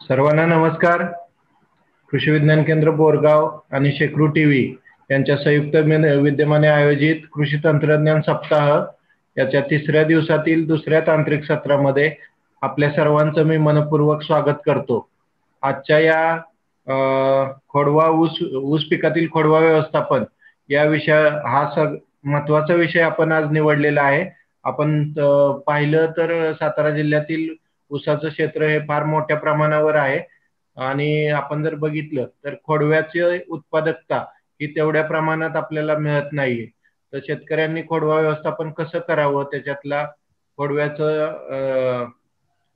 सर्वांना नमस्कार. कृषी विज्ञान केंद्र बोरगाव आणि शेकरू टीव्ही यांच्या संयुक्त विद्यमाने आयोजित कृषी तंत्रज्ञान सप्ताह याच्या तिसऱ्या दिवसातील दुसऱ्या तांत्रिक सत्रामध्ये आपल्या सर्वांचं मी मनपूर्वक स्वागत करतो. आजच्या या खोडवा ऊस पिकातील खोडवा व्यवस्थापन या विषय महत्वाचा विषय आपण आज निवडलेला आहे. आपण पाहिलं तर सातारा जिल्ह्यातील ऊसाचं क्षेत्र हे फार मोठ्या प्रमाणावर आहे आणि आपण जर बघितलं तर खोडव्याची उत्पादकता ही तेवढ्या प्रमाणात आपल्याला मिळत नाहीये. तर शेतकऱ्यांनी खोडवा व्यवस्थापन कसं करावं, त्याच्यातला खोडव्याचं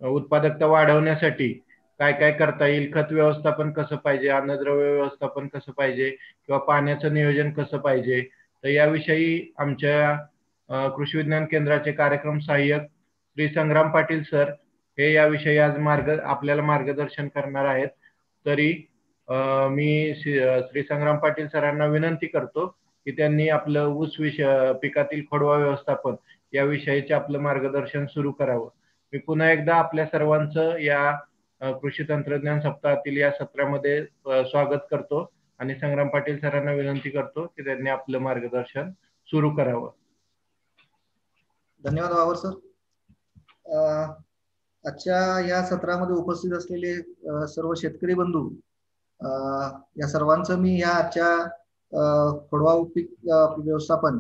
उत्पादकता वाढवण्यासाठी काय काय करता येईल, खत व्यवस्थापन कसं पाहिजे, अन्नद्रव्य व्यवस्थापन कसं पाहिजे किंवा पाण्याचं नियोजन कसं पाहिजे, तर याविषयी आमच्या कृषी विज्ञान केंद्राचे कार्यक्रम सहाय्यक श्री संग्राम पाटील सर हे याविषयी आज आपल्याला मार्गदर्शन करणार आहेत. तरी मी श्री संग्राम पाटील सरांना विनंती करतो की त्यांनी आपलं ऊस पिकातील खोडवा व्यवस्थापन याविषयीचे आपलं मार्गदर्शन सुरू करावं. मी पुन्हा एकदा आपल्या सर्वांचं या कृषी तंत्रज्ञान सप्ताहातील या सत्रामध्ये स्वागत करतो आणि संग्राम पाटील सरांना विनंती करतो की त्यांनी आपलं मार्गदर्शन सुरू करावं. धन्यवाद वावर सर. आजच्या या सत्रामध्ये उपस्थित असलेले सर्व शेतकरी बंधू, या सर्वांचं मी या आजच्या खोडवा पीक व्यवस्थापन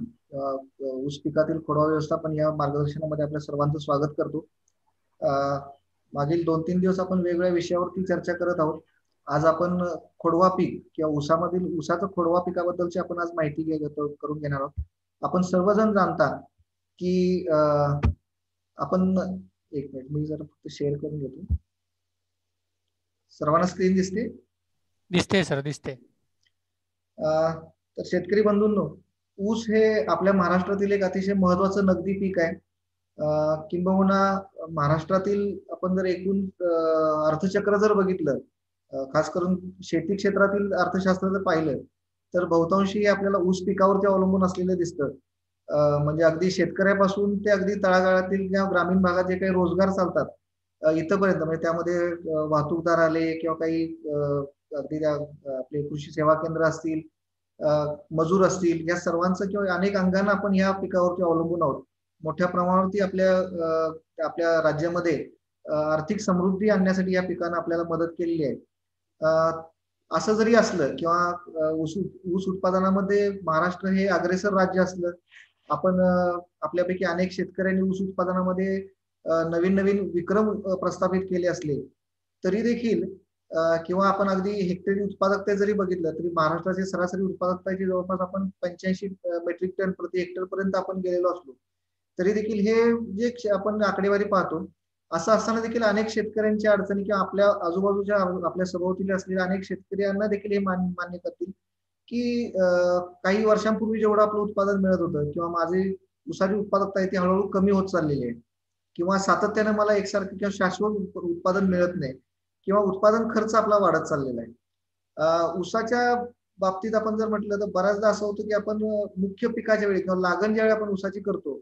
ऊस पिकातील खोडवा व्यवस्थापन या मार्गदर्शनामध्ये आपल्या सर्वांचं स्वागत करतो. मागील 2-3 दिवस आपण वेगवेगळ्या विषयावरती चर्चा करत आहोत. आज आपण खोडवा पीक किंवा ऊसाचं खोडवा पिकाबद्दलची आपण आज माहिती करून घेणार आहोत. आपण सर्वजण जाणता की आपण एक मिनिट मी जरा फक्त शेअर करून घेतो. सर्वांना स्क्रीन दिसते? दिसते सर, दिसते. तर शेतकरी बंधूंनो, ऊस हे आपल्या महाराष्ट्रातील एक अतिशय महत्वाचं नगदी पीक आहे. किंबहुना महाराष्ट्रातील आपण जर एकूण अर्थचक्र जर बघितलं, खास करून शेती क्षेत्रातील अर्थशास्त्र जर पाहिलं तर बहुतांशी आपल्याला ऊस पिकावरती अवलंबून असलेलं दिसतं. म्हणजे अगदी शेतकऱ्यापासून ते अगदी तळागाळातील किंवा ग्रामीण भागात जे काही रोजगार चालतात इथपर्यंत, म्हणजे त्यामध्ये वाहतूकदार आले किंवा काही अगदी आपले कृषी सेवा केंद्र असतील, मजूर असतील, या सर्वांचं किंवा अनेक अंगांना आपण या पिकावरती अवलंबून आहोत. मोठ्या प्रमाणावरती आपल्या राज्यामध्ये आर्थिक समृद्धी आणण्यासाठी या पिकानं आपल्याला मदत केलेली आहे. असं जरी असलं किंवा ऊस उत्पादनामध्ये महाराष्ट्र हे अग्रेसर राज्य असलं, आपण आपल्यापैकी अनेक शेतकऱ्यांनी ऊस उत्पादनामध्ये नवीन नवीन विक्रम प्रस्थापित केले असले तरी देखील किंवा आपण अगदी हेक्टरी उत्पादकता जरी बघितलं तरी महाराष्ट्राची सरासरी उत्पादकताची जवळपास आपण 85 मेट्रिक टन प्रति हेक्टर पर्यंत आपण गेलेलो असलो तरी देखील हे जे आपण आकडेवारी पाहतो, असं असताना देखील अनेक शेतकऱ्यांच्या अडचणी किंवा आपल्या आजूबाजूच्या आपल्या सभोवतीला असलेल्या अनेक शेतकऱ्यांना देखील हे मान्य करतील की काही वर्षांपूर्वी जेवढं आपलं उत्पादन मिळत होतं किंवा माझी ऊसाची उत्पादकता आहे ती हळूहळू कमी होत चाललेली आहे किंवा सातत्याने मला एकसारखं किंवा शाश्वत उत्पादन मिळत नाही किंवा उत्पादन खर्च आपला वाढत चाललेला आहे. ऊसाच्या बाबतीत आपण जर म्हटलं तर बऱ्याचदा असं होतं की आपण मुख्य पिकाच्या वेळी किंवा लागण ज्यावेळी आपण ऊसाची करतो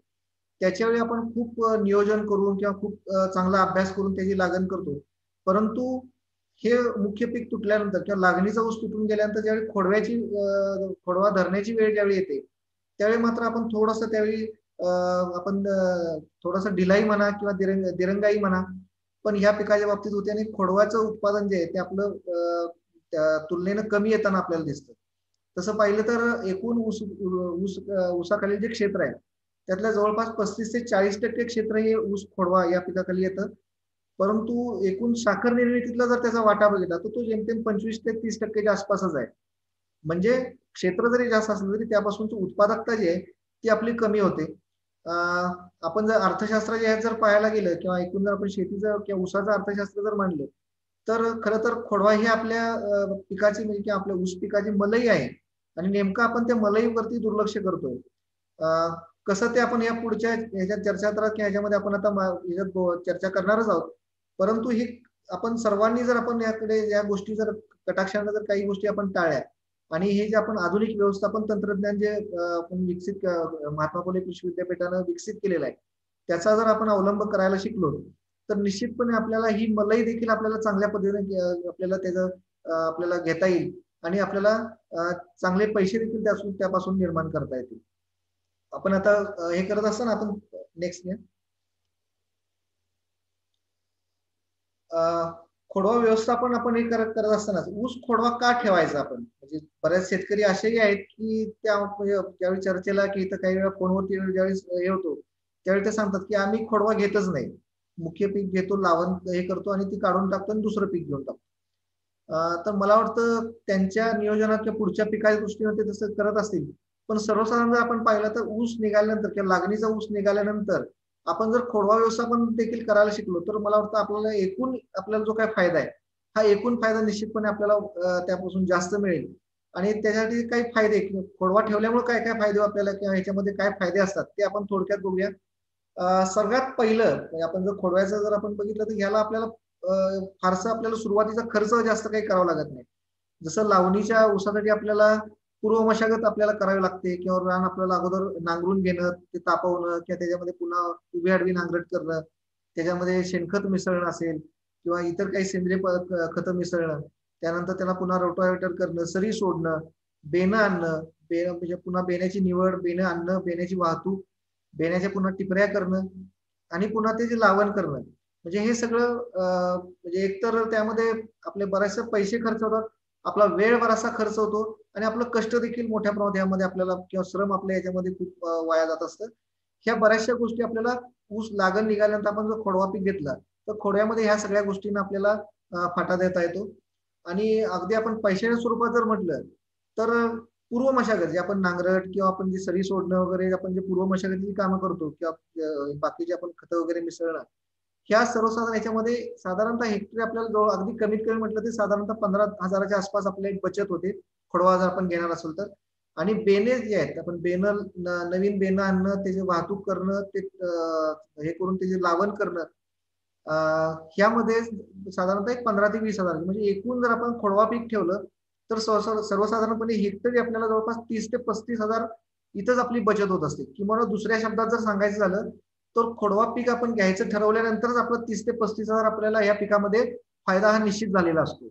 त्याच्यावेळी आपण खूप नियोजन करून किंवा खूप चांगला अभ्यास करून त्याची लागण करतो, परंतु हे मुख्य पीक तुटल्यानंतर किंवा लागणीचा ऊस तुटून गेल्यानंतर ज्यावेळी खोडवा धरण्याची वेळ ज्यावेळी येते त्यावेळी मात्र आपण थोडंसं त्यावेळी आपण थोडंसं ढिलाई म्हणा किंवा दिरंगाई म्हणा, पण ह्या पिकाच्या बाबतीत होते आणि खोडवाचं उत्पादन जे आहे ते आपलं तुलनेनं कमी येताना आपल्याला दिसतं. तसं पाहिलं तर एकूण ऊसाखालील जे क्षेत्र आहे त्यातल्या जवळपास 35 ते 40% क्षेत्र हे ऊस खोडवा या पिकाखाली येतं, परंतु एकूण साखर निर्मितीतला जर त्याचा वाटा बघितला तर तो जेमतेम 25 ते 30% आसपासच आहे. म्हणजे क्षेत्र जरी जास्त असलं तरी त्यापासून उत्पादकता जी आहे ती आपली कमी होते. आपण जर अर्थशास्त्राच्या ह्यात जर पाहायला गेलं किंवा एकूण जर आपण शेतीचं किंवा ऊसाचं अर्थशास्त्र जर मांडलं तर खरं तर खोडवा ही आपल्या पिकाची म्हणजे किंवा आपल्या ऊस पिकाची मलई आहे आणि नेमकं आपण त्या मलईवरती दुर्लक्ष करतोय. कसं ते आपण या पुढच्या ह्याच्यात चर्चा किंवा ह्याच्यामध्ये आपण आता ह्याच्यात चर्चा करणारच आहोत, परंतु ही आपण सर्वांनी जर आपण याकडे या गोष्टी जर कटाक्षाने जर काही गोष्टी आपण टाळल्या आणि हे जे आपण आधुनिक व्यवस्थापन तंत्रज्ञान जे आपण महात्मा फुले कृषी विद्यापीठानं विकसित केलेलं आहे त्याचा जर आपण अवलंब करायला शिकलो तर निश्चितपणे आपल्याला ही मलई देखील आपल्याला चांगल्या पद्धतीने आपल्याला त्याचं आपल्याला घेता येईल आणि आपल्याला चांगले पैसे देखील त्यापासून निर्माण करता येतील. आपण आता हे करत असताना आपण नेक्स्ट खोडवा व्यवस्थापन आपण हे करत असताना ऊस खोडवा का ठेवायचा आपण, म्हणजे बऱ्याच शेतकरी असेही आहेत की ज्यावेळी चर्चेला की इथं काही वेळा फोनवरती ज्यावेळेस हे होतो त्यावेळी ते सांगतात की आम्ही खोडवा घेतच नाही, मुख्य पीक घेतो, लावण हे करतो आणि ती काढून टाकतो आणि दुसरं पीक घेऊन टाकतो. तर मला वाटतं त्यांच्या नियोजनात किंवा पुढच्या पिकाच्या दृष्टीने ते तसं करत असतील, पण सर्वसाधारण जर आपण पाहिलं तर ऊस निघाल्यानंतर किंवा लागणीचा ऊस निघाल्यानंतर आपण जर खोडवा व्यवस्थापन देखील करायला शिकलो तर मला वाटतं आपल्याला जो काय फायदा आहे हा एकूण फायदा निश्चितपणे आपल्याला त्यापासून जास्त मिळेल. आणि त्याच्यासाठी काही फायदे खोडवा ठेवल्यामुळे काय काय फायदे आपल्याला किंवा ह्याच्यामध्ये काय फायदे असतात ते आपण थोडक्यात बघूया. सगळ्यात पहिलं म्हणजे आपण जर खोडव्याचं जर आपण बघितलं तर ह्याला आपल्याला फारसं आपल्याला सुरुवातीचा खर्च जास्त काही करावा लागत नाही. जसं लावणीच्या ऊसासाठी आपल्याला पूर्व मशागत आपल्याला करावी लागते किंवा रान आपल्याला अगोदर नांगरून घेणं, ते तापवणं किंवा त्याच्यामध्ये पुन्हा उभी आडवी नांगरट करणं, त्याच्यामध्ये शेणखत मिसळणं असेल किंवा इतर काही सेंद्रिय खतं मिसळणं, त्यानंतर त्याला पुन्हा रोटावेटर करणं, सरी सोडणं, बेणं आणणं, म्हणजे पुन्हा बेण्याची निवड, बेणं आणणं, बेण्याची वाहतूक, बेण्याच्या पुन्हा टिपऱ्या करणं आणि पुन्हा त्याचे लावण करणं, म्हणजे हे सगळं म्हणजे एकतर त्यामध्ये आपले बरेचसे पैसे खर्च होतात, आपला वेळ बराचसा खर्च होतो आणि आपलं कष्ट देखील मोठ्या प्रमाणात यामध्ये आपल्याला किंवा श्रम आपल्या याच्यामध्ये खूप वाया जात असतं. ह्या बऱ्याचशा गोष्टी आपल्याला ऊस लागण निघाल्यानंतर आपण जर खोडवा पीक घेतला तर खोडव्यामध्ये ह्या सगळ्या गोष्टींना आपल्याला फाटा देता येतो. आणि अगदी आपण पैशाच्या स्वरूपात जर म्हटलं तर पूर्व मशागत जे आपण नांगरट किंवा आपण जे सरी सोडणं वगैरे आपण जे पूर्व मशागतीची कामं करतो किंवा बाकीचे आपण खतं वगैरे मिसळणं, ह्या सर्वसाधारण याच्यामध्ये साधारणतः हेक्टरी आपल्याला जवळ अगदी कमीत कमी म्हटलं तर साधारणतः 15,000च्या आसपास आपल्याला एक बचत होते खोडवा जर आपण घेणार असेल तर. आणि बेने जे आहेत आपण बेणं नवीन बेणं आणणं, त्याची वाहतूक करणं, ते हे करून त्याचे लावण करणं, ह्यामध्ये साधारणतः एक 15 ते 20,000 म्हणजे एकूण जर आपण खोडवा पीक ठेवलं तर सर्वसाधारणपणे हेक्टरी आपल्याला जवळपास 30 ते 35,000 इथंच आपली बचत होत असते. किंवा दुसऱ्या शब्दात जर सांगायचं झालं तर खोडवा पीक आपण घ्यायचं ठरवल्यानंतरच आपलं 30 ते 35,000 आपल्याला या पिकामध्ये फायदा हा निश्चित झालेला असतो.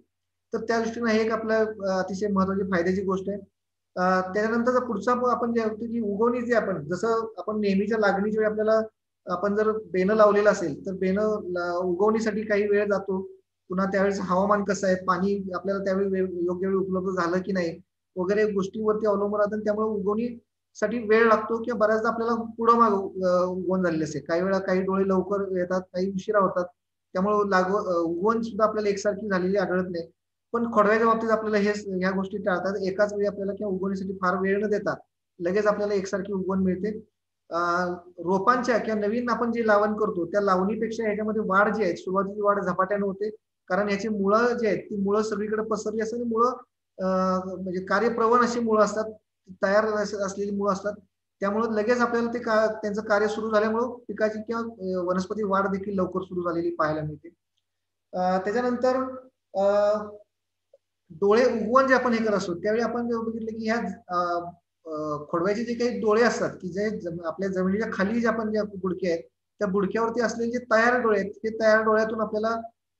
तर त्या दृष्टीने हे एक आपलं अतिशय महत्वाची फायद्याची गोष्ट आहे. त्याच्यानंतर पुढचा आपण जे की उगवणी जे आपण जसं आपण नेहमीच्या लागणीच्या वेळी आपल्याला आपण जर बेणं लावलेलं असेल तर बेणं उगवणीसाठी काही वेळ जातो, पुन्हा त्यावेळेस हवामान कसं आहे, पाणी आपल्याला त्यावेळी योग्य वेळी उपलब्ध झालं की नाही वगैरे गोष्टीवरती अवलंबून राहतं. त्यामुळे उगवणीसाठी वेळ लागतो किंवा बऱ्याचदा आपल्याला पुढं माग उगवण झालेले असते. काही वेळा काही डोळे लवकर येतात, काही उशिरा होतात, त्यामुळे उगवण सुद्धा आपल्याला एकसारखी झालेली आढळत नाही. पण खोडव्याच्या बाबतीत आपल्याला ह्या गोष्टी टाळतात. एकाच वेळी आपल्याला किंवा उगवणीसाठी फार वेळ न देता लगेच आपल्याला एकसारखी उगवण मिळते. रोपांच्या किंवा नवीन आपण जे लावण करतो त्या लावणीपेक्षा ह्याच्यामध्ये वाढ जी आहे सुरुवातीची वाढ झपाट्याने होते, कारण याची मुळं जी आहेत ती मुळं सगळीकडे पसरली असतात आणि मुळं म्हणजे कार्यप्रवण अशी मुळं असतात, तयार असलेली मुळं असतात. त्यामुळे लगेच आपल्याला ते त्यांचं कार्य सुरू झाल्यामुळं पिकाची किंवा वनस्पती वाढ देखील लवकर सुरू झालेली पाहायला मिळते. त्याच्यानंतर डोळे उगवण जे आपण हे करत असतो त्यावेळी आपण बघितलं की ह्या खोडव्याचे जे काही डोळे असतात की जे आपल्या जमिनीच्या खाली जे आपण ज्या बुडके आहेत त्या बुडक्यावरती असलेले जे तयार डोळे आहेत ते तयार डोळ्यातून आपल्याला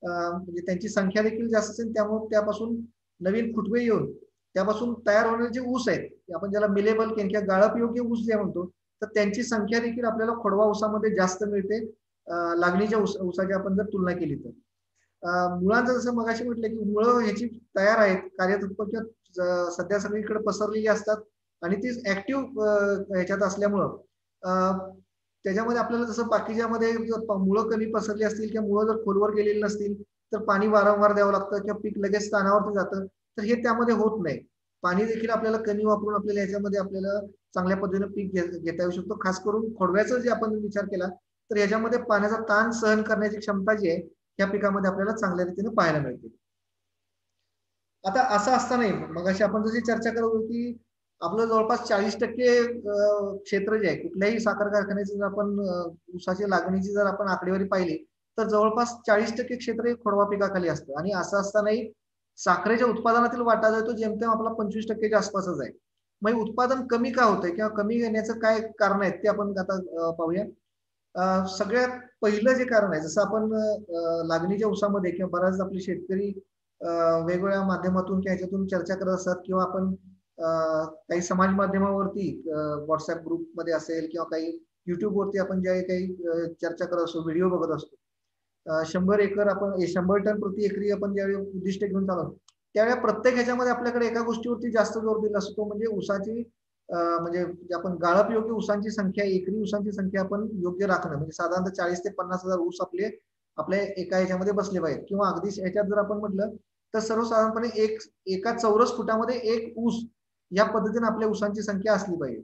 म्हणजे त्यांची संख्या देखील जास्त असेल, त्यामुळे त्यापासून नवीन फुटवे येऊन त्यापासून तयार होणारे जे ऊस आहेत आपण ज्याला मिलेबल किंवा गाळप योग्य ऊस जे म्हणतो तर त्यांची संख्या देखील आपल्याला खोडवा ऊसामध्ये जास्त मिळते लागणीच्या ऊसाची आपण जर तुलना केली तर. मुळांचं जसं मगाशी म्हटलं की मुळं ह्याची तयार आहेत, कार्यतत्पर किंवा सध्या सगळीकडे पसरलेली असतात आणि ती ऍक्टिव्ह ह्याच्यात असल्यामुळं त्याच्यामध्ये आपल्याला जसं बाकीच्यामध्ये मुळं कमी पसरली असतील किंवा मुळं जर खोलवर गेलेली नसतील तर पाणी वारंवार द्यावं लागतं किंवा पीक लगेच स्थानावरती जातं, तर हे त्यामध्ये होत नाही. पाणी देखील आपल्याला कमी वापरून आपल्याला याच्यामध्ये आपल्याला चांगल्या पद्धतीने पीक घेता येऊ शकतो. खास करून खोडव्याचा जे आपण विचार केला तर याच्यामध्ये पाण्याचा ताण सहन करण्याची क्षमता जी आहे या पिकामध्ये आपल्याला चांगल्या रीतीने पाहायला मिळते. आता असं असताना मगाशी आपण जशी चर्चा करत होतो की आपलं जवळपास 40% क्षेत्र जे आहे कुठल्याही साखर कारखान्याची जर आपण ऊसाची लागणीची जर आपण आकडेवारी पाहिली तर जवळपास 40% क्षेत्र हे खोडवा पिकाखाली असतं. आणि असं असतानाही साखरेच्या उत्पादनातील वाटा जो आहे तो जेमतेम आपला 25%च्या आसपासच आहे. मग उत्पादन कमी का होतंय किंवा कमी येण्याचं काय कारण आहेत ते आपण आता पाहूया. सगळ्यात पहिलं जे कारण आहे, जसं आपण लागणीच्या ऊसामध्ये किंवा बऱ्याच आपले शेतकरी वेगवेगळ्या माध्यमातून किंवा ह्याच्यातून चर्चा करत असतात, किंवा आपण काही समाज माध्यमावरती व्हॉट्सअप ग्रुपमध्ये असेल किंवा काही युट्यूबवरती आपण ज्या काही चर्चा करत असतो, व्हिडिओ बघत असतो. 100 एकर आपण 100 टन प्रति एकरी आपण ज्यावेळी उद्दिष्ट घेऊन चालवतो, त्यावेळेला प्रत्येक ह्याच्यामध्ये आपल्याकडे एका गोष्टीवरती जास्त जोर दिला असतो, तो म्हणजे ऊसाची म्हणजे आपण गाळप योग्य ऊसांची संख्या, एकरी ऊसांची संख्या आपण योग्य राखणं. म्हणजे साधारणतः 40 ते 50,000 ऊस आपल्या एका ह्याच्यामध्ये बसले पाहिजे. किंवा अगदी ह्याच्यात जर आपण म्हटलं तर सर्वसाधारणपणे एका चौरस फुटामध्ये एक ऊस या पद्धतीने आपल्या ऊसांची संख्या असली पाहिजे.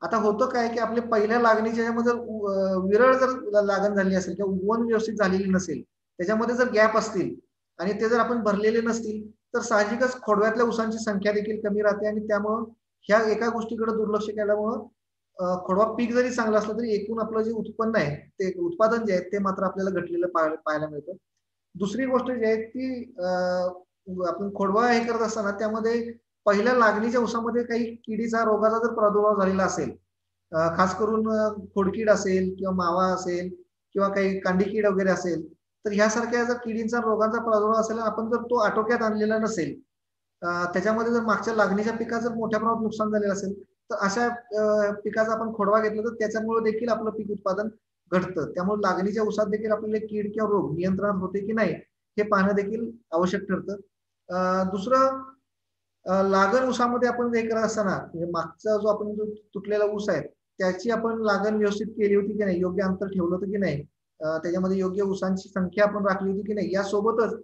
आता होतं काय की आपल्या पहिल्या लागणीच्या ह्याच्यामध्ये विरळ जर लागण झाली असेल किंवा उगवण व्यवस्थित झालेली नसेल, त्याच्यामध्ये जर गॅप असतील आणि ते जर आपण भरलेले नसतील, तर साहजिकच खोडव्यातल्या ऊसांची संख्या देखील कमी राहते आणि त्यामुळं ह्या एका गोष्टीकडे दुर्लक्ष केल्यामुळं खोडवा पीक जरी चांगला असला तरी एकूण आपलं जे उत्पन्न आहे, ते उत्पादन जे आहे ते मात्र आपल्याला घटलेलं पाहायला मिळतं. दुसरी गोष्ट जी आहे ती आपण खोडवा हे करत असताना त्यामध्ये पहिल्या लागणीच्या ऊसामध्ये काही किडीचा रोगाचा जर प्रादुर्भाव झालेला असेल, खास करून खोडकीड असेल किंवा मावा असेल किंवा काही कांडीकीड वगैरे असेल, तर ह्यासारख्या जर किडींचा रोगांचा प्रादुर्भाव असेल, आपण जर तो आटोक्यात आणलेला नसेल, त्याच्यामध्ये जर मागच्या लागणीच्या पिकाचं मोठ्या प्रमाणात नुकसान झालेलं असेल, तर अशा पिकाचा आपण खोडवा घेतला तर त्याच्यामुळे देखील आपलं पीक उत्पादन घटतं. त्यामुळे लागणीच्या ऊसात देखील आपल्याला कीड किंवा रोग नियंत्रणात होते की नाही हे पाहणं देखील आवश्यक ठरतं. दुसरं, लागण ऊसामध्ये आपण हे करत असताना म्हणजे मागचा जो आपण जो तुटलेला ऊस आहे त्याची आपण लागण व्यवस्थित केली होती की नाही, योग्य अंतर ठेवलं होतं की नाही, त्याच्यामध्ये योग्य ऊसांची संख्या आपण राखली होती की नाही, यासोबतच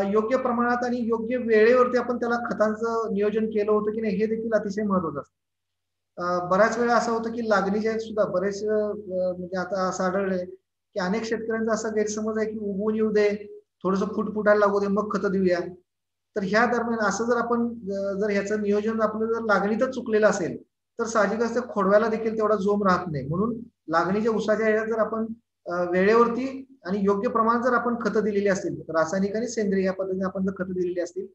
योग्य प्रमाणात आणि योग्य वेळेवरती आपण त्याला खतांचं नियोजन केलं होतं की नाही हे देखील अतिशय महत्वाचं असतं. बऱ्याच वेळा असं होतं की लागणीच्या सुद्धा बरेच म्हणजे आता असं आढळलंय की अनेक शेतकऱ्यांचा असा गैरसमज आहे की उगवून येऊ दे, थोडंसं फुटायला लागू दे, मग खतं देऊया. तर ह्या दरम्यान असं जर आपण जर ह्याचं नियोजन आपलं जर लागणीतच चुकलेलं असेल, तर साहजिकच त्या खोडव्याला देखील तेवढा जोम राहत नाही. म्हणून लागणीच्या ऊसाच्या ह्याच्यात जर आपण वेळेवरती आणि योग्य प्रमाणात जर आपण खतं दिलेली असतील, रासायनिक आणि सेंद्रिय या पद्धतीने आपण जर खतं दिलेली असतील,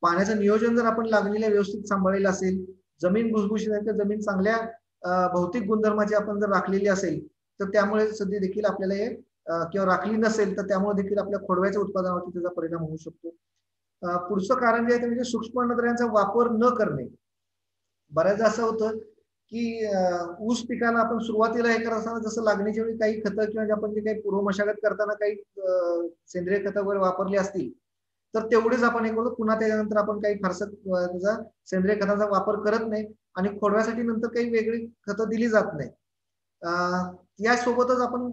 पाण्याचं नियोजन जर आपण लागणीला व्यवस्थित सांभाळलेलं असेल, जमीन भुसभुशीत आहे तर जमीन चांगल्या भौतिक गुणधर्माची आपण जर राखलेली असेल, तर त्यामुळे सध्या देखील आपल्याला हे किंवा राखली नसेल तर त्यामुळे देखील आपल्या खोडव्याच्या उत्पादनावरती त्याचा परिणाम होऊ शकतो. पुढचं कारण जे आहे ते म्हणजे सूक्ष्म अन्नद्रव्यांचा वापर न करणे. बऱ्याचदा असं होतं की ऊस पिकाला आपण सुरुवातीला हे करत असताना जसं लागणीच्या वेळी काही खतं किंवा आपण जे काही पूर्व मशागत करताना काही सेंद्रिय खतं वगैरे वापरली असतील, तर तेवढेच आपण हे करतो. पुन्हा त्याच्यानंतर आपण काही फारसं त्याचा सेंद्रिय खताचा वापर करत नाही आणि खोडव्यासाठी नंतर काही वेगळी खतं दिली जात नाही. यासोबतच आपण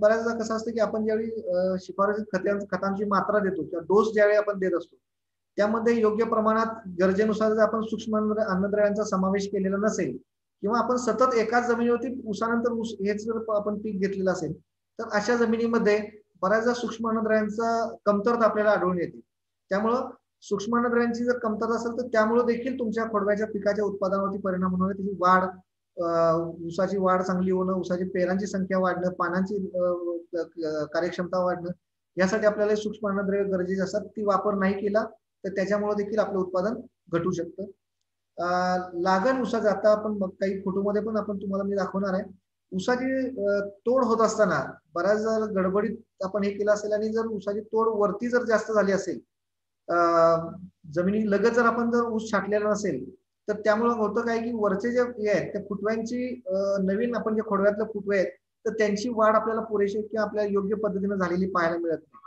बऱ्याचदा कसं असतं की आपण ज्यावेळी शिफारसीत खतांची मात्रा देतो किंवा डोस ज्यावेळी आपण देत असतो, त्यामध्ये योग्य प्रमाणात गरजेनुसार जर आपण सूक्ष्म अन्नद्रव्यांचा समावेश केलेला नसेल किंवा आपण सतत एकाच जमिनीवरती ऊसानंतर ऊस हेच जर आपण पीक घेतलेलं असेल, तर अशा जमिनीमध्ये बऱ्याचदा सूक्ष्म अन्नद्रव्यांचा कमतरता आपल्याला आढळून येते. त्यामुळं सूक्ष्म अन्नद्रव्यांची जर कमतरता असेल तर त्यामुळे देखील तुमच्या खोडव्याच्या पिकाच्या उत्पादनावरती परिणाम होणार, त्याची वाढ, ऊसाची वाढ चांगली होणं, ऊसाची पेरांची संख्या वाढणं, पानांची कार्यक्षमता वाढणं, यासाठी आपल्याला सूक्ष्म अन्नद्रव्य गरजेचे असतात. ती वापर नाही केला तर त्याच्यामुळे देखील आपलं उत्पादन घटू शकतं. लागण ऊसाचं आता आपण काही फोटोमध्ये पण आपण तुम्हाला मी दाखवणार आहे. ऊसाची तोड होत असताना बऱ्याच जर गडबडीत आपण हे केलं असेल आणि जर ऊसाची तोड वरती जर जास्त झाली असेल, जमिनी लगत जर आपण जर ऊस छाटलेला नसेल, तर त्यामुळे होतं काय की वरचे जे हे आहेत त्या फुटव्यांची नवीन आपण जे खोडव्यातले फुटवे आहेत तर त्यांची वाढ आपल्याला पुरेशी किंवा आपल्याला योग्य पद्धतीने झालेली पाहायला मिळत नाही.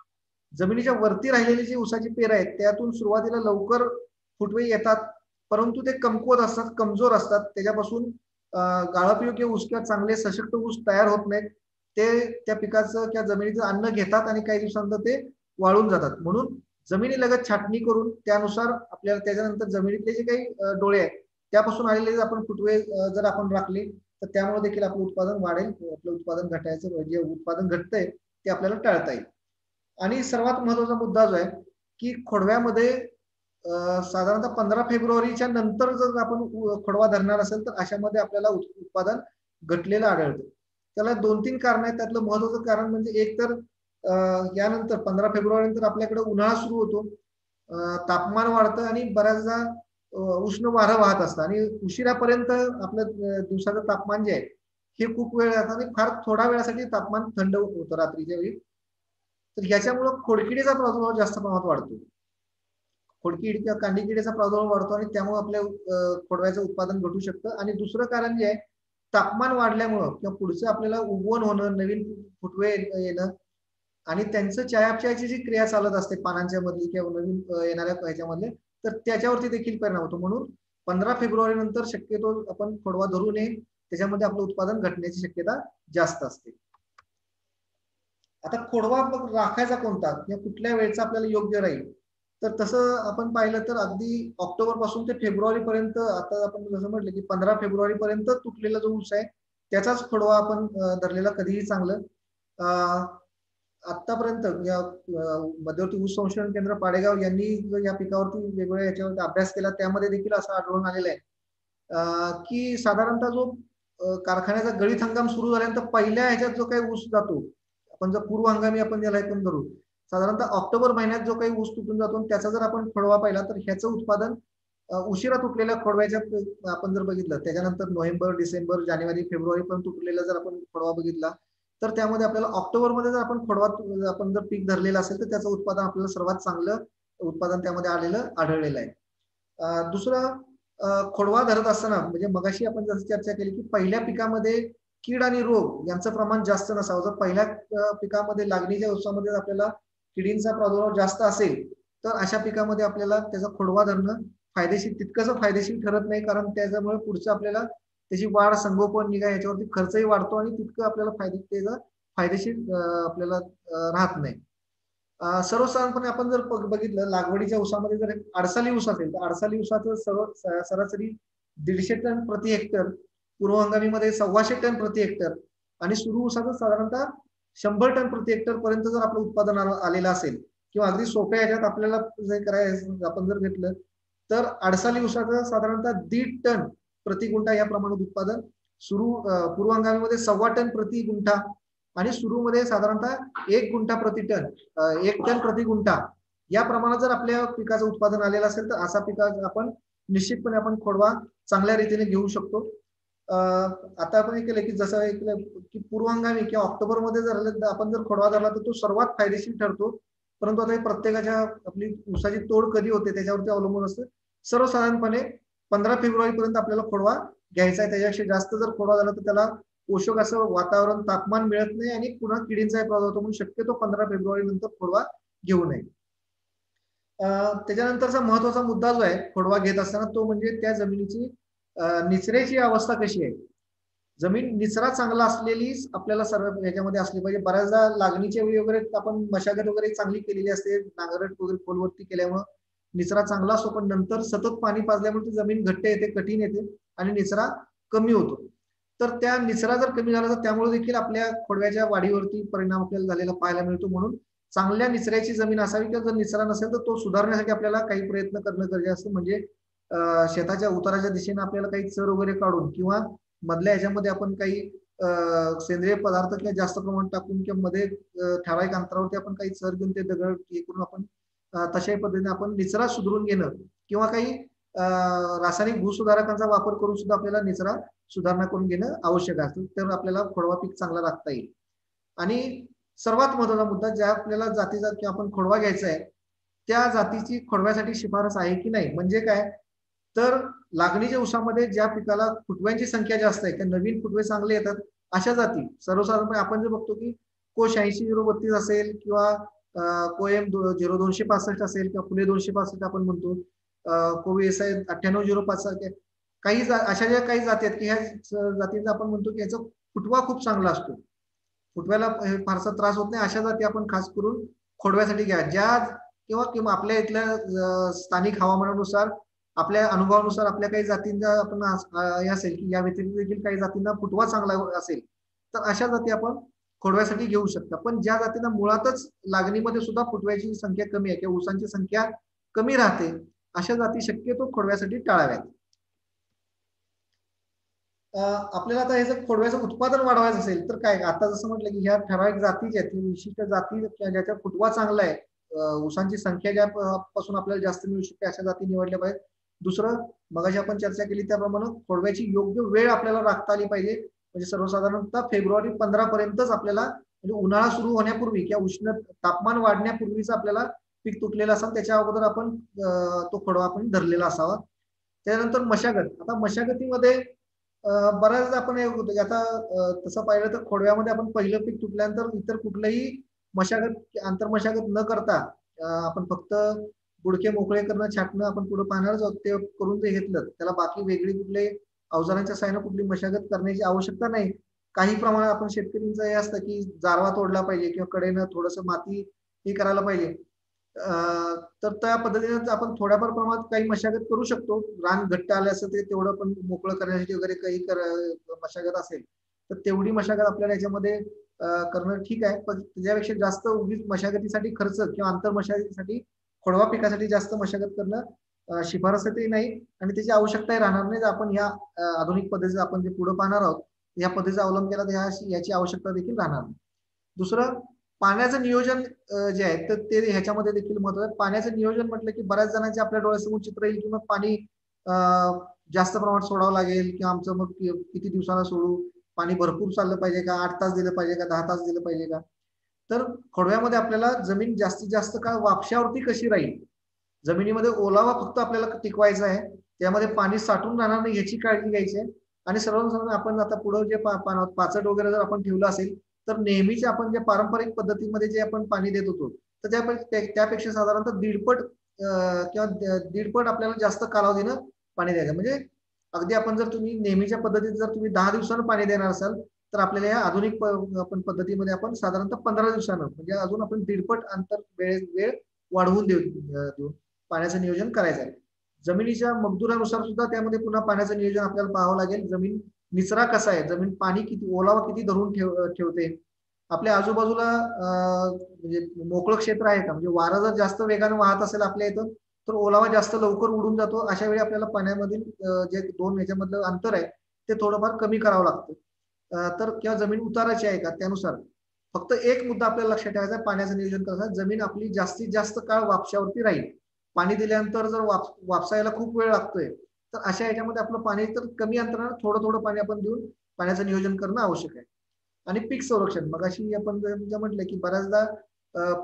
जमिनीच्या वरती राहिलेली जी ऊसाची पेर आहेत त्यातून सुरुवातीला लवकर फुटवे येतात, परंतु ते कमकुवत असतात, कमजोर असतात. त्याच्यापासून गाळप योग्य ऊस किंवा चांगले सशक्त ऊस तयार होत नाहीत. ते त्या पिकाचं किंवा जमिनीचं अन्न घेतात आणि काही दिवसांनंतर ते वाळून जातात. म्हणून जमिनीलगत छाटणी करून त्यानुसार आपल्याला त्याच्यानंतर जमिनीतले जे काही डोळे आहेत त्यापासून आलेले आपण फुटवे जर आपण राखले तर त्यामुळे देखील आपलं उत्पादन वाढेल, आपलं उत्पादन घटायचं जे उत्पादन घटतंय ते आपल्याला टाळता येईल. आणि सर्वात महत्वाचा मुद्दा जो आहे की खोडव्यामध्ये साधारणतः 15 फेब्रुवारीच्या नंतर जर आपण खोडवा धरणार असेल तर अशामध्ये आपल्याला उत्पादन घटलेलं आढळतं. त्याला 2-3 कारण आहेत. त्यातलं महत्वाचं कारण म्हणजे एक तर यानंतर 15 फेब्रुवारी नंतर आपल्याकडे उन्हाळा सुरू होतो, तापमान वाढतं आणि बऱ्याचदा उष्ण वारं वाहत असतं आणि उशिरापर्यंत आपलं दिवसाचं तापमान जे आहे हे खूप वेळ जातात आणि फार थोड्या वेळासाठी तापमान थंड होतं रात्रीच्या वेळी. तर याच्यामुळं खोडकिडीचा प्रादुर्भाव जास्त प्रमाणात वाढतो. खोडकीड किंवा कांडी किडीचा प्रादुर्भाव वाढतो आणि त्यामुळे आपल्या खोडव्याचं उत्पादन घटू शकतं. आणि दुसरं कारण जे आहे, तापमान वाढल्यामुळं किंवा पुढचं आपल्याला उगवण होणं, नवीन फुटवे येणं आणि त्यांचं चयापचयाची जी क्रिया चालत असते पानांच्या मधली किंवा नवीन येणाऱ्या ह्याच्यामधले, तर त्याच्यावरती देखील परिणाम होतो. म्हणून 15 फेब्रुवारी नंतर शक्यतो आपण खोडवा धरू नये, त्याच्यामध्ये आपलं उत्पादन घटण्याची शक्यता जास्त असते. आता खोडवा मग राखायचा कोणता किंवा कुठल्या वेळेचा आपल्याला योग्य राहील, तर तसं आपण पाहिलं तर अगदी ऑक्टोबर पासून ते फेब्रुवारी पर्यंत, आता आपण जसं म्हटलं की 15 फेब्रुवारी पर्यंत तुटलेला जो ऊस आहे त्याचाच खोडवा आपण धरलेला कधीही चांगलं. आतापर्यंत या मध्यवर्ती ऊस संशोधन केंद्र पाडेगाव यांनी या पिकावरती वेगवेगळ्या याच्यावरती अभ्यास केला, त्यामध्ये देखील असं आढळून आलेलं आहे की साधारणतः जो कारखान्याचा गळीत हंगाम सुरू झाल्यानंतर पहिल्या ह्याच्यात जो काही ऊस जातो, आपण जर पूर्व हंगामी आपण याला ऐकून धरू, साधारणतः ऑक्टोबर महिन्यात जो काही ऊस तुटून जातो त्याचा जर आपण खोडवा पाहिला तर ह्याचं उत्पादन उशिरा तुटलेल्या खोडव्याच्या आपण जर बघितलं, त्याच्यानंतर नोव्हेंबर, डिसेंबर, जानेवारी, फेब्रुवारी पर्यंत तुटलेला जर आपण खोडवा बघितला, तर त्यामध्ये आपल्याला ऑक्टोबर मध्ये जर आपण खोडवा आपण जर पीक धरलेलं असेल तर त्याचं उत्पादन आपल्याला सर्वात चांगलं उत्पादन त्यामध्ये आढळलेलं आहे. दुसरं, खोडवा धरत असताना म्हणजे मगाशी आपण जसं चर्चा केली की पहिल्या पिकामध्ये कीड आणि रोग यांचं प्रमाण जास्त नसावं. जर पहिल्या पिकामध्ये लागणीच्या ऊसामध्ये आपल्याला किडींचा प्रादुर्भाव जास्त असेल तर अशा पिकामध्ये आपल्याला त्याचा खोडवा धरणं फायदेशीर, तितकंच फायदेशीर ठरत नाही, कारण त्याच्यामुळे पुढचं आपल्याला त्याची वाढ, संगोपन, निगा याच्यावरती खर्चही वाढतो आणि तितकं आपल्याला फायदेशीर आपल्याला राहत नाही. सर्वसाधारणपणे आपण जर बघितलं लागवडीच्या ऊसामध्ये जर अडसाली ऊस असेल तर अडसाली ऊसाचं सरासरी 150 टन प्रति हेक्टर, पूर्व हंगामीमध्ये 125 टन प्रति हेक्टर आणि सुरू ऊसाचं साधारणतः 100 टन प्रति हेक्टर पर्यंत जर आपलं उत्पादन आलेलं असेल किंवा अगदी सोप्या ह्याच्यात आपल्याला जे करायचं आपण जर घेतलं तर अडसाली ऊसाचं साधारणतः 1.5 टन प्रति गुंठा या प्रमाणात उत्पादन, पूर्व हंगामीमध्ये 1.25 टन प्रति गुंठा आणि सुरू मध्ये साधारणतः 1 गुंठा प्रति टन, 1 टन प्रति गुंठा या प्रमाणात जर आपल्या पिकाचं उत्पादन आलेलं असेल तर असा पिका आपण निश्चितपणे आपण खोडवा चांगल्या रीतीने घेऊ शकतो. आता आपण हे केलं की जसं ऐकलं की पूर्व हंगामी किंवा ऑक्टोबर मध्ये जर आपण जर खोडवा धरला तर तो सर्वात फायदेशीर ठरतो. परंतु आता प्रत्येकाच्या आपली ऊसाची तोड कधी होते त्याच्यावरती अवलंबून असतं. सर्वसाधारणपणे 15 फेब्रुवारी पर्यंत आपल्याला खोडवा घ्यायचा आहे. त्याच्यापेक्षा जास्त जर खोडवा झाला तर त्याला पोषक असं वातावरण, तापमान मिळत नाही आणि पुन्हा किडींचाही प्रादुर्भाव होतो. म्हणून शक्यतो 15 फेब्रुवारी नंतर खोडवा घेऊ नये. त्याच्यानंतरचा महत्वाचा मुद्दा जो आहे खोडवा घेत असताना तो म्हणजे त्या जमिनीची निचऱ्याची अवस्था कशी आहे. जमीन निचरा चांगला असलेलीच आपल्याला सर्व याच्यामध्ये असली पाहिजे. बऱ्याचदा लागणीच्या वेळी वगैरे आपण मशागत वगैरे चांगली केलेली असते, नांगरट वगैरे खोलवरती केल्यामुळे निचरा चांगला असतो, पण नंतर सतत पाणी पाजल्यामुळे ती जमीन घट्ट येते, कठीण येते आणि निचरा कमी होतो. तर त्या निचरा जर कमी झाला तर त्यामुळे देखील आपल्या खोडव्याच्या वाढीवरती परिणाम आपल्याला झालेला पाहायला मिळतो. म्हणून चांगल्या निचऱ्याची जमीन असावी किंवा जर निचरा नसेल तर तो सुधारण्यासाठी आपल्याला काही प्रयत्न करणं गरजेचं असतं. म्हणजे शेताच्या उताराच्या दिशेने आपल्याला काही चर वगैरे काढून किंवा मधल्या ह्याच्यामध्ये आपण काही सेंद्रिय पदार्थ किंवा जास्त प्रमाणात टाकून किंवा मध्ये ठराविक अंतरावरती आपण काही चर घेऊन ते दगड हे करून आपण तशाही पद्धतीने आपण निचरा सुधारून घेणं किंवा काही रासायनिक भूसुधारकांचा वापर करून सुद्धा आपल्याला निचरा सुधारणा करून घेणं आवश्यक असतं. तर आपल्याला खोडवा पीक चांगला राखता येईल. आणि सर्वात महत्वाचा मुद्दा, ज्या आपल्याला जातीचा किंवा आपण खोडवा घ्यायचा आहे त्या जातीची खोडव्यासाठी शिफारस आहे की नाही. म्हणजे काय तर लागणीच्या ऊसामध्ये ज्या पिकाला फुटव्यांची संख्या जास्त आहे, त्या नवीन फुटवे चांगले येतात अशा जाती सर्वसाधारणपणे आपण जे बघतो की कोश 80-032 असेल किंवा कोएम 0265 असेल किंवा फुले 265 आपण म्हणतो, कोवीएसआय 9805 काही अशा ज्या काही जाती आहेत की ह्या जातींचा आपण म्हणतो की याचा फुटवा खूप चांगला असतो, फुटव्याला फारसा त्रास होत नाही. अशा जाती आपण खास करून खोडव्यासाठी घ्या. ज्या किंवा आपल्या इथल्या स्थानिक हवामानानुसार, आपल्या अनुभवानुसार आपल्या काही जातींचा आपण हे असेल की या व्यतिरिक्त देखील काही जातींना फुटवा चांगला असेल तर अशा जाती आपण खोडव्यासाठी घेऊ शकता. पण ज्या जातींना मुळातच लागणीमध्ये सुद्धा फुटव्याची संख्या कमी आहे किंवा ऊसांची संख्या कमी राहते अशा जाती शक्यतो खोडव्यासाठी टाळाव्यात. आपल्याला आता ह्याचं खोडव्याचं उत्पादन वाढवायचं असेल तर काय, आता जसं म्हटलं की ह्या ठराविक जाती ज्या आहेत विशिष्ट जाती ज्याच्या फुटवा चांगला आहे, ऊसांची संख्या ज्या पासून आपल्याला जास्त मिळू शकते अशा जाती निवडल्या पाहिजेत. दुसरं, मगाशी आपण चर्चा केली त्याप्रमाणे खोडव्याची योग्य वेळ आपल्याला राखता आली पाहिजे. म्हणजे सर्वसाधारणतः फेब्रुवारी 15 पर्यंतच आपल्याला, म्हणजे उन्हाळा सुरू होण्यापूर्वी किंवा उष्ण तापमान वाढण्यापूर्वीच आपल्याला पीक तुटलेलं असावं, त्याच्या अगोदर आपण तो खोडवा आपण धरलेला असावा. त्यानंतर मशागत. आता मशागतीमध्ये बऱ्याचदा आपण हे होतं की आता तसं पाहिलं तर खोडव्यामध्ये आपण पहिलं पीक तुटल्यानंतर इतर कुठलंही मशागत आंतरमशागत न करता आपण फक्त बुडके मोकळे करणं, छाटणं आपण पुढे पाहणारच आहोत. ते करून जे घेतलं त्याला बाकी वेगळी कुठले अवजारांच्या साहाय्याने कुठली मशागत करण्याची आवश्यकता नाही. काही प्रमाणात आपण शेतकऱ्यांचं हे असतं की जारवा तोडला पाहिजे किंवा कडेनं थोडंसं माती हे करायला पाहिजे. तर त्या पद्धतीने आपण थोड्याफार प्रमाणात काही मशागत करू शकतो. रान घट्ट आलं असं ते तेवढं पण मोकळं करण्यासाठी वगैरे काही मशागत असेल तर तेवढी मशागत आपल्याला याच्यामध्ये करणं ठीक आहे. पण त्याच्यापेक्षा जास्त उगीच मशागतीसाठी खर्च किंवा आंतर मशागतीसाठी खोडवा पिकासाठी जास्त मशागत करणं शिफारसही नाही आणि त्याची आवश्यकताही राहणार नाही. जर आपण ह्या आधुनिक पद्धतीचा आपण जे पुढे पाहणार आहोत या पद्धतीचा अवलंब केला तर याची आवश्यकता देखील राहणार नाही. दुसरं, पाण्याचं नियोजन जे आहे तर ते ह्याच्यामध्ये देखील महत्त्वाचं आहे. पाण्याचं नियोजन म्हटलं की बऱ्याच जणांच्या आपल्या डोळ्यासमोर चित्र येईल की मग पाणी जास्त प्रमाणात सोडावं लागेल किंवा आमचं मग किती दिवसाला सोडू, पाणी भरपूर चाललं पाहिजे का, 8 तास दिलं पाहिजे का, 10 तास दिलं पाहिजे का. तर खोडव्यामध्ये आपल्याला जमीन जास्तीत जास्त काळ वापशावरती कशी राहील, जमिनीमध्ये ओलावा फक्त आपल्याला टिकवायचा आहे, त्यामध्ये पाणी साठून राहणार नाही याची काळजी घ्यायची आहे. आणि सर्वसाधारण आपण आता पुढे जे पाचट वगैरे जर आपण ठेवलं असेल तर नेहमीच आपण जे पारंपरिक पद्धतीमध्ये जे आपण पाणी देत होतो तर त्यापेक्षा साधारणतः दीडपट किंवा दीडपट आपल्याला जास्त कालावधीनं पाणी द्यायचं. म्हणजे अगदी आपण जर तुम्ही नेहमीच्या पद्धतीत जर तुम्ही 10 दिवसानं पाणी देणार असाल तर आपल्याला या आधुनिक आपण पद्धतीमध्ये आपण साधारणतः 15 दिवसानं म्हणजे अजून आपण दीडपट अंतर वेळ वाढवून देऊ पाण्याचं नियोजन करायचं आहे. जमिनीच्या मजदुरानुसार सुद्धा त्यामध्ये पुन्हा पाण्याचं नियोजन आपल्याला पाहावं लागेल. जमीन निचरा कसा आहे, जमीन पाणी किती, ओलावा किती धरून ठेवते, आपल्या आजूबाजूला म्हणजे मोकळं क्षेत्र आहे का, म्हणजे वारं जर जास्त वेगाने वाहत असेल आपल्या इथं तर ओलावा जास्त लवकर उडून जातो. अशा वेळी आपल्याला पाण्यामधील जे दोन याच्यामधलं अंतर आहे ते थोडंफार कमी करावं लागतं. तर किंवा जमीन उताराची आहे का त्यानुसार. फक्त एक मुद्दा आपल्याला लक्षात ठेवायचा आहे पाण्याचं नियोजन करायचं, जमीन आपली जास्तीत जास्त काळ वापशावरती राहील. पाणी दिल्यानंतर जर वापसायला खूप वेळ लागतोय तर अशा याच्यामध्ये आपलं पाणी तर कमी अंतरानं थोडं थोडं पाणी आपण देऊन पाण्याचं नियोजन करणं आवश्यक आहे. आणि पीक संरक्षण, मग अशी आपण म्हटलं की बऱ्याचदा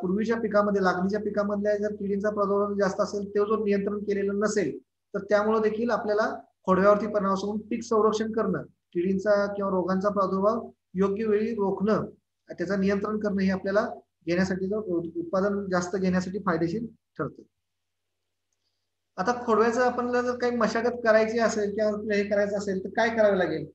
पूर्वीच्या पिकामध्ये, लागणीच्या पिकामधल्या जर किडींचा प्रादुर्भाव जास्त असेल ते जर नियंत्रण केलेलं नसेल तर त्यामुळे देखील आपल्याला खोडव्यावरती परिणाम होऊन पीक संरक्षण करणं, किडींचा किंवा रोगांचा प्रादुर्भाव योग्य वेळी रोखणं, त्याचं नियंत्रण करणं हे आपल्याला घेण्यासाठी उत्पादन जास्त घेण्यासाठी फायदेशीर ठरतं. आता खोडव्याचं आपण जर काही मशागत करायची असेल किंवा हे करायचं असेल तर काय करावे लागेल.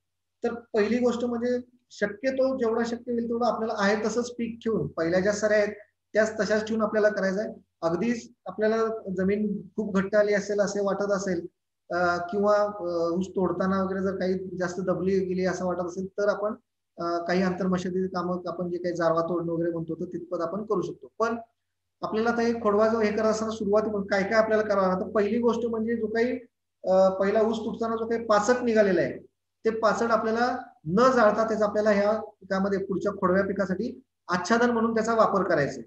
तर पहिली गोष्ट म्हणजे शक्यतो जेवढा शक्य होईल तेवढं आपल्याला आहे तसंच पीक ठेवून, पहिल्या ज्या सऱ्या आहेत त्याच तशाच ठेवून आपल्याला करायचं आहे. अगदीच आपल्याला जमीन खूप घट्ट आली असेल असे वाटत असेल किंवा ऊस तोडताना वगैरे जर काही जास्त दबली गेली असं वाटत असेल तर आपण काही आंतरमशागतीची कामं आपण जे काही जारवा तोडणं वगैरे म्हणतो तर तितपत आपण करू शकतो. पण आपल्याला आता एक खोडवा जो हे करत असताना सुरुवातीला काय काय आपल्याला करावं लागतं. पहिली गोष्ट म्हणजे जो काही पहिला ऊस तुटताना जो काही पाचट निघालेला आहे ते पाचट आपल्याला न जाळता त्याचा आपल्याला ह्या पिकामध्ये पुढच्या खोडव्या पिकासाठी आच्छादन म्हणून त्याचा वापर करायचा.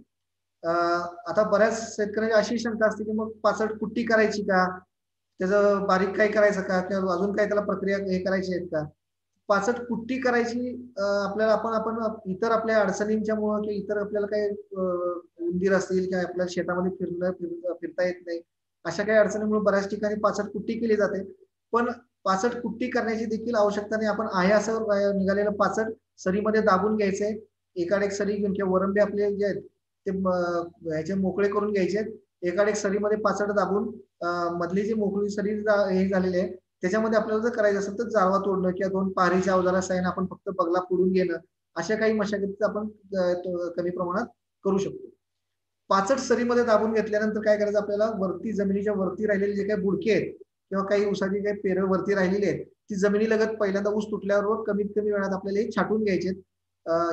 आता बऱ्याच शेतकऱ्यांची अशी शंका असते की मग पाचट कुट्टी करायची का, त्याचं बारीक काय करायचं का किंवा अजून काही त्याला प्रक्रिया हे करायची आहेत का. पाचट कुट्टी करायची आपल्याला आपण इतर आपल्या अडचणींच्या मुळे किंवा इतर आपल्याला काही उंदीर असतील किंवा आपल्या शेतामध्ये फिरता येत नाही अशा काही अडचणीमुळे बऱ्याच ठिकाणी पाचट कुट्टी केली जाते. पण पाचट कुट्टी करण्याची देखील आवश्यकता नाही. आपण आहे असं निघालेलं पाचट सरीमध्ये दाबून घ्यायचंय, एकाड एक सरी घेऊन किंवा वरंबे आपले जे आहेत ते ह्याचे मोकळे करून घ्यायचे आहेत, एकाड एक सरीमध्ये पाचट दाबून मधली जी मोकळी सरी हे झालेली आहे त्याच्यामध्ये आपल्याला जर करायचं असेल तर जाळवा तोडणं किंवा दोन पारीच्या अवजारा साहाय्याने आपण फक्त बगला फोडून घेणं अशा काही मशागतीचा आपण कमी प्रमाणात करू शकतो. पाचट सरीमध्ये दाबून घेतल्यानंतर काय करायचं, आपल्याला वरती जमिनीच्या वरती राहिलेले जे काही बुडके आहेत किंवा काही ऊसाची काही पेरं वरती राहिलेली आहेत ती जमिनी लगत पहिल्यांदा ऊस तुटल्यावर कमीत कमी वेळात आपल्याला हे छाटून घ्यायचे.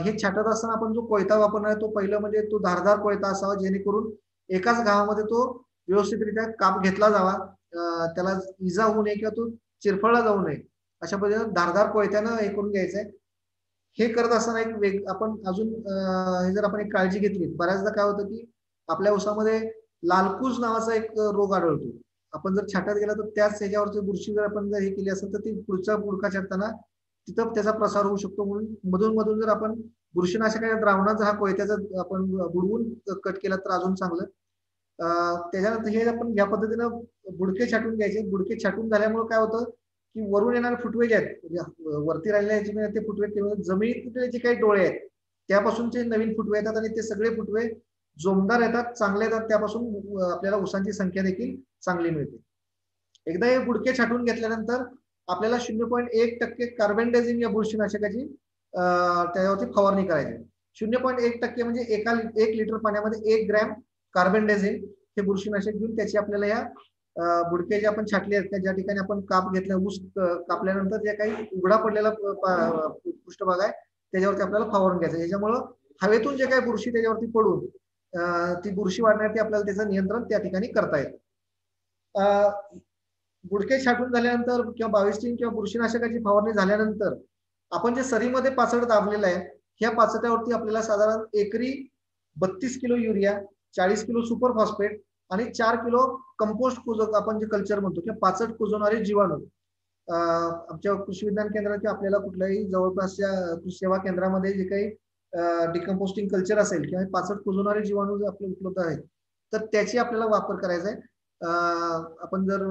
हे छाटत असताना आपण जो कोयता वापरणार आहे तो पहिलं म्हणजे तो धारदार कोयता असावा जेणेकरून एकाच गावामध्ये तो व्यवस्थितरित्या काप घेतला जावा, त्याला इजा होऊ नये किंवा तो चिरफळला जाऊ नये अशा पद्धतीने धारदार कोयत्यानं हे करून घ्यायचंय. हे करत असताना एक आपण अजून हे जर आपण एक काळजी घेतली, बऱ्याचदा काय होतं की आपल्या ऊसामध्ये लालकूज नावाचा एक रोग आढळतो. आपण जर छाटत गेला तर त्याच ह्याच्यावरची बुरशी जर आपण जर हे केली असेल तर ती पुढचा बुडका छाटताना तिथं त्याचा प्रसार होऊ शकतो. म्हणून मधून मधून जर आपण बुरशीनाशकाच्या द्रावणाचा हा कोयत्याचा आपण बुडवून कट केला तर अजून चांगलं. त्याच्यानंतर हे आपण या पद्धतीनं बुडके छाटून घ्यायचे. बुडके छाटून झाल्यामुळे काय होतं की वरून येणारे फुटवे जे आहेत म्हणजे वरती राहिलेले ते फुटवे जमिनीतले जे काही डोळे आहेत त्यापासूनचे नवीन फुटवे येतात आणि ते सगळे फुटवे जोमदार येतात, चांगले येतात. त्यापासून आपल्याला ऊसांची संख्या देखील चांगली मिळते. एकदा हे बुडके छाटून घेतल्यानंतर आपल्याला 0.1% कार्बेंडाझिम या बुरशीनाशकाची त्याच्यावरती फवारणी करायची. 0.1% म्हणजे 1 लिटर पाण्यामध्ये 1 ग्रॅम कार्बेंडाझिम हे बुरशीनाशक घेऊन त्याची आपल्याला या बुडके जे आपण छाटले आहेत ज्या ठिकाणी आपण काप घेतला, ऊस कापल्यानंतर जे काही उघडा पडलेला पृष्ठभाग आहे त्याच्यावरती आपल्याला फवारून घ्यायचं. याच्यामुळं हवेतून जे काही बुरशी त्याच्यावरती पडून ती बुरशी वाढण्यासाठी आपल्याला त्याचं नियंत्रण त्या ठिकाणी करता येतं. बुडके छाटून झाल्यानंतर किंवा 22 किंवा बुरशीनाशकाची फवारणी झाल्यानंतर आपण जे सरीमध्ये पाचट दाबलेलं आहे ह्या पाचट्यावरती आपल्याला साधारण एकरी 32 kilo urea, 40 kilo super phosphate आणि 4 किलो कंपोस्ट कुजक आपण जे कल्चर म्हणतो किंवा पाचट कुजवणारे जीवाणू आमच्या कृषी विज्ञान केंद्रात आपल्याला कुठल्याही जवळपासच्या कृषी सेवा केंद्रामध्ये जे काही डिकम्पोस्टिंग कल्चर असेल किंवा पाचट कुजवणारे जीवाणू जे आपले उपलब्ध आहेत तर त्याची आपल्याला वापर करायचा आहे. आपण जर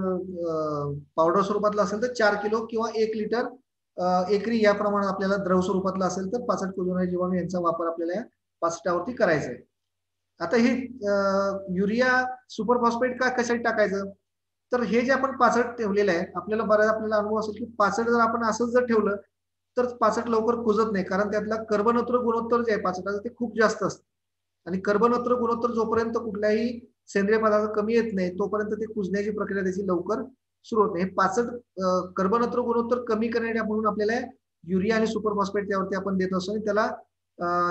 पावडर स्वरूपातला असेल तर 4 किलो किंवा 1 लिटर एकरी या प्रमाणात आपल्याला द्रव स्वरूपातला असेल तर पाचट कुजवणारे जीवाणू यांचा वापर आपल्याला या पाचटावरती करायचा आहे. आता हे युरिया सुपर फॉस्फेट कशासाठी टाकायचं तर हे जे आपण पाचट ठेवलेलं आहे आपल्याला बऱ्याच आपल्याला अनुभव असेल की पाचट जर आपण असंच जर ठेवलं तर पाचट लवकर कुजत नाही, कारण त्यातला कर्बनत्र गुणोत्तर जे आहे पाचटाचं ते खूप जास्त असतं आणि कर्बनत्र गुणोत्तर जोपर्यंत कुठल्याही सेंद्रिय पदार्थ कमी येत नाही तोपर्यंत ते कुजण्याची प्रक्रिया त्याची लवकर सुरू होत नाही. हे पाचट कर्बनत्र गुणोत्तर कमी करण्यासाठी म्हणून आपल्याला युरिया आणि सुपर फॉस्फेट त्यावरती आपण देत असतो आणि त्याला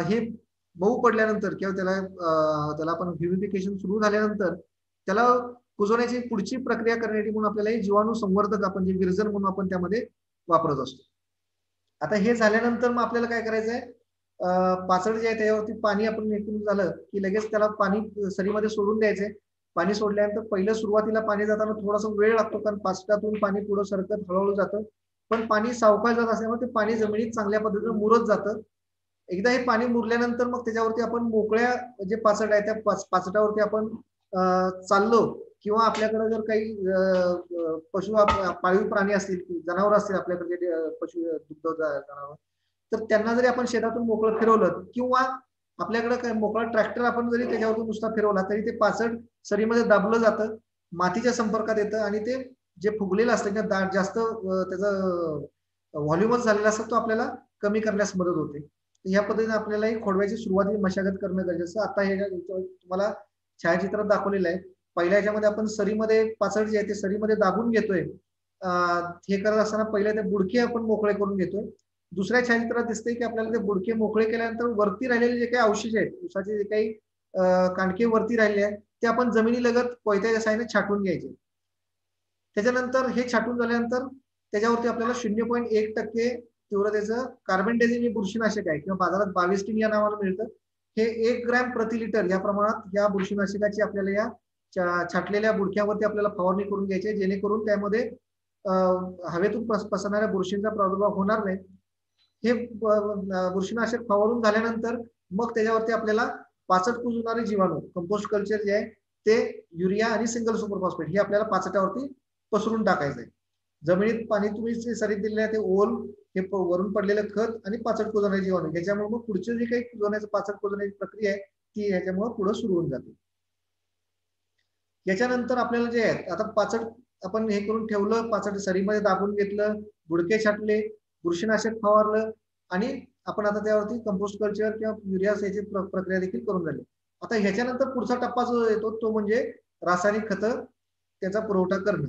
हे मऊ पडल्यानंतर किंवा त्याला आपण ह्युमिफिकेशन सुरू झाल्यानंतर त्याला कुजवण्याची पुढची प्रक्रिया करण्यासाठी म्हणून आपल्याला हे जीवाणू संवर्धक आपण जे विरजन म्हणून आपण त्यामध्ये वापरत असतो. आता हे झाल्यानंतर मग आपल्याला काय करायचं आहे, पाचट जे आहे त्याच्यावरती पाणी आपण निघून झालं की लगेच त्याला पाणी सरीमध्ये सोडून द्यायचंय. पाणी सोडल्यानंतर पहिलं सुरुवातीला पाणी जाताना थोडासा वेळ लागतो कारण पाचटातून पाणी पुढं सरकत हळूहळू जातं, पण पाणी सावकाश जात असल्यामुळे ते पाणी जमिनीत चांगल्या पद्धतीने मुरत जातं. एकदा हे पाणी मुरल्यानंतर मग त्याच्यावरती आपण मोकळ्या जे पाचट आहे त्या पाचटावरती आपण चाललो किंवा आपल्याकडे जर काही पशु पाळीव प्राणी असतील, जनावर असतील आपल्याकडे पशु दुग्ध जनावर, तर त्यांना जरी आपण शेतातून मोकळं फिरवलं किंवा आपल्याकडे काय मोकळा ट्रॅक्टर आपण जरी त्याच्यावरती नुसता फिरवला तरी ते पाचट सरीमध्ये दाबलं जातं, मातीच्या संपर्कात येतं आणि ते जे फुगलेलं असतं किंवा जास्त त्याचं व्हॉल्युमच झालेला असतं तो आपल्याला कमी करण्यास मदत होते. या पद्धतीने आपल्याला ही खोडव्याची सुरुवातीची मशागत करणं गरजेचं. आता हे तुम्हाला छायाचित्रात दाखवलेलं आहे. पहिल्या ह्याच्यामध्ये आपण सरीमध्ये पाचट जे आहे ते सरीमध्ये दाबून घेतोय. हे करत असताना पहिले ते बुडके आपण मोकळे करून घेतोय. दुसऱ्या छायाचित्रात दिसतंय की आपल्याला ते बुडके मोकळे केल्यानंतर वरती राहिलेले जे काही अवशेष आहेत, ऊसाचे जे काही कांडके वरती राहिले आहेत ते आपण जमिनीलगत कोयत्याच्या साहाय्याने छाटून घ्यायचे. त्याच्यानंतर हे छाटून झाल्यानंतर त्याच्यावरती आपल्याला 0.1% तीव्रतेचं कार्बेंडाझिम हे बुरशीनाशक आहे किंवा बाजारात 22 या नावानं मिळतं. हे 1 ग्रॅम प्रति लिटर या प्रमाणात या बुरशीनाशकाची आपल्याला या छाटलेल्या बुडक्यावरती आपल्याला फवारणी करून घ्यायची जेणेकरून त्यामध्ये हवेतून पसरणाऱ्या बुरशींचा प्रादुर्भाव होणार नाही. हे बुरशीनाशक फवारून झाल्यानंतर मग त्याच्यावरती आपल्याला पाचट कुजवणारे जीवाणू कंपोस्ट कल्चर जे आहे ते युरिया आणि सिंगल सुपर फॉस्फेट हे आपल्याला पाचटावरती पसरून टाकायचं आहे. जमिनीत पाणी तुम्ही सरीत दिलेलं आहे ते ओल, हे वरून पडलेलं खत आणि पाचट कुजवणारे जीवाणू, ह्याच्यामुळे मग पुढचे जे काही कुजवण्याचं पाचट कुजवण्याची प्रक्रिया आहे ती ह्याच्यामुळे पुढे सुरू होऊन जाते. याच्यानंतर आपल्याला जे आहे आता पाचट आपण हे करून ठेवलं, पाचट सरीमध्ये दाबून घेतलं, बुडके छाटले, बुरशीनाशक फवारलं आणि आपण आता त्यावरती कंपोस्ट कल्चर किंवा युरिया याची प्रक्रिया देखील करून झाली. आता ह्याच्यानंतर पुढचा टप्पा जो येतो तो म्हणजे रासायनिक खतं त्याचा पुरवठा करणं.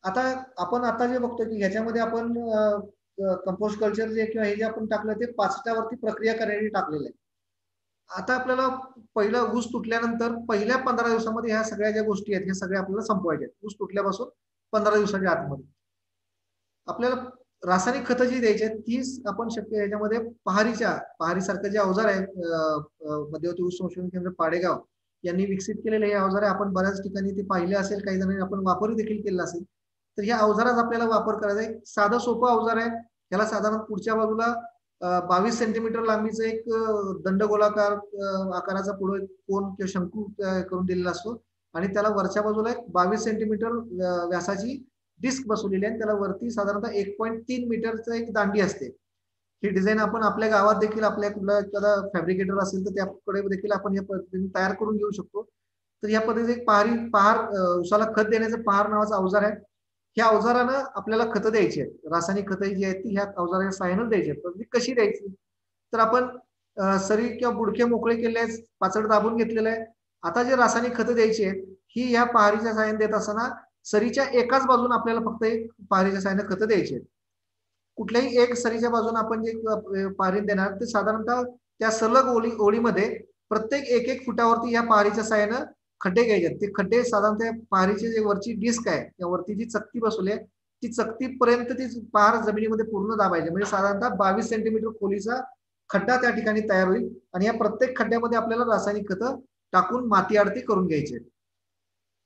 आता आपण आता जे बघतो की ह्याच्यामध्ये आपण कंपोस्ट कल्चर जे किंवा हे जे आपण टाकलं ते पाचटावरती प्रक्रिया करण्यासाठी टाकलेलं आहे. आता आपल्याला पहिला ऊस तुटल्यानंतर पहिल्या 15 दिवसामध्ये ह्या सगळ्या ज्या गोष्टी आहेत ह्या सगळ्या आपल्याला संपवायच्या आहेत. ऊस तुटल्यापासून 15 दिवसाच्या आतमध्ये आपल्याला रासायनिक खतं जी द्यायची आहेत तीच आपण शक्य याच्यामध्ये पहारीसारखं जे अवजार आहे मध्यवर्ती ऊस संशोधन केंद्र पाडेगाव यांनी विकसित केलेले हे अवजार आहे. आपण बऱ्याच ठिकाणी ते पाहिले असेल, काही जणांनी आपण वापर देखील केला असेल. तर ह्या अवजाराचा आपल्याला वापर करायचा आहे. साधं सोपं अवजार आहे, त्याला साधारण पुढच्या बाजूला 22 सेंटीमीटर लांबीचं एक दंडगोलाकार आकाराचा पुढे कोन किंवा शंकू करून दिलेला असतो आणि त्याला वरच्या बाजूला एक 22 सेंटीमीटर व्यासाची डिस्क बसवलेली आहे. त्याला वरती साधारणतः 1.3 मीटरचं एक दांडी असते. ही डिझाईन आपण आपल्या गावात देखील आपल्या कुठला एखादा फॅब्रिकेटर असेल तर त्याकडे देखील आपण या पद्धतीने तयार करून घेऊ शकतो. तर या पद्धतीने एक पहार उसाला खत देण्याचं पहार नावाचं अवजार आहे. ह्या अवजारानं आपल्याला खतं द्यायची आहेत. रासायनिक खतं जी आहेत ती ह्या अवजाराच्या सहाय्यानं द्यायची आहेत. पण ती कशी द्यायची? तर आपण सरी किंवा बुडके मोकळे केले आहेत, पाचड दाबून घेतलेलं आहे. आता जे रासायनिक खतं द्यायची आहेत ही ह्या पहारीच्या सहाय्याने देत असताना सरीच्या एकाच बाजून आपल्याला फक्त एक पहारीच्या सहाय्याने खतं द्यायची आहेत. कुठल्याही एक सरीच्या बाजूने आपण जे पहारी देणार ते साधारणतः त्या सलग ओळीमध्ये प्रत्येक 1-1 फुटावरती या पहारीच्या सहाय्यानं खड्डे घ्यायचे. ते खड्डे साधारणतः पहारीची जे वरची डिस्क आहे त्यावरती जी चकती बसवली आहे ती चकतीपर्यंत ती पहार जमिनीमध्ये पूर्ण दाबायची. म्हणजे साधारणतः 22 सेंटीमीटर खोलीचा खड्डा त्या ठिकाणी तयार होईल आणि या प्रत्येक खड्ड्यामध्ये आपल्याला रासायनिक खतं टाकून माती आडती करून घ्यायची.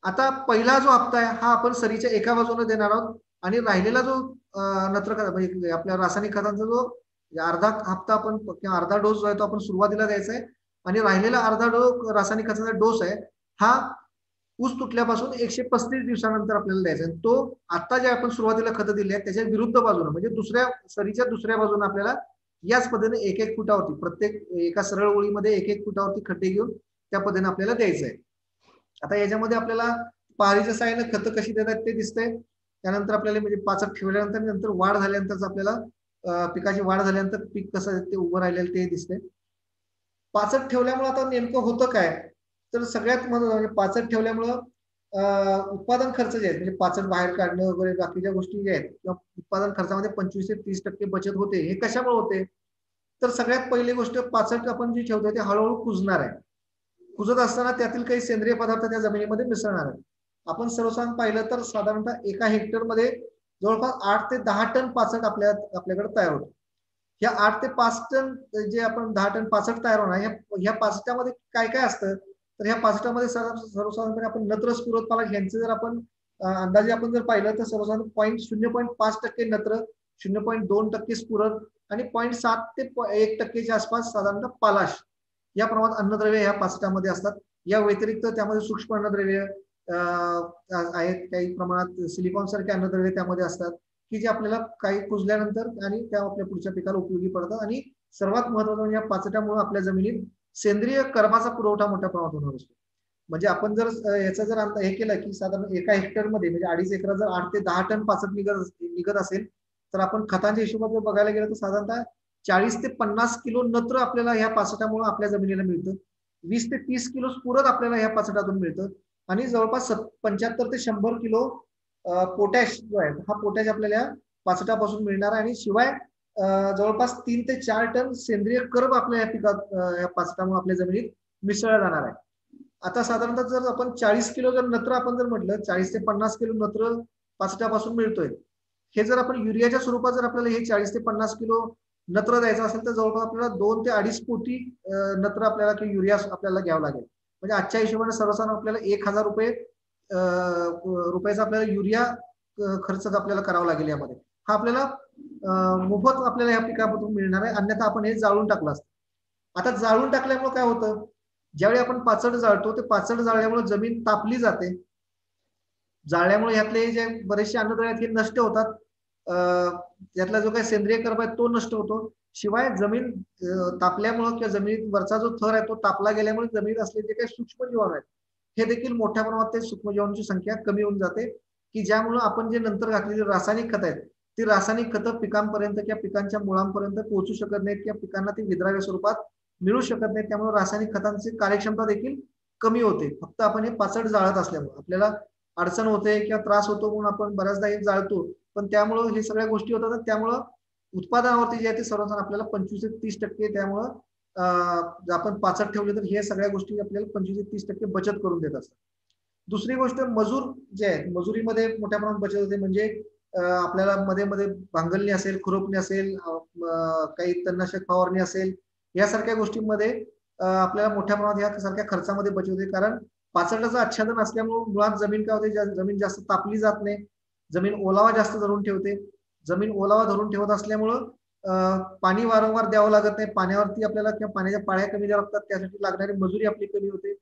आता पहिला जो हप्ता आहे हा आपण सरीच्या एका बाजूने देणार आहोत आणि राहिलेला जो नत्र म्हणजे आपल्या रासायनिक खतांचा जो अर्धा हप्ता आपण किंवा अर्धा डोस जो आहे तो आपण सुरुवातीला द्यायचा आहे आणि राहिलेला अर्धा डोस रासायनिक खताचा डोस आहे हा ऊस तुटल्यापासून 135 दिवसानंतर आपल्याला द्यायचा आहे. तो आता जे आपण सुरुवातीला खतं दिली आहेत त्याच्या विरुद्ध बाजूने म्हणजे दुसऱ्या सरीच्या दुसऱ्या बाजूने आपल्याला याच पद्धतीने 1-1 फुटावरती प्रत्येक एका सरळ ओळीमध्ये 1-1 फुटावरती खड्डे घेऊन त्या पद्धतीने आपल्याला द्यायचं आहे. आता याच्यामध्ये आपल्याला पहारीच्या साहाय्याने खतं कशी देतात ते दिसतंय. त्यानंतर आपल्याला म्हणजे पाचट ठेवल्यानंतर नंतर वाढ झाल्यानंतर आपल्याला पिकाची वाढ झाल्यानंतर पीक कसं ते उभं राहिलेलं ते दिसतंय. पाचट ठेवल्यामुळे आता नेमकं होतं काय तर सगळ्यात महत्त्वाचं म्हणजे पाचट ठेवल्यामुळं उत्पादन खर्च जे आहेत म्हणजे पाचट बाहेर काढणं वगैरे बाकीच्या गोष्टी ज्या आहेत किंवा उत्पादन खर्चामध्ये 25 ते 30% बचत होते. हे कशामुळे होते तर सगळ्यात पहिली गोष्ट पाचट आपण जी ठेवतोय ते हळूहळू कुजणार आहे. कुजत असताना त्यातील काही सेंद्रिय पदार्थ त्या जमिनीमध्ये मिसळणार आहेत. आपण सर्वसाधारण पाहिलं तर साधारणतः एका हेक्टरमध्ये जवळपास 8 ते 10 टन पाचट आपल्याकडे तयार होतो. ह्या 8 ते 5 टन जे आपण 10 टन पाचट तयार होणार ह्या पाचटामध्ये काय काय असतं तर ह्या पाचटामध्ये सर्वसाधारणपणे आपण नत्र स्फुरदपालक यांचे जर आपण अंदाजे आपण जर पाहिलं तर सर्वसाधारण 0.5% नत्र, 0.2% स्फुरद आणि 0.7 ते 1%च्या आसपास साधारणतः पालाश या प्रमाणात अन्नद्रव्य ह्या पाचटामध्ये असतात. या व्यतिरिक्त त्यामध्ये सूक्ष्म अन्नद्रव्य आहेत, काही प्रमाणात सिलिकॉन सारखे अन्नद्रव्य त्यामध्ये असतात की जे आपल्याला काही कुजल्यानंतर आणि त्या आपल्या पुढच्या पिकाला उपयोगी पडतात. आणि सर्वात महत्त्वाचं म्हणजे या पाचटामुळे आपल्या जमिनीत सेंद्रिय कर्माचा पुरवठा मोठ्या प्रमाणात होणार असतो. म्हणजे आपण जर याचा जर हे केलं की साधारण एका हेक्टरमध्ये म्हणजे 2.5 एकरात जर 8 ते 10 टन पाचट निघत असेल तर आपण खतांच्या हिशोबात जर बघायला गेलं तर साधारणतः 40 ते 50 किलो नत्र आपल्याला ह्या पाचटामुळे आपल्या जमिनीला मिळतं. 20 ते 30 किलो स्फुरद आपल्याला ह्या पाचटातून मिळतं आणि जवळपास 75 ते 100 किलो पोटॅश जो आहे हा पोटॅश आपल्याला पाचटापासून मिळणार आहे. आणि शिवाय जवळपास 3 ते 4 टन सेंद्रिय कर्ब आपल्या या पिकात या पाचटामुळे आपल्या जमिनीत मिसळला जाणार आहे. आता साधारणतः जर आपण 40 किलो जर नत्र आपण जर म्हटलं 40 ते 50 किलो नत्र पाचटापासून मिळतोय. हे जर आपण युरियाच्या स्वरूपात जर आपल्याला हे 40 ते 50 किलो नत्र द्यायचं असेल तर जवळपास आपल्याला 2 ते 2.5 कोटी नत्र आपल्याला किंवा युरिया आपल्याला घ्यावं लागेल. म्हणजे आजच्या हिशोबाने सर्वसाधारण आपल्याला 1,000 रुपयाचा आपल्याला युरिया खर्च आपल्याला करावा लागेल. यामध्ये हा आपल्याला मोफत आपल्याला या पिकामधून मिळणार आहे. अन्यथा आपण हे जाळून टाकलं असतं. आता जाळून टाकल्यामुळे काय होतं ज्यावेळी आपण पाचट जाळतो ते पाचट जाळल्यामुळे जमीन तापली जाते. जाळल्यामुळे यातले जे बरेचसे अन्नद्रव्य आहेत हे नष्ट होतात. यातला जो काही सेंद्रिय कर्ब आहे तो नष्ट होतो. शिवाय जमीन तापल्यामुळे किंवा जमिनीत वरचा जो थर आहे तो तापला गेल्यामुळे जमिनीत असलेले जे काही सूक्ष्मजीवाणू आहेत हे देखील मोठ्या प्रमाणात ते सूक्ष्मजीवाणूंची संख्या कमी होऊन जाते की ज्यामुळे आपण जे नंतर घातलेली रासायनिक खतं आहेत ती रासायनिक खतं पिकांपर्यंत किंवा पिकांच्या मुळांपर्यंत पोहोचू शकत नाहीत किंवा पिकांना ती विद्राव्य स्वरूपात मिळू शकत नाहीत. त्यामुळे रासायनिक खतांची कार्यक्षमता देखील कमी होते. फक्त आपण हे पाचट जाळत असल्यामुळे आपल्याला अडचण होते किंवा त्रास होतो म्हणून आपण बऱ्याचदा हे जाळतो. पण त्यामुळं हे सगळ्या गोष्टी होतात. त्यामुळं उत्पादनावरती जे आहे ते सर्वसाधारण आपल्याला 25 ते 30% त्यामुळं आपण पाचट ठेवले तर हे सगळ्या गोष्टी आपल्याला 25 ते 30% बचत करून देत असतात. दुसरी गोष्ट मजूर जे आहेत मजुरीमध्ये मोठ्या प्रमाणात बचत होते. म्हणजे आपल्याला मध्ये मध्ये भांगलणी असेल, खुरपणी असेल, काही तणनाशक फवारणी असेल यासारख्या गोष्टींमध्ये आपल्याला मोठ्या प्रमाणात या सारख्या खर्चामध्ये बचत होते. कारण पाचटाचं आच्छादन असल्यामुळे मुळात जमीन काय होते जमीन जास्त तापली जात नाही. जमीन ओलावा जास्त धरून ठेवते जमीन ओलावा धरून ठेवत असल्यामुळं पाणी वारंवार द्यावं लागत नाही, पाण्यावरती आपल्याला किंवा पाण्याच्या पाळ्या कमी द्याव्या लागतात, त्यासाठी लागणारी मजुरी आपली कमी होते.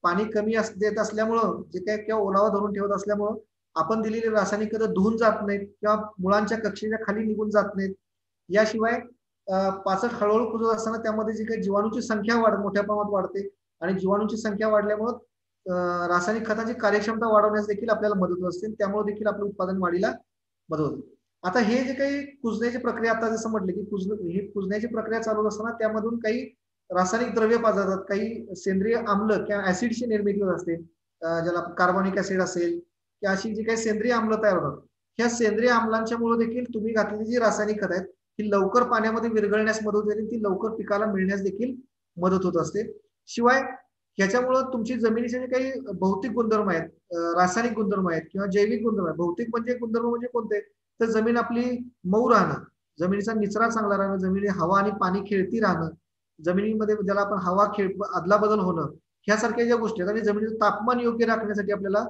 पाणी कमी देत असल्यामुळं जे काही किंवा ओलावा धरून ठेवत असल्यामुळं आपण दिलेली रासायनिक खतं धुवून जात नाहीत किंवा मुळांच्या कक्षेच्या खाली निघून जात नाहीत. याशिवाय पाचट हळूहळू कुजत असताना त्यामध्ये जी काही जीवाणूची संख्या मोठ्या प्रमाणात वाढते आणि जीवाणूची संख्या वाढल्यामुळं रासायनिक खताची कार्यक्षमता वाढवण्यास देखील आपल्याला मदत होत असते, त्यामुळे देखील आपलं उत्पादन वाढीला मदत होते. आता हे जे काही कुजण्याची प्रक्रिया, आता जसं म्हटलं की ही कुजण्याची प्रक्रिया चालू असताना त्यामधून काही रासायनिक द्रव्य पाजतात, काही सेंद्रिय आम्ल किंवा ऍसिडची निर्मिती होत असते, ज्याला कार्बोनिक ऍसिड असेल किंवा अशी जी काही सेंद्रिय आम्ल तयार होतात. ह्या सेंद्रिय आम्लांच्या मुळे देखील तुम्ही घातलेली जी रासायनिक खत आहेत ही लवकर पाण्यामध्ये विरघळण्यास मदत होते, ती लवकर पिकाला मिळण्यास देखील मदत होत असते. शिवाय ह्याच्यामुळं तुमची जमिनीचे जे काही भौतिक गुणधर्म आहेत, रासायनिक गुणधर्म आहेत किंवा जैविक गुणधर्म आहेत, भौतिक म्हणजे गुणधर्म म्हणजे कोणते, तर जमीन आपली मऊ राहणं, जमिनीचा निचरा चांगला राहणं, जमिनी हवा आणि पाणी खेळती राहणं, जमिनीमध्ये ज्याला आपण हवा अदला बदल होणं, ह्यासारख्या ज्या गोष्टी आहेत, आणि जमिनीचं तापमान योग्य राखण्यासाठी आपल्याला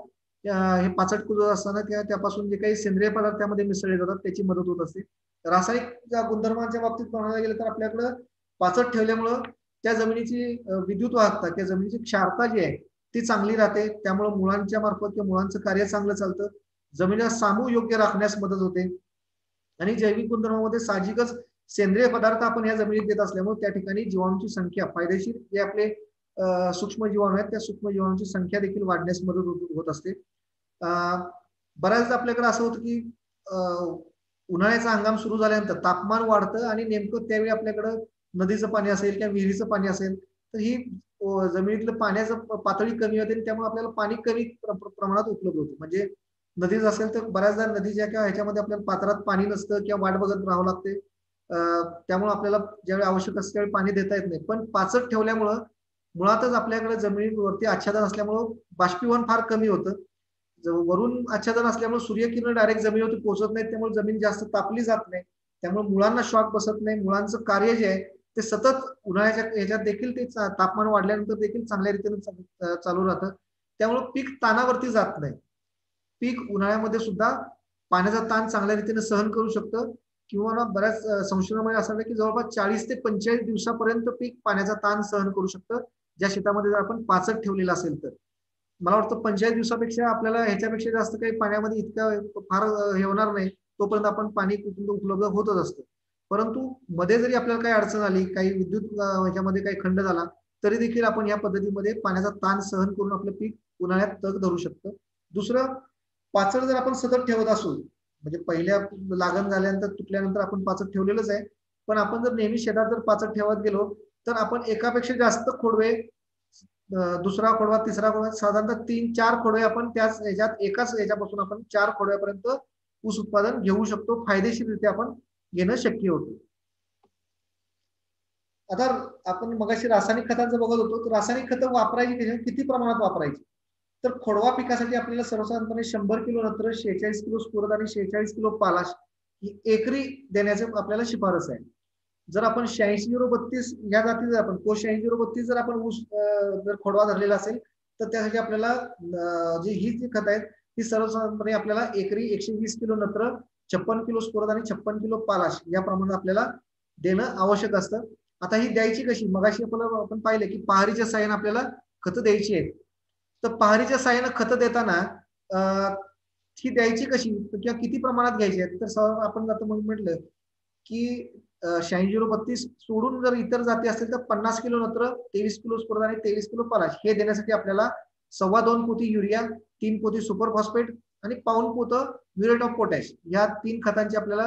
हे पाचट कुजत असताना किंवा त्यापासून जे काही सेंद्रिय पदार्थ त्यामध्ये मिसळले जातात त्याची मदत होत असते. रासायनिक गुणधर्मांच्या बाबतीत म्हणायला गेलं तर आपल्याकडं पाचट ठेवल्यामुळं त्या जमिनीची विद्युत वाहकता किंवा जमिनीची क्षारता जी आहे ती चांगली राहते, त्यामुळे मुळांच्या मार्फत किंवा मुळांचं कार्य चांगलं चालतं, जमिनीला सामू योग्य राखण्यास मदत होते. आणि जैविक गुणधर्मामध्ये साहजिकच सेंद्रिय पदार्थ आपण या जमिनीत देत असल्यामुळे त्या ठिकाणी जीवाणूंची संख्या, फायदेशीर जे आपले सूक्ष्म जीवाणू आहेत त्या सूक्ष्म जीवाणूंची संख्या देखील वाढण्यास मदत होत असते. बऱ्याचदा आपल्याकडे असं होतं की उन्हाळ्याचा हंगाम सुरू झाल्यानंतर तापमान वाढतं आणि नेमकं त्यावेळी आपल्याकडं नदीचं पाणी असेल किंवा विहिरीचं पाणी असेल तर ही जमिनीतलं पाण्याचं पातळी कमी होते, त्यामुळे आपल्याला पाणी कमी प्रमाणात उपलब्ध होतं. म्हणजे नदीच असेल तर बऱ्याचदा नदीच्या किंवा ह्याच्यामध्ये आपल्याला पात्रात पाणी नसतं किंवा वाट बघत राहावं लागते, त्यामुळे आपल्याला ज्यावेळी आवश्यक असतं त्यावेळी पाणी देता येत नाही. पण पाचट ठेवल्यामुळं मुळातच आपल्याकडे जमिनीवरती आच्छादन असल्यामुळं बाष्पीभवन फार कमी होतं. वरून आच्छादन असल्यामुळे सूर्यकिरण डायरेक्ट जमिनीवरती पोहोचत नाहीत, त्यामुळे जमीन जास्त तापली जात नाही, त्यामुळे मुळांना शॉक बसत नाही. मुळांचं कार्य जे आहे ते सतत उन्हाळ्याच्या ह्याच्यात देखील ते तापमान वाढल्यानंतर देखील चांगल्या रीतीने चालू राहतं, त्यामुळे पीक ताणावरती जात नाही. पीक उन्हाळ्यामध्ये सुद्धा पाण्याचा ताण चांगल्या रीतीने सहन करू शकतं, किंवा बऱ्याच संशोधनामध्ये असं की जवळपास 40 ते 45 दिवसापर्यंत पीक पाण्याचा ताण सहन करू शकतं, ज्या शेतामध्ये जर आपण पाचट ठेवलेला असेल तर. मला वाटतं 45 दिवसापेक्षा आपल्याला ह्याच्यापेक्षा जास्त काही पाण्यामध्ये इतकं फार हे होणार नाही, तोपर्यंत आपण पाणी उपलब्ध होतच असतं. परंतु मध्ये जरी आपल्याला काही अडचण आली, काही विद्युत ह्याच्यामध्ये काही खंड झाला, तरी देखील आपण या पद्धतीमध्ये पाण्याचा ताण सहन करून आपलं पीक उन्हाळ्यात तग धरू शकतं. दुसरं, पाचट जर आपण सतत ठेवत असू, म्हणजे पहिल्या लागण झाल्यानंतर तुटल्यानंतर आपण पाचट ठेवलेलंच आहे, पण आपण जर नेहमी शेतात जर पाचट ठेवत गेलो तर आपण एकापेक्षा जास्त खोडवे, दुसरा खोडवा, तिसरा खोडवा, साधारणतः 3-4 खोडवे आपण त्याच ह्याच्यात एकाच ह्याच्यापासून आपण 4 खोडव्यापर्यंत ऊस उत्पादन घेऊ शकतो, फायदेशीररित्या आपण घेणं शक्य होतं. आता आपण मगाशी रासायनिक खतांचं बघत होतो, तर रासायनिक खतं वापरायची किती प्रमाणात वापरायची, तर खोडवा पिकासाठी आपल्याला सर्वसाधारणपणे 100 किलो नत्र, 46 किलो स्फुरद आणि 46 किलो पालाश ही एकरी देण्याचे आपल्याला शिफारस आहे. जर आपण 86-0-32 या जातीचा आपण 86-0-32 जर आपण ऊस जर खोडवा धरलेला असेल तर त्यासाठी आपल्याला ही जी खत आहेत ती सर्वसाधारणपणे आपल्याला एकरी 120 किलो नत्र, 56 किलो स्फुरद आणि 56 किलो पालाश या प्रमाणात आपल्याला देणं आवश्यक असतं. आता ही द्यायची कशी, मगाशी आपण पाहिलं की पहारीच्या साहाय्याने आपल्याला खतं द्यायची आहेत, तर पहारीच्या साहाय्याने खतं देताना ही द्यायची कशी किंवा किती प्रमाणात घ्यायची आहेत, तर आपण आता मग म्हटलं की 86-0-32 सोडून जर इतर जाती असतील तर 50 किलो नत्र, 23 किलो स्फुरद आणि 23 किलो पालाश हे देण्यासाठी आपल्याला 2.25 पोती युरिया, 3 पोती सुपर फॉस्फेट आणि 1.5 पोतं म्युरेट ऑफ पोटॅश या 3 खतांची आपल्याला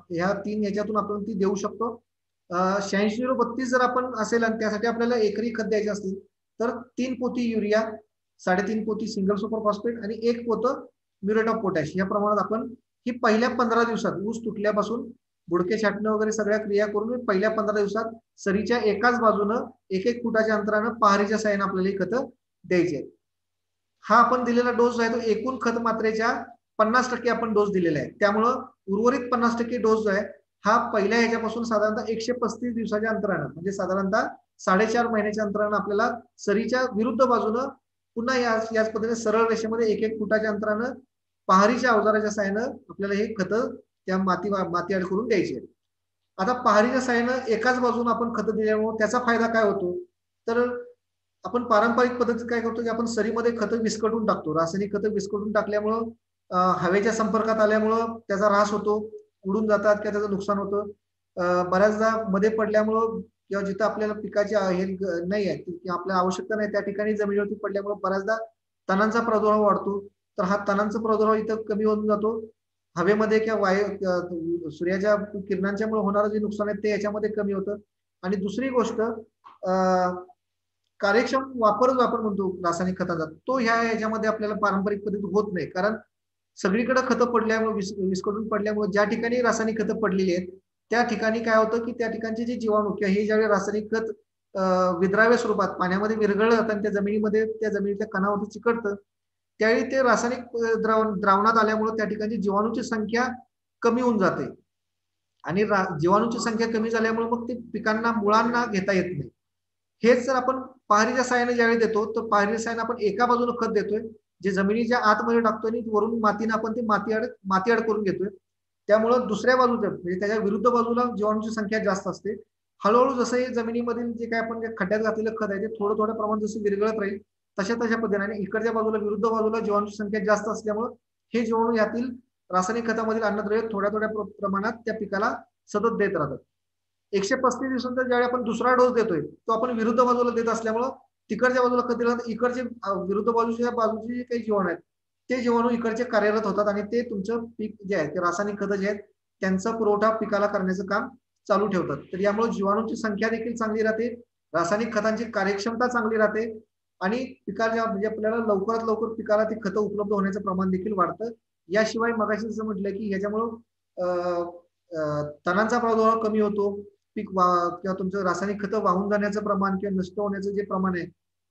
ह्या 3 ह्याच्यातून आपण ती देऊ शकतो. 86-0-32 जर आपण असेल आणि त्यासाठी आपल्याला एकरी खत द्यायचे असतील तर 3 पोती युरिया, 3.5 पोती सिंगल सुपर फॉस्फेट आणि 1 पोतं म्युरेट ऑफ पोटॅश या प्रमाणात आपण ही पहिल्या 15 दिवसात ऊस तुटल्यापासून बुडके छाटणं वगैरे सगळ्या क्रिया करून पहिल्या 15 दिवसात सरीच्या एकाच बाजूनं 1-1 फुटाच्या अंतरानं पहारीच्या साहाय्याने आपल्याला ही खतं द्यायची आहेत. हा आपण दिलेला डोस जो आहे तो एकूण खत मात्रेच्या 50% आपण डोस दिलेला आहे, त्यामुळं उर्वरित 50% डोस जो आहे हा पहिल्या ह्याच्यापासून साधारणतः 135 दिवसाच्या अंतरानं, म्हणजे साधारणतः 4.5 महिन्याच्या अंतरानं आपल्याला सरीच्या विरुद्ध बाजूनं पुन्हा याच पद्धतीने सरळ रेषेमध्ये 1-1 फुटाच्या अंतरानं पहारीच्या अवजाराच्या साहाय्यानं आपल्याला हे खतं त्या माती ऍड करून द्यायची आहे. आता पहारीच्या साह्यानं एकाच बाजून आपण खतं दिल्यामुळे त्याचा फायदा काय होतो, तर आपण पारंपरिक पद्धतीत काय करतो की आपण सरीमध्ये खतं विस्कटून टाकतो. रासायनिक खतं विस्कटून टाकल्यामुळं हवेच्या संपर्कात आल्यामुळं त्याचा ऱ्हास होतो, उडून जातात किंवा त्याचं नुकसान होतं. बऱ्याचदा मध्ये पडल्यामुळं किंवा जिथं आपल्याला पिकाची हे नाही आहे किंवा आपल्याला आवश्यकता नाही त्या ठिकाणी जमिनीवरती पडल्यामुळे बऱ्याचदा तणांचा प्रादुर्भाव वाढतो. तर हा तणांचा प्रादुर्भाव इथं कमी होऊन जातो. हवेमध्ये किंवा सूर्याच्या किरणांच्यामुळे होणारं जे नुकसान आहे ते याच्यामध्ये कमी होतं. आणि दुसरी गोष्ट कार्यक्षम वापर म्हणतो रासायनिक खताचा, तो ह्याच्यामध्ये आपल्याला पारंपरिक पद्धतीत होत नाही. कारण सगळीकडे खतं पडल्यामुळे विस्कटून पडल्यामुळे ज्या ठिकाणी रासायनिक खतं पडलेली आहेत त्या ठिकाणी काय होतं की त्या ठिकाणचे जे जीवाणू किंवा हे ज्यावेळी रासायनिक खत विद्राव्य स्वरूपात पाण्यामध्ये विरघळलं जातं आणि त्या जमिनीमध्ये त्या जमिनीच्या कणावरती चिकटतं, त्यावेळी ते रासायनिक द्रावणात आल्यामुळे त्या ठिकाणी जीवाणूची संख्या कमी होऊन जाते आणि जीवाणूची संख्या कमी झाल्यामुळे मग ते पिकांना मुळांना घेता येत नाही. हेच जर आपण पहारीच्या साह्याने ज्यावेळी देतो तर पहारीच्या साह्याने आपण एका बाजूला खत देतोय जे जमिनीच्या आतमध्ये टाकतोय आणि वरून मातीने आपण ते माती आड करून घेतोय. त्यामुळं दुसऱ्या बाजूच्या म्हणजे त्याच्या विरुद्ध बाजूला जीवाणूची संख्या जास्त असते. हळूहळू जसं जमिनीमधील जे काय आपण खड्ड्यात घातलेलं खत आहे ते थोडं थोड्या प्रमाणात जसं विरघळत राहील तशा पद्धतीने इकडच्या बाजूला विरुद्ध बाजूला जीवाणूची संख्या जास्त असल्यामुळे हे जीवाणू यातील रासायनिक खतामधील अन्नद्रव्य थोड्या प्रमाणात त्या पिकाला सतत देत राहतात. 135 दिवसांचा ज्यावेळी आपण दुसरा डोस देतोय तो आपण विरुद्ध बाजूला देत असल्यामुळं तिकडच्या बाजूला खत दिल्यानंतर इकडचे विरुद्ध बाजूचे जे काही जीवाणू आहेत ते जीवाणू इकडचे कार्यरत होतात आणि ते तुमचं पीक जे आहे ते रासायनिक खतं जे आहेत त्यांचा पुरवठा पिकाला करण्याचं काम चालू ठेवतात. तर यामुळे जीवाणूची संख्या देखील चांगली राहते, रासायनिक खतांची कार्यक्षमता चांगली राहते आणि पिकाच्या म्हणजे आपल्याला लवकरात लवकर पिकाला ती खतं उपलब्ध होण्याचं प्रमाण देखील वाढतं. याशिवाय मगाशी जसं म्हटलं की ह्याच्यामुळं तणांचा प्रादुर्भाव कमी होतो, किंवा तुमचं रासायनिक खतं वाहून जाण्याचं प्रमाण किंवा नष्ट होण्याचं जे प्रमाण आहे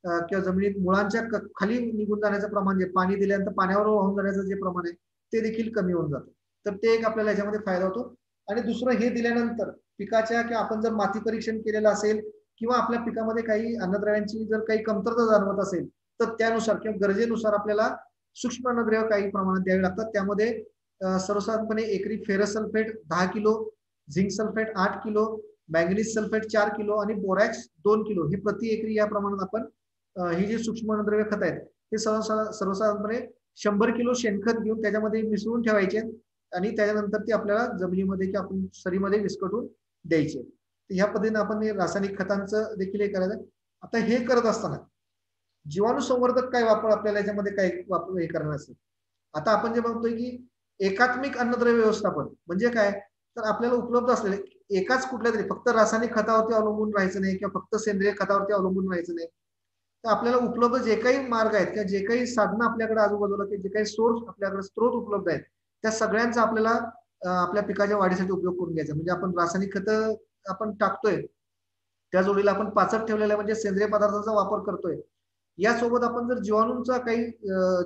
किंवा जमिनीत मुळांच्या खाली निघून जाण्याचं प्रमाण जे पाणी दिल्यानंतर पाण्यावर वाहून जाण्याचं जे प्रमाण आहे ते देखील कमी होऊन जातं. तर ते एक आपल्याला याच्यामध्ये फायदा होतो. आणि दुसरं हे दिल्यानंतर पिकाच्या किंवा आपण जर माती परीक्षण केलेलं असेल किंवा आपल्या पिकामध्ये काही अन्नद्रव्यांची जर काही कमतरता जाणवत असेल तर त्यानुसार किंवा गरजेनुसार आपल्याला सूक्ष्म अन्नद्रव्य काही प्रमाणात द्यावी लागतात. त्यामध्ये सर्वसाधारणपणे एकरी ferrous sulphate 10 kilo, zinc sulphate 8 kilo, manganese sulphate 4 kilo आणि बोरॅक्स 2 किलो हे प्रति एकरी या प्रमाणात आपण ही जी सूक्ष्म अन्नद्रव्य खत आहेत ते सर्वसाधारणपणे 100 किलो शेणखत घेऊन त्याच्यामध्ये मिसळून ठेवायचे आणि त्याच्यानंतर ते आपल्याला जमिनीमध्ये किंवा आपण सरीमध्ये विस्कटून द्यायचे. ह्या पद्धतीने आपण रासायनिक खतांचं देखील हे करायचं. आता हे करत असताना जीवाणू संवर्धक काय वापर आपल्याला याच्यामध्ये काय वापर हे करणार असेल. आता आपण जे म्हणतोय की एकात्मिक अन्नद्रव्य व्यवस्थापन म्हणजे काय, तर आपल्याला उपलब्ध असलेले एकाच कुठल्या तरी फक्त रासायनिक खतावरती अवलंबून राहायचं नाही किंवा फक्त सेंद्रिय खतावरती अवलंबून राहायचं नाही. तर आपल्याला उपलब्ध जे काही मार्ग आहेत किंवा जे काही साधनं आपल्याकडे आजूबाजूला जे काही सोर्स आपल्याकडे स्त्रोत उपलब्ध आहेत त्या सगळ्यांचा आपल्याला आपल्या पिकाच्या वाढीसाठी उपयोग करून घ्यायचा. म्हणजे आपण रासायनिक खतं आपण टाकतोय त्या जोडीला आपण पाचट ठेवलेल्या म्हणजे सेंद्रिय पदार्थांचा वापर करतोय. यासोबत आपण जर जीवाणूंचा काही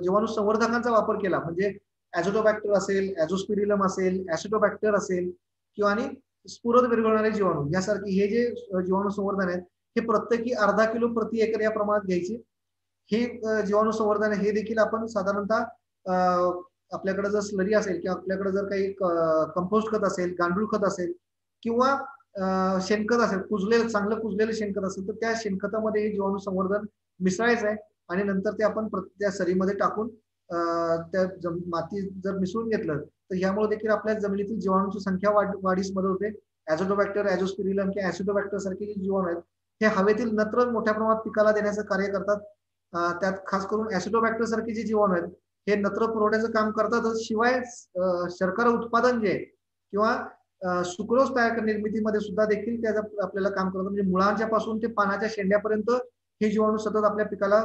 जीवाणू संवर्धकांचा वापर केला म्हणजे ॲझोटोबॅक्टर असेल, ॲझोस्पिरिलम असेल, ॲसिटोबॅक्टर असेल किंवा आणि स्फुरद विरघळणारे जीवाणू यासारखे हे जे जीवाणू संवर्धन आहेत हे प्रत्येकी अर्धा किलो प्रति एकर या प्रमाणात घ्यायची. हे जीवाणू संवर्धन हे देखील आपण साधारणतः आपल्याकडे जर स्लरी असेल किंवा आपल्याकडे जर काही कंपोस्ट खत असेल, गांडूळ खत असेल किंवा शेणखत असेल, चांगलं कुजलेलं शेणखत असेल तर त्या शेणखतामध्ये हे जीवाणू संवर्धन मिसळायचं आहे आणि नंतर ते आपण त्या सरीमध्ये टाकून त्या माती जर मिसळून घेतलं तर यामुळे देखील आपल्या जमिनीतील जीवाणूंची संख्या वाढीस मदत होते. ॲझोटोबॅक्टर, ॲझोस्पिरिलम किंवा ॲसिटोबॅक्टर सारखे जे जीवाणू आहेत हे हवेतील नत्र मोठ्या प्रमाणात पिकाला देण्याचं कार्य करतात. त्यात खास करून ॲसिटोबॅक्टर सारखे जे जीवाणू आहेत हे नत्र पुरवठ्याचं काम करतातच, शिवाय शर्करा उत्पादन जे आहे किंवा सुक्रोज तयार निर्मितीमध्ये सुद्धा देखील त्याचं आपल्याला काम करतात. म्हणजे मुळांच्या पासून ते पानाच्या शेंड्यापर्यंत हे जीवाणू सतत आपल्या पिकाला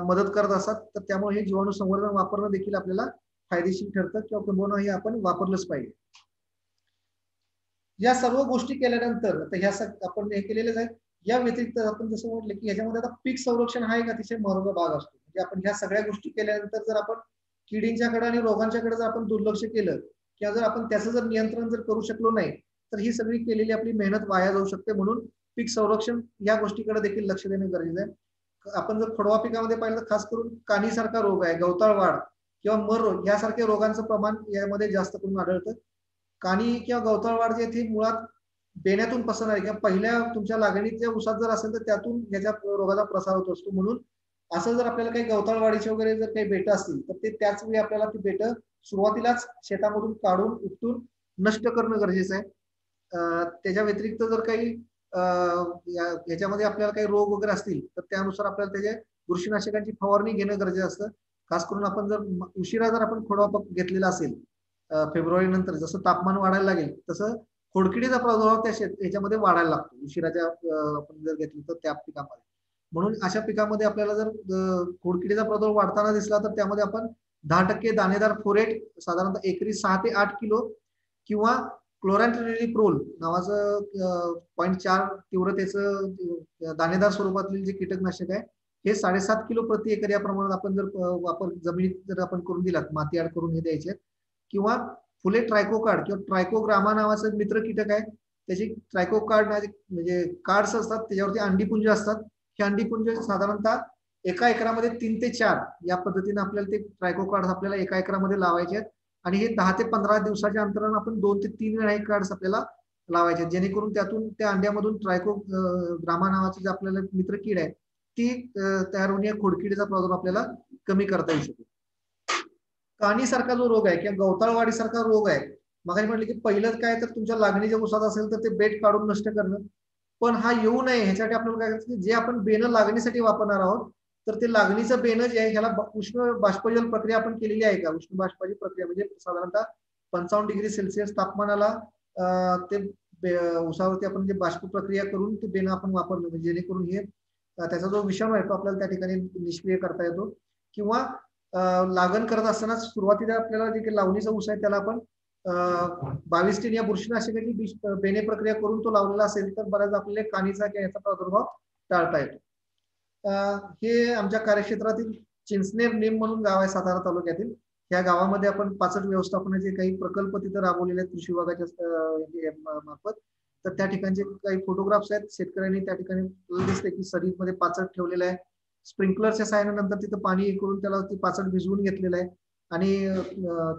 मदत करत असतात. तर त्यामुळे हे जीवाणू संवर्धन वापरणं देखील आपल्याला फायदेशीर ठरतं किंवा किंबहुना हे आपण वापरलंच पाहिजे. या सर्व गोष्टी केल्यानंतर आता ह्या आपण हे केलेलेच आहेत. या व्यतिरिक्त आपण जसं म्हटलं की ह्याच्यामध्ये आता पीक संरक्षण हा एक अतिशय महत्त्वाचा भाग असतो. म्हणजे आपण ह्या सगळ्या गोष्टी केल्यानंतर जर आपण किडींच्याकडे आणि रोगांच्याकडे जर आपण दुर्लक्ष केलं किंवा जर आपण त्याचं जर नियंत्रण जर करू शकलो नाही तर ही सगळी केलेली आपली मेहनत वाया जाऊ शकते. म्हणून पीक संरक्षण या गोष्टीकडे देखील लक्ष देणे गरजेचं आहे. आपण जर खोडवा पिकामध्ये पाहिलं तर खास करून कानीसारखा रोग आहे, गवताळ वाढ किंवा मर रोग यासारख्या रोगांचं प्रमाण यामध्ये जास्त करून आढळतं. कानी किंवा गवताळ वाढ जे ती मुळात बेण्यातून पसरणार किंवा पहिल्या तुमच्या लागणीच्या ऊसात जर असेल तर त्यातून याच्या रोगाचा प्रसार होत असतो. म्हणून असं जर आपल्याला काही गवताळ वाढीचे वगैरे जर काही बेटं असतील तर ते त्याच वेळी आपल्याला ती बेटं सुरुवातीलाच शेतामधून काढून उपटून नष्ट करणं गरजेचं आहे. त्याच्या व्यतिरिक्त जर काही याच्यामध्ये आपल्याला काही रोग वगैरे असतील तर त्यानुसार आपल्याला त्याच्या बुरशीनाशकांची फवारणी घेणं गरजेचं असतं. खास करून आपण जर उशिरा जर आपण खोडवा घेतलेला असेल फेब्रुवारी नंतर जसं तापमान वाढायला लागेल तसं खोडकिडीचा प्रादुर्भाव त्या ह्याच्यामध्ये वाढायला लागतो उशिराच्या आपण जर घेतलं तर त्या पिकामध्ये. म्हणून अशा पिकामध्ये आपल्याला जर खोडकिडीचा प्रादुर्भाव वाढताना दिसला तर त्यामध्ये आपण 10% दाणेदार फोरेट साधारणतः एकरी 6 ते 8 किलो किंवा क्लोरॅन्ट्रिनिप्रोल नावाचं 0.4 तीव्रतेचं दाणेदार स्वरूपातील जे कीटकनाशक आहे हे 7.5 किलो प्रति एकर या प्रमाणात आपण जर वापर जमिनीत जर आपण करून दिलात माती ऍड करून हे द्यायचे किंवा फुले ट्रायकोकार्ड किंवा ट्रायकोग्रामा नावाचं मित्र कीटक आहे त्याची ट्रायकोकार्ड म्हणजे कार्ड्स असतात त्याच्यावरती अंडीपुंज असतात. हे अंडीपुंज साधारणतः एका एकरामध्ये 3 ते 4 या पद्धतीने आपल्याला ते ट्रायकोकार्ड आपल्याला एका एकरामध्ये लावायचे आहेत आणि हे 10 ते 15 दिवसाच्या अंतराने आपण 2 ते 3 वेळा हे कार्ड्स आपल्याला लावायचे आहेत जेणेकरून त्यातून त्या अंड्यामधून ट्रायकोग्रामा नावाचं जे आपल्याला मित्र कीड आहे ती तयार होऊन या खोडकिडीचा प्रादुर्भाव आपल्याला कमी करता येऊ शकतो. काणीसारखा जो रोग आहे किंवा गवताळवाढीसारखा रोग आहे मग म्हटलं की पहिलं काय तर तुमच्या लागणीच्या ऊसात असेल तर ते बेट काढून नष्ट करणं. पण हा येऊ नये ह्यासाठी आपल्याला काय करायचं की जे आपण बेणं लागणीसाठी वापरणार आहोत तर ते लागणीचं बेणं जे आहे ह्याला उष्ण बाष्पजल प्रक्रिया आपण केलेली आहे का. उष्ण बाष्पाची प्रक्रिया म्हणजे साधारणतः 55 डिग्री सेल्सिअस तापमानाला ते ऊसावरती आपण जे बाष्प प्रक्रिया करून ते बेणं आपण वापरलं म्हणजे जेणेकरून हे त्याचा जो विषाणू आहे तो आपल्याला त्या ठिकाणी निष्क्रिय करता येतो. किंवा लागण करत असताना सुरुवातीला आपल्याला जे काही लावणीचा ऊस आहे त्याला आपण 22 या बुरशीनाशकाची बेणे प्रक्रिया करून तो लावलेला असेल तर बऱ्याच आपल्याला कानीचा किंवा याचा प्रादुर्भाव टाळता येतो. हे आमच्या कार्यक्षेत्रातील चिंचनेर नेम म्हणून गाव आहे सातारा तालुक्यातील. या गावामध्ये आपण पाचट व्यवस्थापनाचे काही प्रकल्प तिथे राबवलेले आहेत कृषी विभागाच्या मार्फत. तर त्या ठिकाणचे काही फोटोग्राफ्स आहेत शेतकऱ्यांनी त्या ठिकाणी दिसते की सरीमध्ये पाचट ठेवलेलं आहे. स्प्रिंकलरच्या सहाय्याने नंतर तिथं पाणी करून त्याला ती पाचट भिजवून घेतलेलं आहे आणि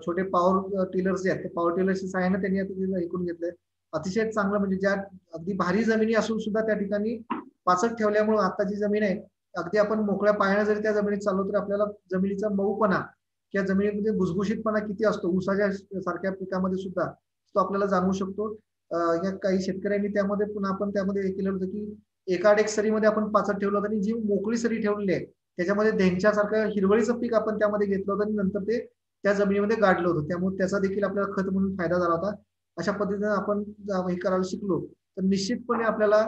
छोटे पॉवर टिलर्स जे आहेत ते पॉवर टिलर्सच्या सहाय्याने त्यांनी आता हे करून घेतलंय. अतिशय चांगलं म्हणजे ज्या अगदी भारी जमिनी असून सुद्धा त्या ठिकाणी पाचट ठेवल्यामुळे आता जी जमीन आहे अगदी आपण मोकळ्या पायाने जरी त्या जमिनीत चाललो तर आपल्याला जमिनीचा मऊपणा किंवा जमिनीमध्ये भुसभुशीतपणा किती असतो ऊसाच्या सारख्या पिकामध्ये सुद्धा तो आपल्याला जाणवू शकतो. काही शेतकऱ्यांनी त्यामध्ये पुन्हा आपण त्यामध्ये हे केलं होतं की एकाड एक सरीमध्ये आपण पाचट ठेवलं होतं आणि जी मोकळी सरी ठेवलेली आहे त्याच्यामध्ये धेंच्यासारखं हिरवळीचं पीक आपण त्यामध्ये घेतलं होतं आणि नंतर ते त्या जमिनीमध्ये गाडलं होतं त्यामुळे त्याचा देखील आपल्याला खत म्हणून फायदा झाला होता. अशा पद्धतीने आपण हे करायला शिकलो तर निश्चितपणे आपल्याला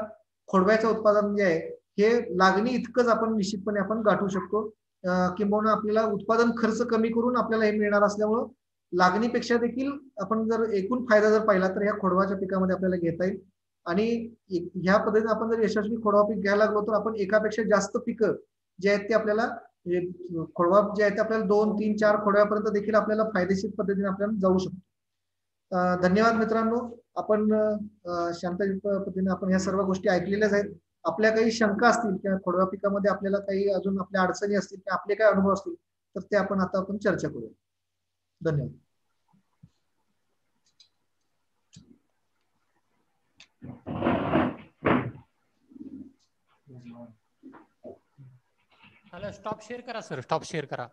खोडव्याचं उत्पादन जे आहे हे लागणी इतकंच आपण निश्चितपणे आपण गाठू शकतो. किंबहुना आपल्याला उत्पादन खर्च कमी करून आपल्याला हे मिळणार असल्यामुळं लागणीपेक्षा देखील आपण जर एकूण फायदा जर पाहिला तर या खोडवाच्या पिकामध्ये आपल्याला घेता येईल. आणि ह्या पद्धतीने आपण जर यशस्वी खोडवा पीक घ्यायला लागलो तर आपण एकापेक्षा जास्त पिकं जे आहेत ते आपल्याला खोडवा जे आहेत ते आपल्याला 2, 3, 4 खोडव्यापर्यंत देखील आपल्याला फायदेशीर पद्धतीने आपल्याला जाऊ शकतो. धन्यवाद मित्रांनो. आपण शांत पद्धतीने आपण ह्या सर्व गोष्टी ऐकलेल्याच आहेत. आपल्या काही शंका असतील किंवा खोडवा पिकामध्ये आपल्याला काही अजून आपल्या अडचणी असतील किंवा आपले काही अनुभव असतील तर ते आपण आता आपण चर्चा करूया. धन्यवाद. स्टॉप शेअर करा सर. स्टॉप शेअर करा.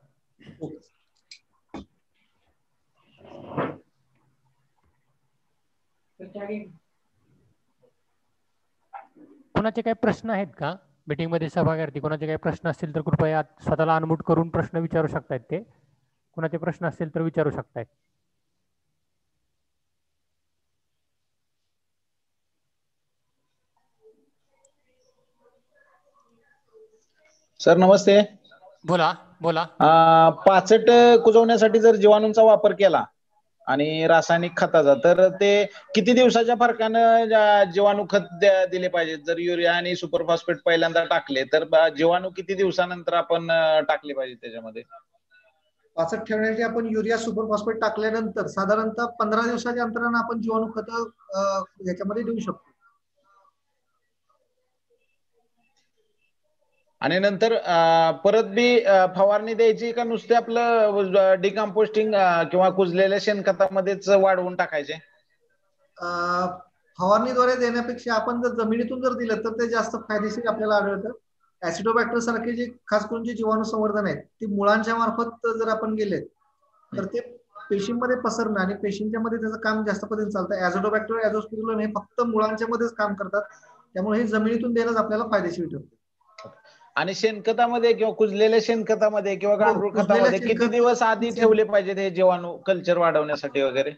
कोणाचे काही प्रश्न आहेत का मीटिंग मध्ये सहभागी? कोणाचे काही प्रश्न असतील तर कृपया स्वतःला अनम्यूट करून प्रश्न विचारू शकतायत. ते कोणाचे प्रश्न असतील तर विचारू शकतायत. सर नमस्ते. बोला बोला. पाचट कुजवण्यासाठी जर जीवाणूंचा वापर केला आणि रासायनिक खताचा तर ते किती दिवसाच्या फरकानं जीवाणू खत दिले पाहिजे? जर युरिया आणि सुपर फॉस्फेट पहिल्यांदा टाकले तर जीवाणू किती दिवसानंतर आपण टाकले पाहिजे त्याच्यामध्ये? पाचट ठेवण्यासाठी आपण युरिया सुपर फॉस्फेट टाकल्यानंतर साधारणतः 15 दिवसाच्या अंतराने आपण जीवाणू खत याच्यामध्ये देऊ शकतो. आणि नंतर परत बी फवारणी द्यायची का नुसते आपलं डिकम्पोस्टिंग किंवा कुजलेल्या शेणखतामध्येच वाढवून टाकायचे? फवारणीद्वारे देण्यापेक्षा आपण जर जमिनीतून जर दिलं तर ते जास्त फायदेशीर आपल्याला आढळतं. ऍसिडोबॅक्टर सारखे जे खास करून जे जीवाणू संवर्धन आहेत ते मुळांच्या मार्फत जर आपण गेले तर ते पेशींमध्ये पसरणं आणि पेशींच्या मध्ये त्याचं काम जास्त पद्धतीने चालतं. ऍझोडोबॅक्टर ऍझोस्पिरुलम हे फक्त मुळांच्या मध्येच काम करतात, त्यामुळे हे जमिनीतून देणंच आपल्याला फायदेशीर ठरतं. आणि शेणखतामध्ये किंवा कुजलेल्या शेणखतामध्ये किंवा गांडूळ खतामध्ये किती दिवस आधी ठेवले पाहिजे हे जीवाणू कल्चर वाढवण्यासाठी वगैरे?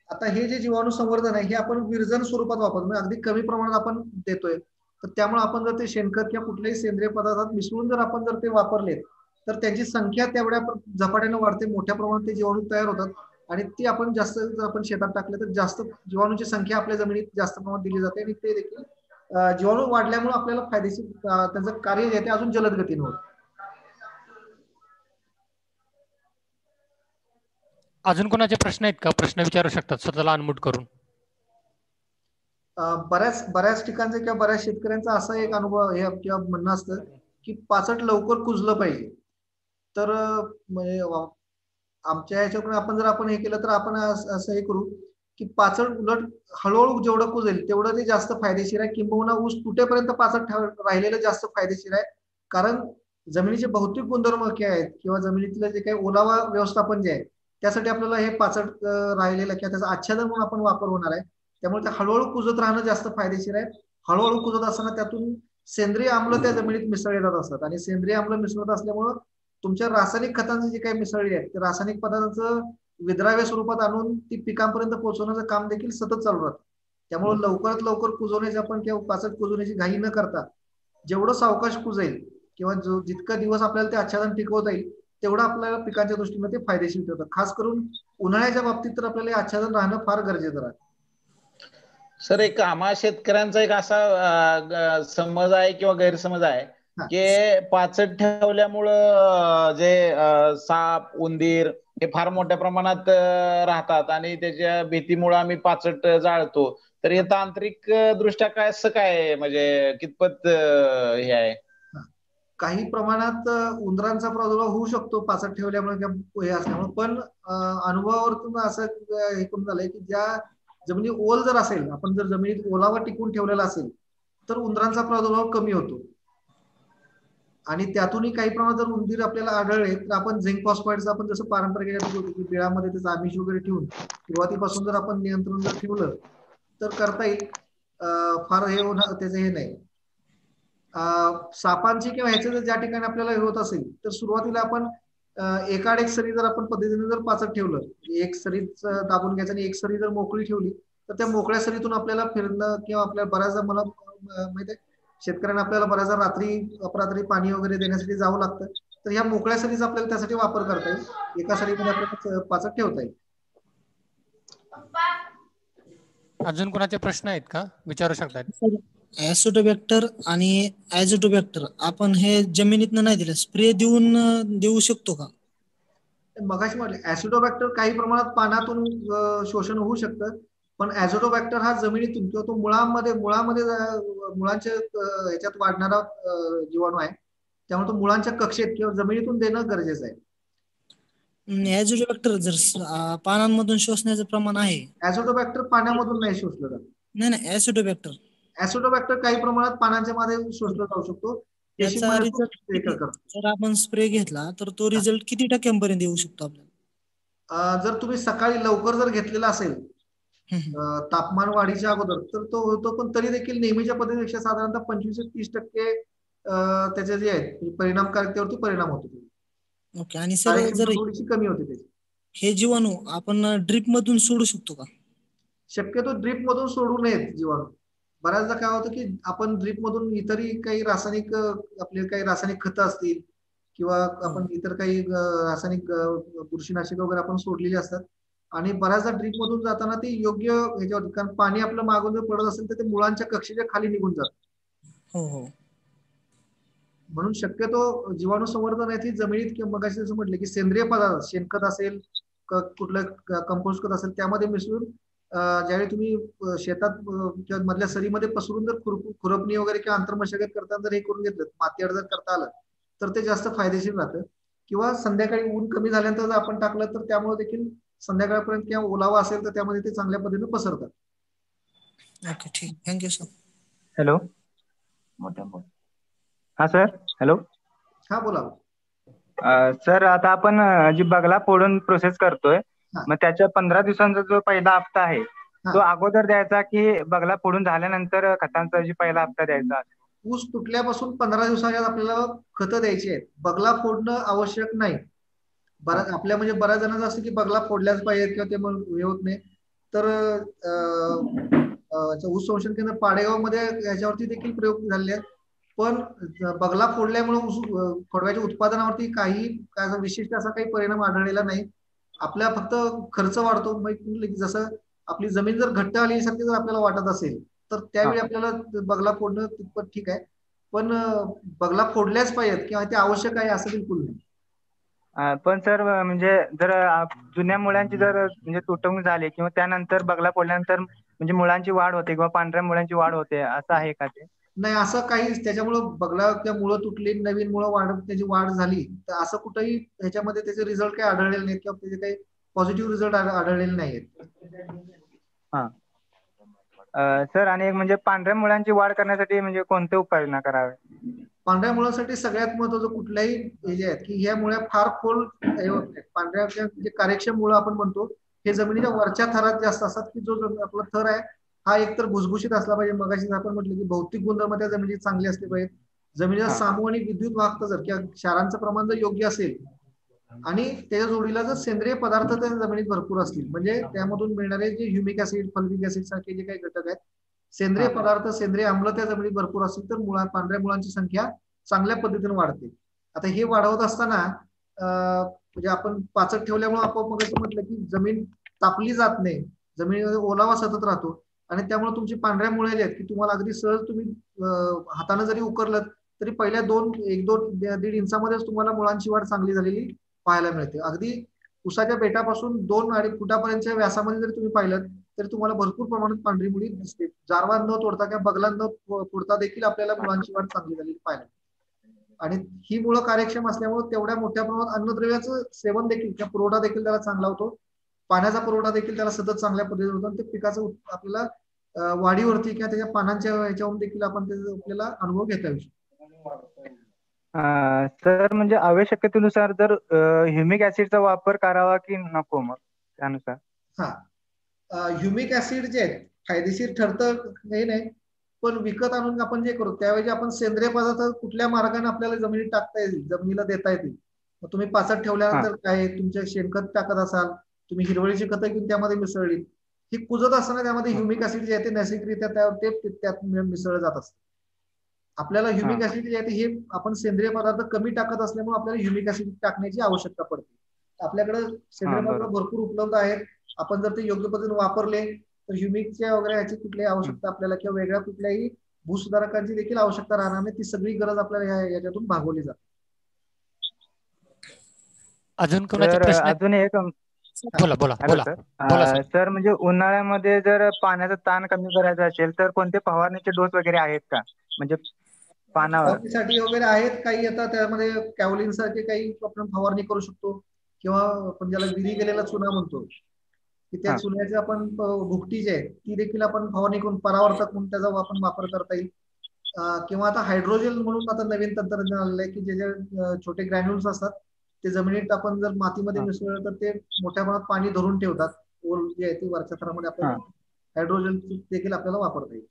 आता हे जे जीवाणू संवर्धन आहे हे आपण विरजन स्वरूपात वापरतो, म्हणजे अगदी कमी प्रमाणात आपण देतोय. तर त्यामुळे आपण जर ते शेणखत किंवा कुठल्याही सेंद्रिय पदार्थात मिसळून जर आपण जर ते वापरले तर त्यांची संख्या तेवढ्या झपाट्याने वाढते, मोठ्या प्रमाणात ते जीवाणू तयार होतात आणि ती आपण जास्त जर आपण शेतात टाकले तर जास्त जीवाणूची संख्या आपल्या जमिनीत जास्त प्रमाणात दिली जाते आणि ते देखील जीवाणू वाढल्यामुळे आपल्याला फायदेशीर त्यांचं कार्य जे ते अजून जलद गतीने होतं. अजून कोणाचे प्रश्न आहेत का? प्रश्न विचारू शकतात स्वतःला अनम्यूट करून. बऱ्याच ठिकाणचे किंवा बऱ्याच शेतकऱ्यांचा असा एक अनुभव हे किंवा म्हणणं असतं की पाचट लवकर कुजलं पाहिजे. तर म्हणजे आमच्या ह्याच्याकडून आपण जर आपण हे केलं तर आपण असं हे करू की पाचट उलट हळूहळू जेवढं कुजेल तेवढं ते जास्त फायदेशीर आहे, किंबहुना ऊस तुटेपर्यंत पाचट राहिलेलं जास्त फायदेशीर आहे. कारण जमिनीचे भौतिक गुणधर्म काय आहेत किंवा जमिनीतलं जे काही ओलावा व्यवस्थापन जे आहे त्यासाठी आपल्याला हे पाचट राहिलेलं किंवा त्याचा आच्छादन म्हणून आपण वापर होणार आहे. त्यामुळे ते हळूहळू कुजत राहणं जास्त फायदेशीर आहे. हळूहळू कुजत असताना त्यातून सेंद्रिय आम्ल त्या जमिनीत मिसळले जात असतात आणि सेंद्रिय आम्ल मिसळत असल्यामुळं तुमच्या रासायनिक खतांचे जे काही मिसळले आहेत ते रासायनिक पदार्थांचं विद्राव्य स्वरूपात आणून ती पिकांपर्यंत पोहोचवण्याचं काम देखील सतत चालू राहतं. त्यामुळे लवकरात लवकर कुजवण्याची आपण किंवा पाचट कुजवण्याची घाई न करता जेवढं सावकाश कुजेल किंवा जितका दिवस आपल्याला ते आच्छादन टिकवता येईल तेवढं आपल्याला पिकांच्या दृष्टीने ते फायदेशीर ठरतं. खास करून उन्हाळ्याच्या बाबतीत तर आपल्याला आच्छादन राहणं फार गरजेचं राहतं. सर, एक आम्हा शेतकऱ्यांचा एक असा समज आहे किंवा गैरसमज आहे की पाचट ठेवल्यामुळं जे साप उंदीर हे फार मोठ्या प्रमाणात राहतात आणि त्याच्या भीतीमुळे आम्ही पाचट जाळतो. तर हे तांत्रिक दृष्ट्या काय असं काय म्हणजे कितपत हे आहे? काही प्रमाणात उंदरांचा प्रादुर्भाव होऊ शकतो पाचट ठेवल्यामुळे किंवा हे असल्यामुळे, पण अनुभवावरून असं हे करून झालंय की ज्या जमिनी ओल जर असेल, आपण जर जमिनीत ओलावा टिकून ठेवलेला असेल तर उंदरांचा प्रादुर्भाव कमी होतो. आणि त्यातूनही काही प्रमाणात जर उंदीर आपल्याला आढळले तर आपण झिंक फॉस्फाईडचं आपण जसं पारंपरिक होतो की बिळामध्ये त्याचं आमिष वगैरे ठेवून सुरुवातीपासून जर आपण नियंत्रण जर ठेवलं तर करता येईल. फार हे होणार त्याचं हे नाही. सापांची किंवा ह्याचं जर ज्या ठिकाणी आपल्याला हे होत असेल तर सुरुवातीला आपण एकाड एक सरी जर आपण पद्धतीने जर पाचट ठेवलं, एक सरीच दाबून घ्यायचं आणि एक सरी जर मोकळी ठेवली तर त्या मोकळ्या सरीतून आपल्याला फिरणं किंवा आपल्याला बऱ्याचदा मला माहिती आहे शेतकऱ्यांना आपल्याला बऱ्याचदा रात्री अपरात्री पाणी वगैरे देण्यासाठी जावं लागतं, तर ह्या मोकळ्या सरीचा आपल्याला त्यासाठी वापर करता येईल. एका सरीमध्ये आपल्याला पाचट ठेवता येईल. अजून कोणाचे प्रश्न आहेत का? विचारू शकतात. ऍसिडोबॅक्टर आणि ऍझोटोबॅक्टर आपण हे जमिनीतनं नाही दिलं, स्प्रे देऊ शकतो का? मगाशी म्हटलं ऍसिडोबॅक्टर काही प्रमाणात पानातून शोषण होऊ शकतं, पण ऍझोटोबॅक्टर हा जमिनीतून किंवा तो मुळांमध्ये मुळांच्या ह्याच्यात वाढणारा जीवाणू आहे, त्यामुळे तो मुळांच्या कक्षेत किंवा जमिनीतून देणं गरजेचं आहे. ऍझोटोबॅक्टर जर पानांमधून शोषण्याचं प्रमाण आहे? ऍसिडोबॅक्टर पाण्यामधून नाही शोषलं जात. नाही, ऍसिडोबॅक्टर काही प्रमाणात पानांच्या मध्ये शोषलं जाऊ शकतो. त्याचा रिझल्ट जर आपण स्प्रे घेतला तर तो रिझल्ट किती टक्क्यांपर्यंत येऊ शकतो आपल्याला? जर तुम्ही सकाळी लवकर जर घेतलेला असेल तापमान वाढीच्या अगोदर तर तो होतो, पण तरी देखील नेहमीच्या पद्धतीपेक्षा साधारणतः 25 ते 30% त्याचे जे आहेत परिणामकारकतेवरती परिणाम होतो. ओके. आणि सर जर थोडीशी कमी होते त्याची. हे जीवाणू आपण ड्रीप मधून सोडू शकतो का? शक्यतो ड्रीप मधून सोडू नयेत जीवाणू. बऱ्याचदा काय होतं की आपण ड्रीप मधून इतरही काही रासायनिक खतं असतील किंवा आपण इतर काही रासायनिक बुरशीनाशक वगैरे आपण सोडलेली असतात आणि बऱ्याचदा ड्रीप मधून जाताना ती योग्य ह्याच्यावर, कारण पाणी आपलं मागून जर पडत असेल तर ते मुळांच्या कक्षेच्या खाली निघून जातं. हो. म्हणून शक्यतो जीवाणू संवर्धन आहे ती जमिनीत किंवा मगाशी जसं म्हटलं की सेंद्रिय पदार्थ शेणखत असेल कुठलं कंपोस्ट खत असेल त्यामध्ये मिसळून ज्यावेळी तुम्ही शेतात किंवा मधल्या सरीमध्ये पसरून जर खुरपणी वगैरे किंवा आंतरमशागत करताना जर हे करून घेतलं, मातीआड जर करता आलं तर ते जास्त फायदेशीर राहतं. किंवा संध्याकाळी ऊन कमी झाल्यानंतर जर आपण टाकलं तर त्यामुळे देखील संध्याकाळपर्यंत किंवा ओलावा असेल तर त्यामध्ये ते चांगल्या पद्धतीने पसरतात. ओके ठीक, थँक्यू सर. हॅलो. हा सर. हॅलो. हा बोला. सर आता आपण जी बगला फोडून प्रोसेस करतोय, हा. मग त्याच्या 15 दिवसांचा जो पहिला हप्ता आहे तो हा. अगोदर द्यायचा की बगला फोडून झाल्यानंतर खतांचा जी पहिला हप्ता द्यायचा? ऊस तुटल्यापासून 15 दिवसाच्या आत आपल्याला खतं द्यायची आहेत. बगला फोडणं आवश्यक नाही. बऱ्याच आपल्या म्हणजे बऱ्याच जणांचं असं की बगला फोडल्याच पाहिजेत किंवा ते मग हे होत नाही. तर ऊस संशोधन केंद्र पाडेगाव मध्ये याच्यावरती देखील प्रयोग झालेले आहेत. पण बगला फोडल्यामुळे खोडव्याच्या उत्पादनावरती काही विशिष्ट असा काही परिणाम आढळलेला नाही. आपला फक्त खर्च वाढतो. जसं आपली जमीन जर घट्ट आल्यासारखी जर आपल्याला वाटत असेल तर त्यावेळी आपल्याला बगला फोडणं तितपत ठीक आहे. पण बगला फोडल्याच पाहिजेत किंवा ते आवश्यक आहे असं बिलकुल नाही. पण सर म्हणजे जर जुन्या मुळांची जर म्हणजे तुटवणूक झाली किंवा त्यानंतर बगला फोडल्यानंतर म्हणजे मुळांची वाढ होते किंवा पांढऱ्या मुळांची वाढ होते, असं आहे का ते? नाही, असं काहीच त्याच्यामुळे बगला त्या मुळं तुटली, नवीन मुळं वाढत त्याची वाढ झाली तर असं कुठेही ह्याच्यामध्ये त्याचे रिझल्ट काही आढळलेले नाहीत किंवा त्याचे काही पॉझिटिव्ह रिझल्ट आढळलेले नाहीत. हा. सर आणि एक म्हणजे पांढऱ्या मुळांची वाढ करण्यासाठी म्हणजे कोणते उपाययोजना करावे? पांढऱ्या मुळासाठी सगळ्यात महत्वाचं कुठल्याही हे जे आहेत की ह्या मुळ्या फार खोल हे होत नाहीत. पांढऱ्या जे कार्यक्षम मुळं आपण म्हणतो हे जमिनीच्या वरच्या थरात जास्त असतात की जो आपला थर आहे हा एकतर भुसभुशीत असला पाहिजे. मगाशी आपण म्हटलं की भौतिक गुणधर्म त्या जमिनीची चांगली असली पाहिजे. जमिनीला सामू आणि विद्युत वाहकता जर किंवा क्षारांचं प्रमाण जर योग्य असेल आणि त्याच्या जोडीला जर सेंद्रिय पदार्थ त्या जमिनीत भरपूर असतील म्हणजे त्यामधून मिळणारे जे ह्युमिक ऍसिड, फल्विक ऍसिड सारखे जे काही घटक आहेत, सेंद्रिय पदार्थ, सेंद्रिय आम्ल त्या जमिनीत भरपूर असतील तर पांढऱ्या मुळांची संख्या चांगल्या पद्धतीने वाढते. आता हे वाढवत असताना म्हणजे आपण पाचट ठेवल्यामुळे आपण मग म्हटलं की जमीन तापली जात नाही, जमिनीमध्ये ओलावा सतत राहतो आणि त्यामुळे तुमची पांढऱ्या मुळे आहेत की तुम्हाला अगदी सहज तुम्ही हाताने जरी उकरलं तरी पहिल्या 1-2-1.5 इंचामध्येच तुम्हाला मुळांची वाढ चांगली झालेली पाहायला मिळते. अगदी उसाच्या बेटापासून 2-2.5 फुटापर्यंतच्या व्यासामध्ये जर तुम्ही पाहिलं तर तुम्हाला भरपूर प्रमाणात पांढरी मुळी दिसते. जारवा न तोडता किंवा बगला न फोडता देखील आपल्याला मुळांची वाढ चांगली झालेली पाहायला मिळते. आणि ही मुळं कार्यक्षम असल्यामुळे तेवढ्या मोठ्या प्रमाणात अन्नद्रव्याचं सेवन देखील किंवा पुरवठा देखील त्याला चांगला होतो. पाण्याचा पुरवठा देखील त्याला सतत चांगल्या पद्धतीने होतो आणि ते पिकाचं आपल्याला वाढीवरती किंवा त्याच्या पानांच्या ह्याच्यावरून देखील आपण त्याचा आपल्याला अनुभव घेता येऊ शकतो. तर म्हणजे आवश्यकतेनुसार जर ह्युमिक ऍसिडचा वापर करावा की नको मग त्यानुसार? हा, ह्युमिक ऍसिड जे आहेत फायदेशीर ठरतं हे नाही, पण विकत आणून आपण जे करू त्यावेळी आपण सेंद्रिय पदार्थ कुठल्या मार्गाने आपल्याला जमिनीत टाकता येईल, जमिनीला देता येतील. मग तुम्ही पाचट ठेवल्यानंतर काय तुमच्या शेणखत टाकत असाल, तुम्ही हिरवळीची खतं घेऊन त्यामध्ये मिसळली, ही कुजत असताना त्यामध्ये ह्युमिक ऍसिड जे आहे ते नैसर्गिकरित्या त्यात मिसळलं जात असतं. आपल्याला ह्युमिक ऍसिड जे आहे हे आपण सेंद्रिय पदार्थ कमी टाकत असल्यामुळे आपल्याला ह्युमिक ऍसिड टाकण्याची आवश्यकता पडते. आपल्याकडे सेंद्रिय पदार्थ भरपूर उपलब्ध आहेत. आपण जर ते योग्य पद्धतीने वापरले तर ह्युमिकच्या वगैरे ह्याची कुठलीही आवश्यकता आपल्याला किंवा वेगळ्या कुठल्याही भूसुधारकांची देखील आवश्यकता राहणार नाही. ती सगळी गरज आपल्याला याच्यातून भागवली जाते. अजून कोणाचे प्रश्न? अजून एक बोला बोला बोला बोला सर. सर म्हणजे उन्हाळ्यामध्ये जर पाण्याचा ताण कमी करायचा असेल तर कोणते फवारणीचे डोस वगैरे आहेत का म्हणजे पानावर? साठी वगैरे आहेत काही. आता त्यामध्ये कॅव्हलिन सारखे काही आपण फवारणी करू शकतो किंवा आपण ज्याला विरी गेलेला चुना म्हणतो की त्या चुन्याचे आपण भुकटी जी आहे ती देखील आपण फवारणी करून परावर्तक म्हणून त्याचा आपण वापर करता येईल. किंवा आता हायड्रोजन म्हणून आता नवीन तंत्रज्ञान आलेलं आहे की जे छोटे ग्रॅन्युल्स असतात ते जमिनीत आपण जर मातीमध्ये मिसळलं तर ते मोठ्या प्रमाणात पाणी धरून ठेवतात. ओल जी आहे ती वरच्या थरामध्ये आपल्याला हायड्रोजन देखील आपल्याला वापरता येईल.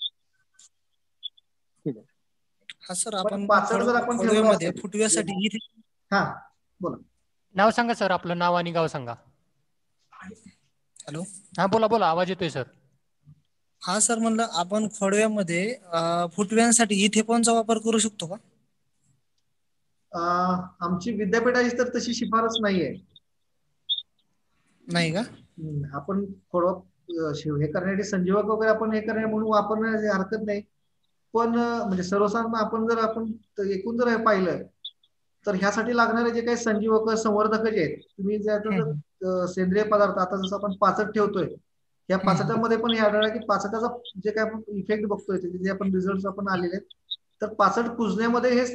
हा सर, आपण फुटव्यामध्ये फुटव्यासाठी हा बोला. नाव सांगा सर, आपलं नाव आणि गाव सांगा. हॅलो. हा बोला बोला, आवाज येतोय सर. हा सर, म्हणलं आपण खोडव्यामध्ये फुटव्यांसाठी इथेपॉनचा वापर करू शकतो का? आमची विद्यापीठाची तर तशी शिफारस नाहीये. नाही का? आपण खोडवा हे करण्यासाठी संजीवक वगैरे आपण हे करण्या म्हणून वापरण्याची हरकत नाही. पण म्हणजे सर्वसाधारण आपण एकूण जर पाहिलं तर ह्यासाठी लागणारे जे काही संजीवक संवर्धक जे आहेत, तुम्ही जे सेंद्रिय पदार्थ आता जसं आपण पाचट ठेवतोय या पाचटामध्ये पण हे आढळलं की पाचटाचा जे काही आपण इफेक्ट बघतोय जे आपण रिझल्ट आपण आलेले आहेत तर पाचट कुजण्यामध्ये हे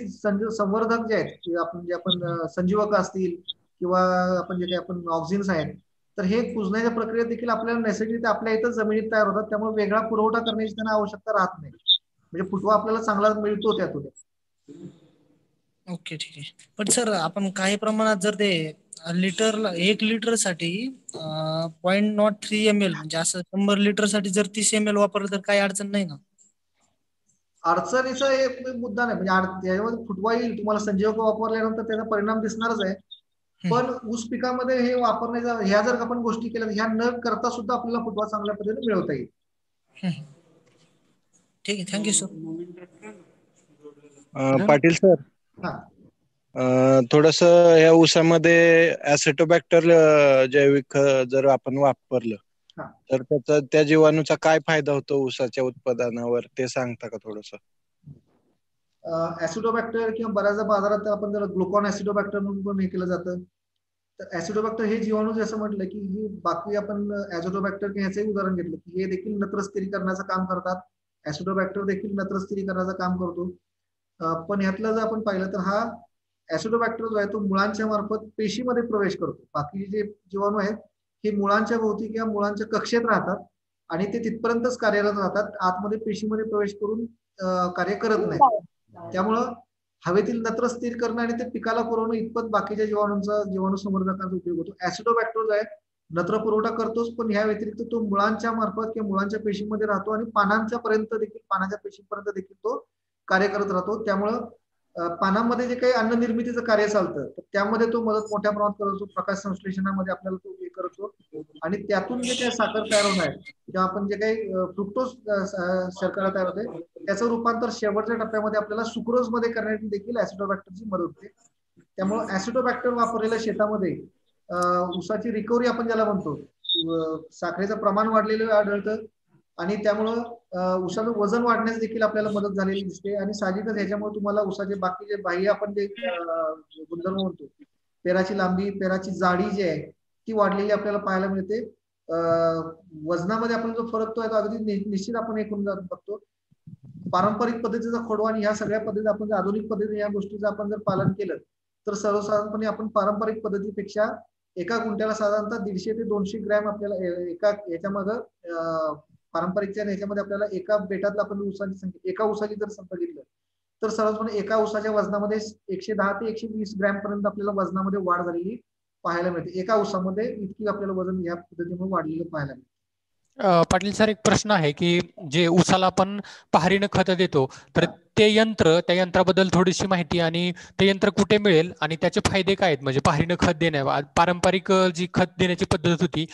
संवर्धक जे आहेत आपण संजीवक असतील किंवा आपण जे काही आपण ऑक्झिन्स आहेत तर हे कुजण्याच्या प्रक्रियेत देखील आपल्याला नैसर्गिक आपल्या इथं जमिनीत तयार होतात, त्यामुळे वेगळा पुरवठा करण्याची त्यांना आवश्यकता राहत नाही, म्हणजे फुटवा आपल्याला चांगला मिळतो त्यातून. ओके, ठीक आहे. पण सर आपण काही प्रमाणात जर ते लिटरला 1 लिटर साठी 0.03 ml म्हणजे असं 100 लिटर साठी जर 30 ml वापरलं तर काही अडचण नाही ना? अडचणीचा एक मुद्दा नाही, म्हणजे त्याच्यामध्ये फुटवा येईल तुम्हाला, संजीवक वापरल्यानंतर त्याचा परिणाम दिसणारच आहे. पण ऊस पिकामध्ये हे वापरण्याचा, ह्या जर आपण गोष्टी केल्या, ह्या न करता सुद्धा आपल्याला फुटवा चांगल्या पद्धतीने मिळवता येईल. ठीक आहे, थँक्यू सर. पाटील सर, थोडस या ऊसामध्ये ऍसिटोबॅक्टर जैविक जर आपण वापरलं तर त्याचा, त्या जीवाणूचा काय फायदा होतो ऊसाच्या उत्पादनावर, ते सांगता का थोडस? ऍसिडोबॅक्टर किंवा बऱ्याचदा बाजारात आपण जर ग्लुकॉन ऍसिडोबॅक्टर म्हणून पण हे केलं जातं. तर ऍसिडोबॅक्टर हे जीवाणू जसं म्हटलं की ही बाकी आपण ऍसिडोबॅक्टर ह्याचंही उदाहरण घेतलं की हे देखील नत्र स्थिरीकरणाचं काम करतात. ऍसिडोबॅक्टर देखील नत्र स्थिरीकरणाचं काम करतो. पण ह्यातलं जर आपण पाहिलं तर हा ऍसिडोबॅक्टर जो आहे तो मुळांच्या मार्फत पेशीमध्ये प्रवेश करतो. बाकी जे जीवाणू आहेत हे मुळांच्या भोवती किंवा मुळांच्या कक्षेत राहतात आणि ते तिथपर्यंतच कार्यरत राहतात, आतमध्ये पेशीमध्ये प्रवेश करून कार्य करत नाही. त्यामुळं हवेतील नत्र स्थिर करणं आणि ते पिकाला पुरवणं इतपत बाकीच्या जीवाणू संवर्धकांचा उपयोग होतो. ऍसिडोबॅक्टर जो आहे नत्र पुरवठा करतोच, पण ह्या व्यतिरिक्त तो मुळांच्या मार्फत किंवा मुळांच्या पेशीमध्ये राहतो आणि पानांच्या पेशीपर्यंत देखील तो कार्य करत राहतो. त्यामुळं पानांमध्ये जे काही अन्न निर्मितीचं कार्य चालतं त्यामध्ये तो मदत मोठ्या प्रमाणात करतो. प्रकाश संश्लेषणामध्ये आपल्याला तो हे करतो आणि त्यातून जे काही साखर तयार होणार आहे किंवा आपण जे काही फ्रुक्टोज शर्करा तयार होते त्याचं रूपांतर शेवटच्या टप्प्यामध्ये आपल्याला सुक्रोज मध्ये करण्यासाठी देखील ऍसिडोबॅक्टरची मदत होते. त्यामुळे ऍसिडोबॅक्टर वापरलेल्या शेतामध्ये ऊसाची रिकव्हरी आपण ज्याला म्हणतो, साखरेचं प्रमाण वाढलेलं आढळतं आणि त्यामुळं ऊसाचं वजन वाढण्यास देखील आपल्याला मदत झालेली दिसते. आणि साहजिकच ह्याच्यामुळे तुम्हाला ऊसाचे बाकीचे बाह्य आपण जे गुणधर्म म्हणतो, पेराची लांबी, पेराची जाडी जी आहे ती वाढलेली आपल्याला पाहायला मिळते. वजनामध्ये आपण जो फरक तो अगदी निश्चित आपण हे करून बघतो. पारंपरिक पद्धतीचा खोडवा आणि ह्या सगळ्या पद्धती आपण जर आधुनिक पद्धतीने या गोष्टीचं आपण जर पालन केलं तर सर्वसाधारणपणे आपण पारंपरिक पद्धतीपेक्षा एका गुंठ्याला साधारणतः 150 ते 200 ग्रॅम आपल्याला एका याच्यामध्ये पारंपरिकच्या ह्याच्यामध्ये आपल्याला एका बेटातला आपण ऊसाची संख्या, एका ऊसाची जर बघितलं तर सर्वसाधारण एका ऊसाच्या वजनामध्ये 110 ते 120 ग्रॅम पर्यंत आपल्याला वजनामध्ये वाढ झालेली पाहायला मिळते. एका ऊसामध्ये इतकी आपल्याला वजन या पद्धतीने वाढलेलं पाहायला मिळते. पाटील सर, एक प्रश्न आहे की जे ऊसाला आपण पहारीनं खत देतो तर ते यंत्र, त्या यंत्राबद्दल थोडीशी माहिती आणि ते यंत्र कुठे मिळेल आणि त्याचे फायदे काय आहेत? म्हणजे पहारीनं खत देण्या, पारंपरिक जी खत देण्याची पद्धत होती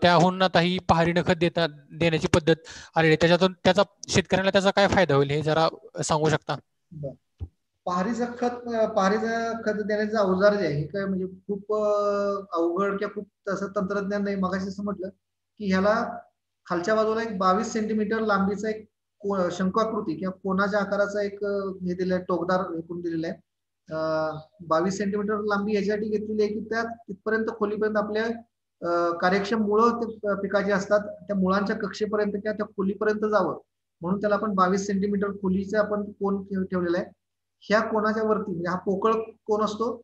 त्याहून आता ही पहारीनं खत देण्याची पद्धत आलेली, त्याच्यातून त्याचा शेतकऱ्याला त्याचा काय फायदा होईल हे जरा सांगू शकता? पहारीचं खत देण्याचं अवजार जे आहे हे काय म्हणजे खूप अवघड किंवा खूप तसं तंत्रज्ञान नाही. मगाशी असं म्हटलं की ह्याला खालच्या बाजूला एक 22 सेंटीमीटर लांबीचा एक शंकूआकृती किंवा कोणाच्या आकाराचा एक हे दिलंय, टोकदार हे करून दिलेलं आहे. 22 सेंटीमीटर लांबी याच्यासाठी घेतलेली आहे की त्या तिथपर्यंत खोलीपर्यंत आपल्या कार्यक्षम मुळं पिकाची असतात त्या मुळांच्या कक्षेपर्यंत किंवा त्या खोलीपर्यंत जावं म्हणून त्याला आपण 22 सेंटीमीटर खोलीचा आपण कोन ठेवलेला आहे. ह्या कोणाच्या वरती म्हणजे हा पोकळ कोन असतो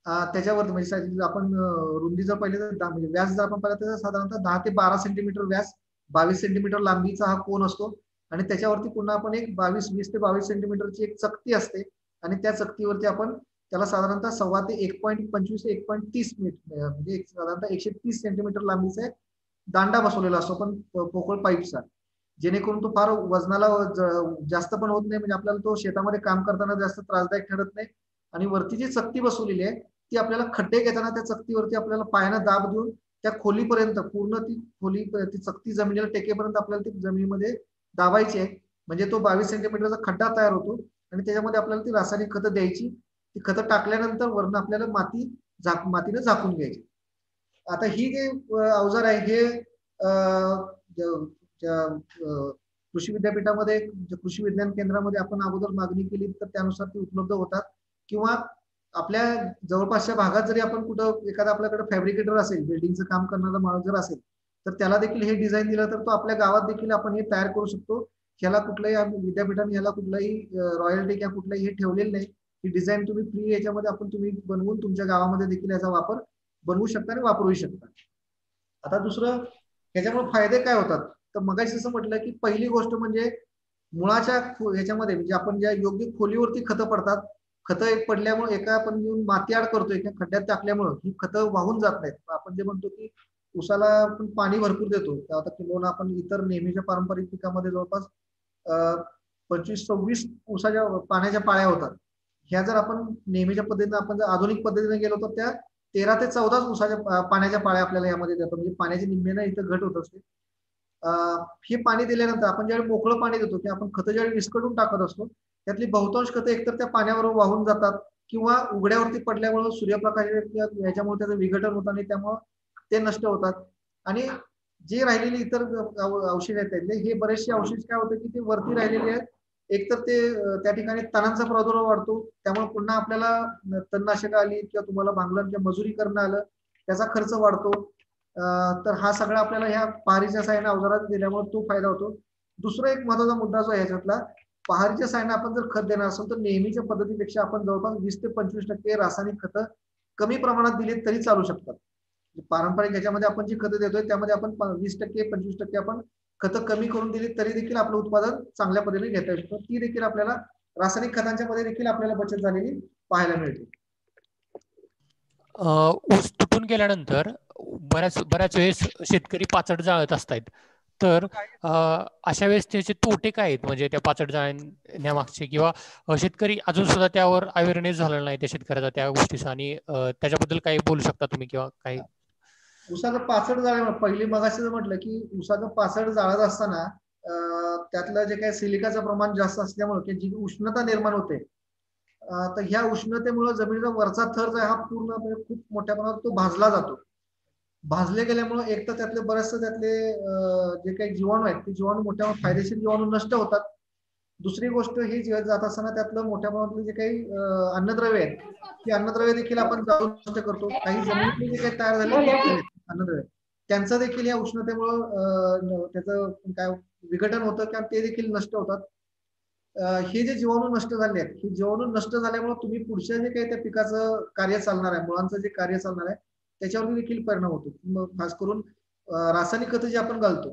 त्याच्यावरती म्हणजे आपण रुंदी जर पाहिली तर म्हणजे व्यास जर आपण पाहिलं तर साधारणतः 10 ते 12 सेंटीमीटर व्यास, 22 सेंटीमीटर लांबीचा हा कोन असतो आणि त्याच्यावरती पुन्हा आपण एक 20 ते 22 सेंटीमीटरची एक चकती असते आणि त्या चकतीवरती आपण त्याला साधारणतः 1.25 ते 1.25 ते 1.30 मीटर म्हणजे साधारणतः 130 सेंटीमीटर लांबीचा एक दांडा बसवलेला असतो पण पोकळ पाईपचा, जेणेकरून तो फार वजनाला जास्त पण होत नाही, म्हणजे आपल्याला तो शेतामध्ये काम करताना जास्त त्रासदायक ठरत नाही. आणि वरती जी चकती बसवलेली आहे ती आपल्याला खड्डे घेताना त्या चकतीवरती आपल्याला पायानं दाब देऊन त्या खोलीपर्यंत पूर्ण ती चकती जमिनीला टेकेपर्यंत आपल्याला ती जमिनीमध्ये दाबायची आहे. म्हणजे तो 22 सेंटीमीटरचा खड्डा तयार होतो आणि त्याच्यामध्ये आपल्याला ती रासायनिक खतं द्यायची. ती खतं टाकल्यानंतर वरून आपल्याला मातीनं झाकून घ्यायची. आता ही जे अवजार आहे हे कृषी विद्यापीठामध्ये, कृषी विज्ञान केंद्रामध्ये आपण अगोदर मागणी केली तर त्यानुसार ती उपलब्ध होतात किंवा आपल्या जवळपासच्या भागात जरी आपण कुठं एखादा आपल्याकडे फॅब्रिकेटर असेल, बिल्डिंगचं काम करणारा माणूस जर असेल तर त्याला देखील हे डिझाईन दिलं तर तो आपल्या गावात देखील आपण हे तयार करू शकतो. ह्याला कुठलाही विद्यापीठाने ह्याला कुठलाही रॉयल्टी किंवा कुठलाही हे ठेवलेलं नाही. ही डिझाईन तुम्ही फ्री याच्यामध्ये तुम्ही बनवून तुमच्या गावामध्ये देखील याचा वापर बनवू शकता आणि वापरू शकता. आता दुसरं ह्याच्यामुळे फायदे काय होतात, तर मगाशी जसं म्हटलं की पहिली गोष्ट म्हणजे मुळाच्या ह्याच्यामध्ये म्हणजे आपण ज्या योग्य खोलीवरती खतं पडतात, खतं एक पडल्यामुळे एका आपण येऊन माती आड करतोय किंवा खड्ड्यात टाकल्यामुळं ही खतं वाहून जात नाहीत. आपण जे म्हणतो की उसाला आपण पाणी भरपूर देतो, आता किंवा आपण इतर नेहमीच्या पारंपरिक पिकामध्ये जवळपास 25-26 उसाच्या पाण्याच्या पाळ्या होतात. ह्या जर आपण नेहमीच्या पद्धतीने आपण जर आधुनिक पद्धतीने गेलो तर त्या 13 ते 14 उसाच्या पाण्याच्या पाळ्या आपल्याला यामध्ये देतात. म्हणजे पाण्याची निम्म्यानं इथं घट होत असते. हे पाणी दिल्यानंतर आपण ज्यावेळी मोकळं पाणी देतो की आपण खतं ज्यावेळी विस्कटून टाकत असतो, त्यातली बहुतांश खतं एकतर त्या पाण्यावर वाहून जातात किंवा उघड्यावरती पडल्यामुळे सूर्यप्रकाश याच्यामुळे त्याचं विघटन होतं आणि त्यामुळे ते नष्ट होतात. आणि जे राहिलेले इतर औषध आहेत हे बरेचसे औषध काय होतं की ते वरती राहिलेले आहेत, एकतर ते त्या ठिकाणी तणांचा प्रादुर्भाव वाढतो, त्यामुळे पुन्हा आपल्याला तणनाशक आली किंवा तुम्हाला भांगलांच्या मजुरी करणं आलं, त्याचा खर्च वाढतो. तर हा सगळा आपल्याला ह्या पहारीच्या साहाय्याने अवजारात दिल्यामुळे तो फायदा होतो. दुसरा एक महत्वाचा मुद्दा जो आहे ह्याच्यातला, पहारीच्या साहाय्याने आपण जर खत देणार असेल तर नेहमीच्या पद्धतीपेक्षा आपण जवळपास 20 ते 25% रासायनिक खतं कमी प्रमाणात दिली तरी चालू शकतात. पारंपरिक ह्याच्यामध्ये आपण जी खतं देतोय त्यामध्ये आपण 20% 25% आपण खतं कमी करून दिली तरी देखील आपलं उत्पादन चांगल्या पद्धतीने घेता येऊ शकतो. ती देखील आपल्याला रासायनिक खतांच्या मध्ये देखील आपल्याला बचत झालेली पाहायला मिळते. ऊस तुटून गेल्यानंतर बऱ्याच वेळेस शेतकरी पाचट जाळत असतात, तर अशा वेळेस त्याचे तोटे काय आहेत, म्हणजे त्या पाचट जाळण्यामागचे, किंवा शेतकरी अजून सुद्धा त्यावर अवेअरनेस झालेला नाही त्या शेतकऱ्याचा त्या गोष्टीचा, आणि त्याच्याबद्दल काही बोलू शकता तुम्ही किंवा काही? उसाचं पाचट जाळल्यामुळे पहिली मगाशी म्हटलं की उसाचं पाचट जाळत असताना त्यातलं जे काही सिलिकाचं प्रमाण जास्त असल्यामुळे जी उष्णता निर्माण होते, तर ह्या उष्णतेमुळे जमिनीचा वरचा थर जो आहे हा पूर्ण खूप मोठ्या प्रमाणात तो भाजला जातो. भाजले गेल्यामुळे एक तर त्यातले बरेचसे त्यातले जे काही जीवाणू आहेत ते जीवाणू मोठ्या फायदेशीर जीवाणू नष्ट होतात. दुसरी गोष्ट ही जात असताना त्यातलं मोठ्या प्रमाणातले जे काही अन्नद्रव्य आहेत, ती अन्नद्रव्य देखील आपण जाळून नष्ट करतो. काही जमिनीतले जे काही तयार झालेले अन्नद्रव्य त्यांचं देखील या उष्णतेमुळं त्याचं काय विघटन होतं किंवा ते देखील नष्ट होतात. हे जे जीवाणू नष्ट झाले आहेत, हे जीवाणू नष्ट झाल्यामुळे तुम्ही पुढच्या जे काही त्या पिकाचं कार्य चालणार आहे, मुळांचं जे कार्य चालणार आहे त्याच्यावर देखील परिणाम होतो. मग खास करून रासायनिक खतं जे आपण घालतो,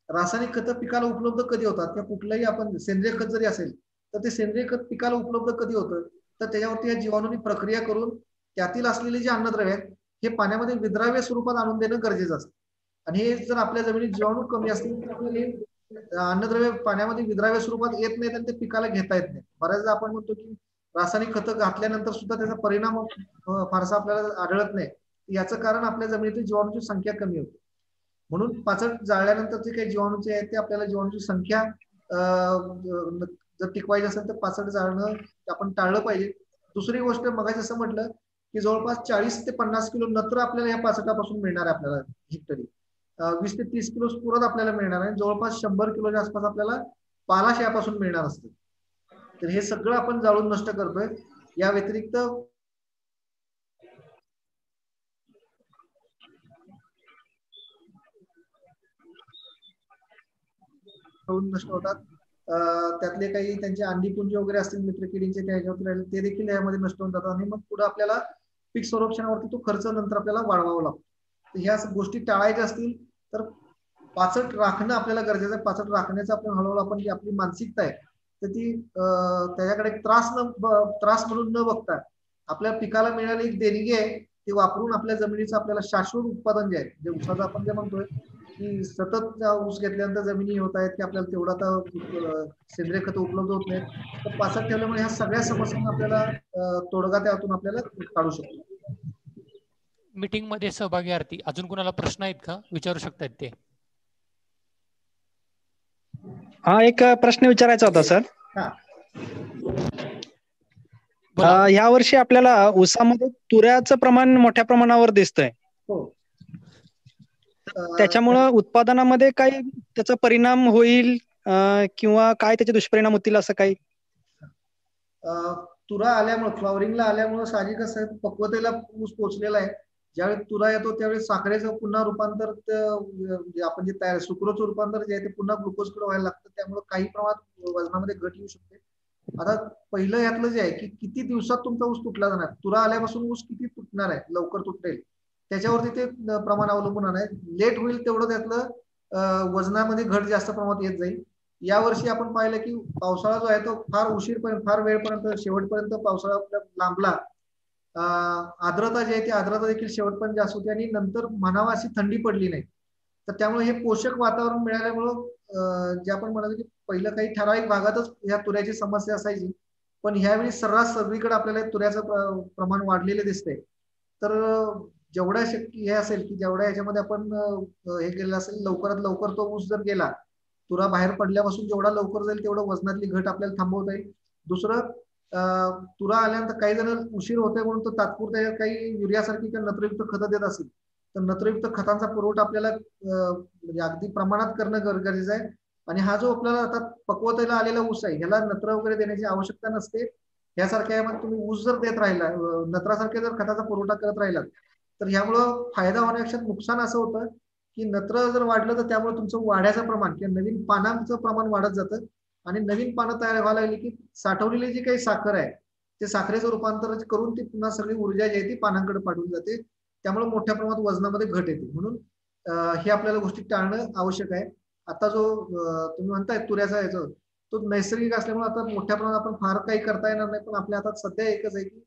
रासायनिक खतं पिकाला उपलब्ध कधी होतात किंवा कुठलंही आपण सेंद्रिय खत जरी असेल तर ते सेंद्रिय खत पिकाला उपलब्ध कधी होतं, तर त्याच्यावरती या जीवाणूंनी प्रक्रिया करून त्यातील असलेले जे अन्नद्रव्य आहेत हे पाण्यामध्ये विद्राव्य स्वरूपात आणून देणं गरजेचं असतं. आणि हे जर आपल्या जमिनीत जीवाणू कमी असतील तर आपल्याला अन्नद्रव्य पाण्यामध्ये विद्राव्य स्वरूपात येत नाहीत आणि ते पिकाला घेता येत नाही. बऱ्याचदा आपण म्हणतो की रासायनिक खतं घातल्यानंतर सुद्धा त्याचा परिणाम फारसा आपल्याला आढळत नाही. याचं कारण आपल्या जमिनीतील जीवाणूची संख्या कमी होते. म्हणून पाचट जाळल्यानंतर जे काही जीवाणूचे आहेत ते आपल्याला जीवाणूची संख्या जर टिकवायची असेल तर पाचट जाळणं आपण टाळलं पाहिजे. दुसरी गोष्ट मगाशी असं म्हटलं की जवळपास 40 ते 50 किलो नत्र आपल्याला या पाचटापासून मिळणार आहे आपल्याला हेक्टरी. 20 ते 30 किलो स्फुरद आपल्याला मिळणार आहे. जवळपास 100 किलोच्या आसपास आपल्याला पालाश यापासून मिळणार असते. तर हे सगळं आपण जाळून नष्ट करतोय. या व्यतिरिक्त नष्ट होतात. त्यातले काही त्यांचे अंडीपुंज वगैरे असतील मित्रकिडींचे त्याच्यावरती राहिले ते देखील यामध्ये नष्ट होऊन जातात आणि मग पुढे आपल्याला पीक संरक्षणावरती तो खर्च नंतर आपल्याला वाढवावा लागतो. तर ह्या गोष्टी टाळायच्या असतील तर पाचट राखणं आपल्याला गरजेचं आहे. पाचट राखण्याचं आपण हळूहळू आपण जी आपली मानसिकता आहे तर ती त्याच्याकडे त्रास म्हणून न बघता आपल्या पिकाला मिळालेली एक देणगी आहे ती वापरून आपल्या जमिनीचं आपल्याला शाश्वत उत्पादन जे आहे, जे ऊसाचं आपण जे म्हणतोय की सतत ऊस घेतल्यानंतर जमिनी होत आहेत की आपल्याला तेवढा तर सेंद्रिय खतं उपलब्ध होत नाहीत, तर पाचट ठेवल्यामुळे ह्या सगळ्या समस्यांना आपल्याला तोडगा त्यातून आपल्याला काढू शकतो. मीटिंग मध्ये सहभागी अजून कोणाला प्रश्न आहेत का, विचारू शकतात ते? हा, एक प्रश्न विचारायचा होता सर. या वर्षी आपल्याला ऊसामध्ये तुऱ्याचं प्रमाण मोठ्या प्रमाणावर दिसतंय. त्याच्यामुळं उत्पादनामध्ये काही त्याचा परिणाम होईल किंवा काय त्याचे दुष्परिणाम होतील असं काही? तुरा आल्यामुळे फ्लॉवरिंगला आल्यामुळे साहजिकच पक्वतेला ऊस पोचलेला आहे. ज्यावेळी तुरा येतो त्यावेळी साखरेचं पुन्हा रूपांतर आपण जे तयार सुक्रोजचं रूपांतर जे आहे ते पुन्हा ग्लुकोजकडे व्हायला लागतं. त्यामुळे काही प्रमाणात वजनामध्ये घट येऊ शकते. आता पहिलं यातलं जे आहे की किती दिवसात तुमचा ऊस तुटला जाणार, तुरा आल्यापासून ऊस किती तुटणार आहे, लवकर तुटेल त्याच्यावरती ते प्रमाण अवलंबून आहे. लेट होईल तेवढं त्यातलं वजनामध्ये घट जास्त प्रमाणात येत जाईल. यावर्षी आपण पाहिलं की पावसाळा जो आहे तो फार उशीरपर्यंत, फार वेळपर्यंत, शेवटपर्यंत पावसाळा लांबला. आर्द्रता जी आहे ती आर्द्रता देखील शेवटपर्यंत जास्त होती आणि नंतर म्हणावा अशी थंडी पडली नाही. तर त्यामुळे हे पोषक वातावरण मिळाल्यामुळं जे आपण म्हणालो की पहिलं काही ठराविक भागातच ह्या तुऱ्याची समस्या असायची, पण ह्यावेळी सर्रास सगळीकडे आपल्याला तुऱ्याचं प्रमाण वाढलेलं दिसतंय. तर जेवढ्या शक्य हे असेल की जेवढ्या ह्याच्यामध्ये आपण हे केलेलं असेल, लवकरात लवकर तो ऊस जर गेला, तुरा बाहेर पडल्यापासून जेवढा लवकर जाईल तेवढं वजनातली घट आपल्याला थांबवता येईल. दुसरं, तुरा आल्यानंतर काही जण उशीर होतोय म्हणून तो तात्पुरत्या काही युरियासारखी किंवा नत्रयुक्त खतं देत असेल, तर नत्रयुक्त खतांचा पुरवठा आपल्याला म्हणजे अगदी प्रमाणात करणं गरजेचं आहे. आणि हा जो आपल्याला आता पक्वतेला आलेला ऊस आहे ह्याला नत्र वगैरे देण्याची आवश्यकता नसते. यासारख्या मग तुम्ही ऊस जर देत राहिला, नत्रासारख्या जर खताचा पुरवठा करत राहिला, तर ह्यामुळं फायदा होण्यापेक्षा नुकसान असं होतं की नत्र जर वाढलं तर त्यामुळे तुमचं वाढ्याचं प्रमाण किंवा नवीन पानांचं प्रमाण वाढत जातं आणि नवीन पानं तयार व्हायला लागली की साठवलेली जी काही साखर आहे ते साखरेचं रूपांतर करून ती पुन्हा सगळी ऊर्जा जी आहे ती पानांकडे पाठवून जाते. त्यामुळे मोठ्या प्रमाणात वजनामध्ये घट येते. म्हणून हे आपल्याला गोष्टी टाळणं आवश्यक आहे. आता जो तुम्ही म्हणताय तुऱ्याचा याचं, तो नैसर्गिक असल्यामुळे आता मोठ्या प्रमाणात आपण फार काही करता येणार नाही. पण आपल्या हातात सध्या एकच आहे की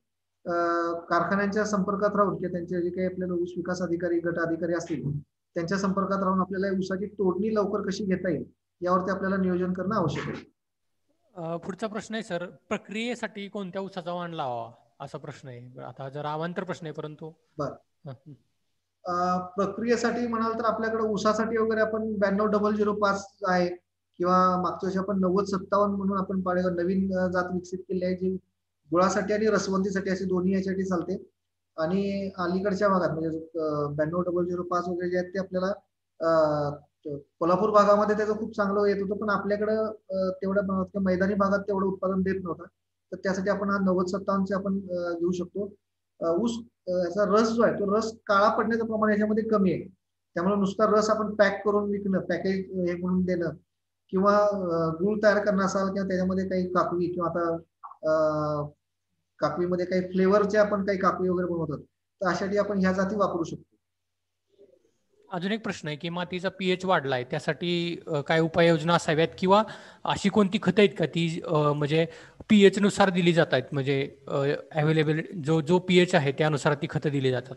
कारखान्यांच्या संपर्कात राहून किंवा त्यांचे जे काही आपल्याला ऊस विकास अधिकारी, गट अधिकारी असतील त्यांच्या संपर्कात राहून आपल्याला ऊसाची तोडणी लवकर कशी घेता येईल यावरती आपल्याला नियोजन करणं आवश्यक आहे. पुढचा प्रश्न आहे सर, प्रक्रियेसाठी कोणत्या ऊसाचा वाण लावावा असा प्रश्न आहे. आता जरा अवांतर प्रश्न आहे परंतु प्रक्रियेसाठी म्हणाल तर आपल्याकडे ऊसासाठी वगैरे आपण 92-005 आहे किंवा मागच्या वर्षी आपण 90-57 म्हणून आपण नवीन जात विकसित केली आहे, जी गुळासाठी आणि रसवंतीसाठी अशी दोन्ही यासाठी चालते. आणि अलीकडच्या भागात म्हणजे 92-005 वगैरे जे आहेत ते आपल्याला कोल्हापूर भागामध्ये त्याचं खूप चांगलं येत होतं, पण आपल्याकडं तेवढ्या मैदानी भागात तेवढं उत्पादन देत नव्हतं. तर त्यासाठी आपण हा 90-57 आपण घेऊ शकतो. ऊस याचा रस जो आहे तो रस काळा पडण्याचं प्रमाण याच्यामध्ये कमी आहे. त्यामुळे नुसता रस आपण पॅक करून विकणं, पॅकेज हे म्हणून देणं किंवा गुळ तयार करणं असाल किंवा त्याच्यामध्ये काही काकवी किंवा आता काकवीमध्ये काही फ्लेवरचे आपण काही काकवी वगैरे बनवतात, तर अशासाठी आपण ह्या जाती वापरू शकतो. अजून एक प्रश्न आहे की मातीचा पीएच वाढलाय, त्यासाठी काय उपाययोजना असाव्यात किंवा अशी कोणती खतं आहेत का ती म्हणजे पीएच नुसार दिली जात आहेत, म्हणजे अवेलेबल जो पीएच आहे त्यानुसार ती खतं दिली जातात?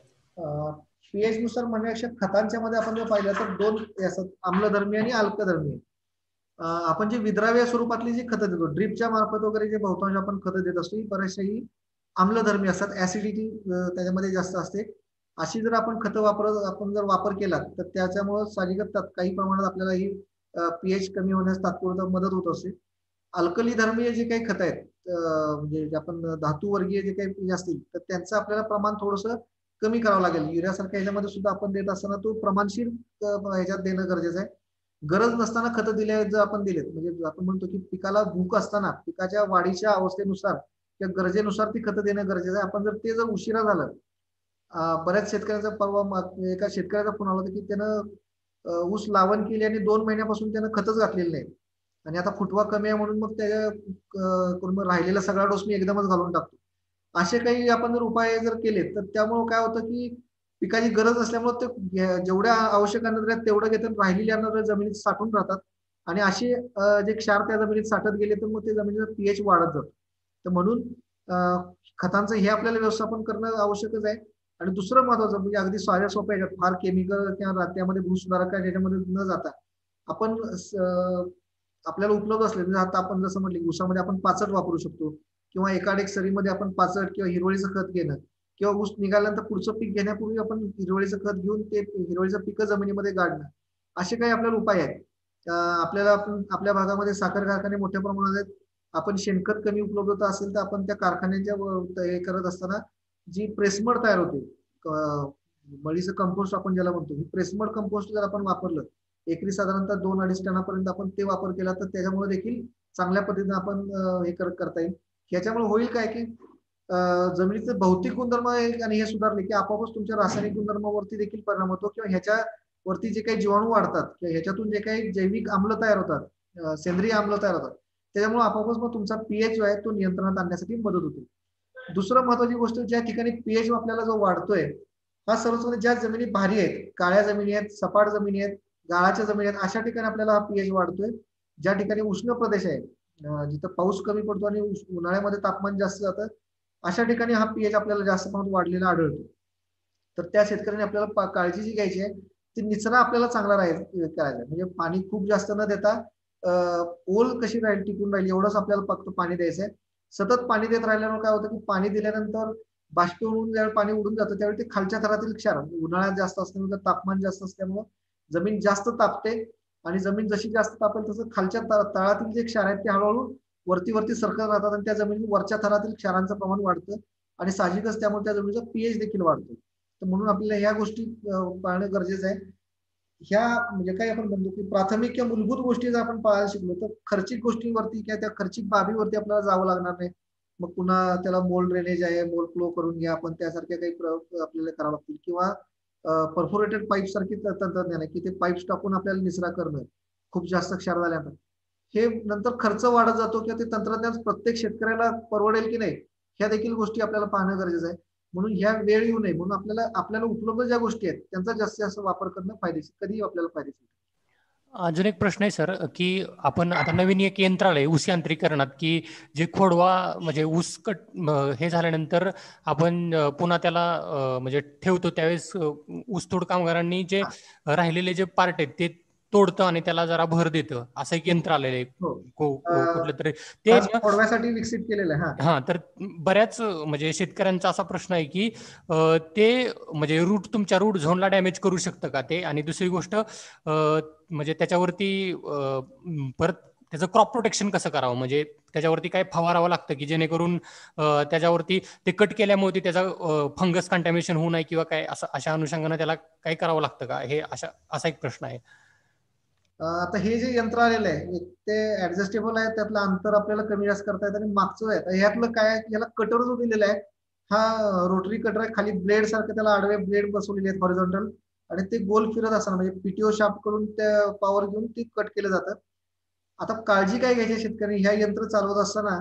पीएच नुसार म्हणण्यापेक्षा खतांच्या मध्ये आपण जर पाहिलं तर दोन असतात, आम्लधर्मी आणि अल्कधर्मी. आपण जे विद्राव्य स्वरूपातली जी खतं देतो, ड्रिपच्या मार्फत वगैरे जे बहुतांश आपण खतं देत असतो, ही बऱ्याचशाही आम्लधर्मी असतात, ऍसिडिटी त्याच्यामध्ये जास्त असते. अशी जर आपण खतं आपण जर वापर केला तर त्याच्यामुळे साहजिकच काही प्रमाणात आपल्याला ही पीएच कमी होण्यास तात्पुरतं मदत होत असते. अल्कली धर्मीय जे काही खतं आहेत म्हणजे आपण धातू वर्गीय जे काही असतील तर त्यांचं आपल्याला प्रमाण थोडंसं कमी करावं लागेल. युरियासारख्या ह्याच्यामध्ये सुद्धा आपण देत असताना तो प्रमाणशीर ह्याच्यात देणं गरजेचं आहे. गरज नसताना खतं दिल्या जर आपण दिलेत, म्हणजे आपण म्हणतो की पिकाला भूक असताना पिकाच्या वाढीच्या अवस्थेनुसार किंवा गरजेनुसार ती खतं देणं गरजेचं आहे. आपण ते जर उशिरा झालं, बऱ्याच शेतकऱ्यांचा परवा एका शेतकऱ्याचा फोन आला होता की त्यानं ऊस लावण केली आणि 2 महिन्यापासून त्यानं खतच घातलेलं नाही आणि आता फुटवा कमी आहे म्हणून मग त्याच्या राहिलेला सगळा डोस मी एकदमच घालून टाकतो. असे काही आपण जर उपाय जर केले तर त्यामुळे काय होतं की पिकाची गरज असल्यामुळे ते जेवढ्या आवश्यक अन्नद्रव्य आहेत तेवढं घेतात, राहिलेली अन्नद्रव्य जमिनीत साठून राहतात आणि असे जे क्षार त्या जमिनीत साठत गेले तर मग ते जमिनीचा पीएच वाढत जातो. तर म्हणून खतांचं हे आपल्याला व्यवस्थापन करणं आवश्यकच आहे. आणि दुसरं महत्वाचं म्हणजे अगदी साध्या सोप्या याच्यात फार केमिकल किंवा त्यामध्ये भूसुधारक याच्यामध्ये न जाता आपण आपल्याला उपलब्ध असले, म्हणजे आता आपण जसं म्हटलं ऊसामध्ये आपण पाचट वापरू शकतो किंवा एकाडेक सरीमध्ये आपण पाचट किंवा हिरवळीचं खत घेणं किंवा ऊस निघाल्यानंतर पुढचं पीक घेण्यापूर्वी आपण हिरवळीचं खत घेऊन ते हिरवळीचं पीक जमिनीमध्ये गाडणं, असे काही आपल्याला उपाय आहेत. आपल्याला आपण आपल्या भागामध्ये साखर कारखाने मोठ्या प्रमाणात आहेत. आपण शेणखत कमी उपलब्धता असेल तर आपण त्या कारखान्यांच्या हे करत असताना जी प्रेसमड तयार होते, मळीचं कंपोस्ट आपण ज्याला म्हणतो, ही प्रेसमड कंपोस्ट जर आपण वापरलं एकरी साधारणतः 2-2.5 टनापर्यंत आपण ते वापर केला तर त्याच्यामुळे देखील चांगल्या पद्धतीने आपण हे करता येईल. ह्याच्यामुळे होईल काय की जमिनीचे भौतिक गुणधर्म आणि हे सुधारले की आपोआपच तुमच्या रासायनिक गुणधर्मावरती देखील परिणाम होतो किंवा ह्याच्यावरती जे काही जीवाणू वाढतात किंवा ह्याच्यातून जे काही जैविक आम्ल तयार होतात, सेंद्रिय आम्ल तयार होतात, त्याच्यामुळे आपोआपच मग तुमचा पीएच जो आहे तो नियंत्रणात आणण्यासाठी मदत होते. दुसरं महत्वाची गोष्ट, ज्या ठिकाणी पीएच आपल्याला जो वाढतोय हा सर्वसाधारण ज्या जमिनी भारी आहेत, काळ्या जमिनी आहेत, सपाट जमिनी आहेत, गाळाच्या जमिनी आहेत, अशा ठिकाणी आपल्याला हा पीएच वाढतोय. ज्या ठिकाणी उष्ण प्रदेश आहे, जिथं पाऊस कमी पडतो आणि उन्हाळ्यामध्ये तापमान जास्त जातं, अशा ठिकाणी हा पीएच आपल्याला जास्त प्रमाणात वाढलेला आढळतो. तर त्या शेतकऱ्यांनी आपल्याला काळजी जी घ्यायची आहे ती निचरा आपल्याला चांगला करायचा, म्हणजे पाणी खूप जास्त न देता ओल कशी राहील टिकून राहील एवढंच आपल्याला फक्त पाणी द्यायचं आहे. सतत पाणी देत राहिल्यामुळे काय होतं की पाणी दिल्यानंतर बाष्पीभवन ज्यावेळी पाणी उडून जातं त्यावेळी ते खालच्या थरातील क्षार, उन्हाळ्यात जास्त असल्यामुळे तापमान जास्त असल्यामुळे जमीन जास्त तापते आणि जमीन जशी जास्त तापेल तसं खालच्या तळातील जे क्षार आहेत ते हळूहळू वरती वरती सरकत राहतात आणि त्या जमिनी वरच्या थरातील क्षारांचं प्रमाण वाढतं आणि साहजिकच त्यामुळे त्या जमिनीचा पीएच देखील वाढतो. तर म्हणून आपल्याला ह्या गोष्टी पाळणं गरजेचं आहे. ह्या म्हणजे काय आपण म्हणतो की प्राथमिक किंवा मूलभूत गोष्टी जर आपण पाळायला शिकलो तर खर्चिक गोष्टींवरती किंवा त्या खर्चिक बाबीवरती आपल्याला जावं लागणार नाही. मग पुन्हा त्याला मोल ड्रेनेज आहे, मोल फ्लो करून घ्या, आपण त्यासारख्या काही प्रयोग आपल्याला करावं लागतील किंवा परफोरेटेड पाईप सारखी तंत्रज्ञान आहे की ते पाईप्स टाकून आपल्याला निचरा करणं खूप जास्त क्षार झाल्यानंतर हे नंतर खर्च वाढत जातो किंवा ते तंत्रज्ञान प्रत्येक शेतकऱ्याला परवडेल की नाही ह्या देखील गोष्टी आपल्याला पाहणं गरजेचं आहे. म्हणून ह्या वेळ येऊ नये म्हणून आपल्याला उपलब्ध ज्या गोष्टी आहेत त्यांचा जास्तीत जास्त वापर करणं फायदेशीर, कधीही आपल्याला फायदेशीर. अजून एक प्रश्न आहे सर की आपण आता नवीन एक यंत्र आलंय ऊस यांत्रिकरणात की जे खोडवा म्हणजे ऊस हे झाल्यानंतर आपण पुन्हा त्याला म्हणजे ठेवतो त्यावेळेस ऊसतोड कामगारांनी जे राहिलेले जे पार्ट आहेत ते तोडतं आणि त्याला जरा भर देतं असं एक यंत्र आलेलं आहे कुठलं तरी ते खोडव्यासाठी विकसित केलेलं आहे. हा तर बऱ्याच म्हणजे शेतकऱ्यांचा असा प्रश्न आहे की ते म्हणजे तुमच्या रूट झोनला डॅमेज करू शकतं का ते, आणि दुसरी गोष्ट म्हणजे त्याच्यावरती परत त्याचं क्रॉप प्रोटेक्शन कसं करावं, म्हणजे त्याच्यावरती काय फवारावं लागतं की जेणेकरून त्याच्यावरती ते कट केल्यामुळे त्याचा फंगस कंटॅमिनेशन होऊ नये किंवा काय असं अशा अनुषंगाने त्याला काय करावं लागतं का, हे असा एक प्रश्न आहे. आता हे जे यंत्र आलेलं आहे ते ऍडजस्टेबल आहे, त्यातलं अंतर आपल्याला कमी जास्त करता येतं आणि मागचं आहे ह्यातलं काय याला कटर जो दिलेला आहे हा रोटरी कटर आहे, खाली ब्लेड सारखं त्याला आडवे ब्लेड बसवलेले आहेत हॉरिझॉन्टल आणि ते गोल फिरत असताना म्हणजे पीटीओ शाफ्ट करून त्या पॉवर घेऊन ते कट केलं जातं. आता काळजी काय घ्यायची शेतकरी ह्या यंत्र चालवत असताना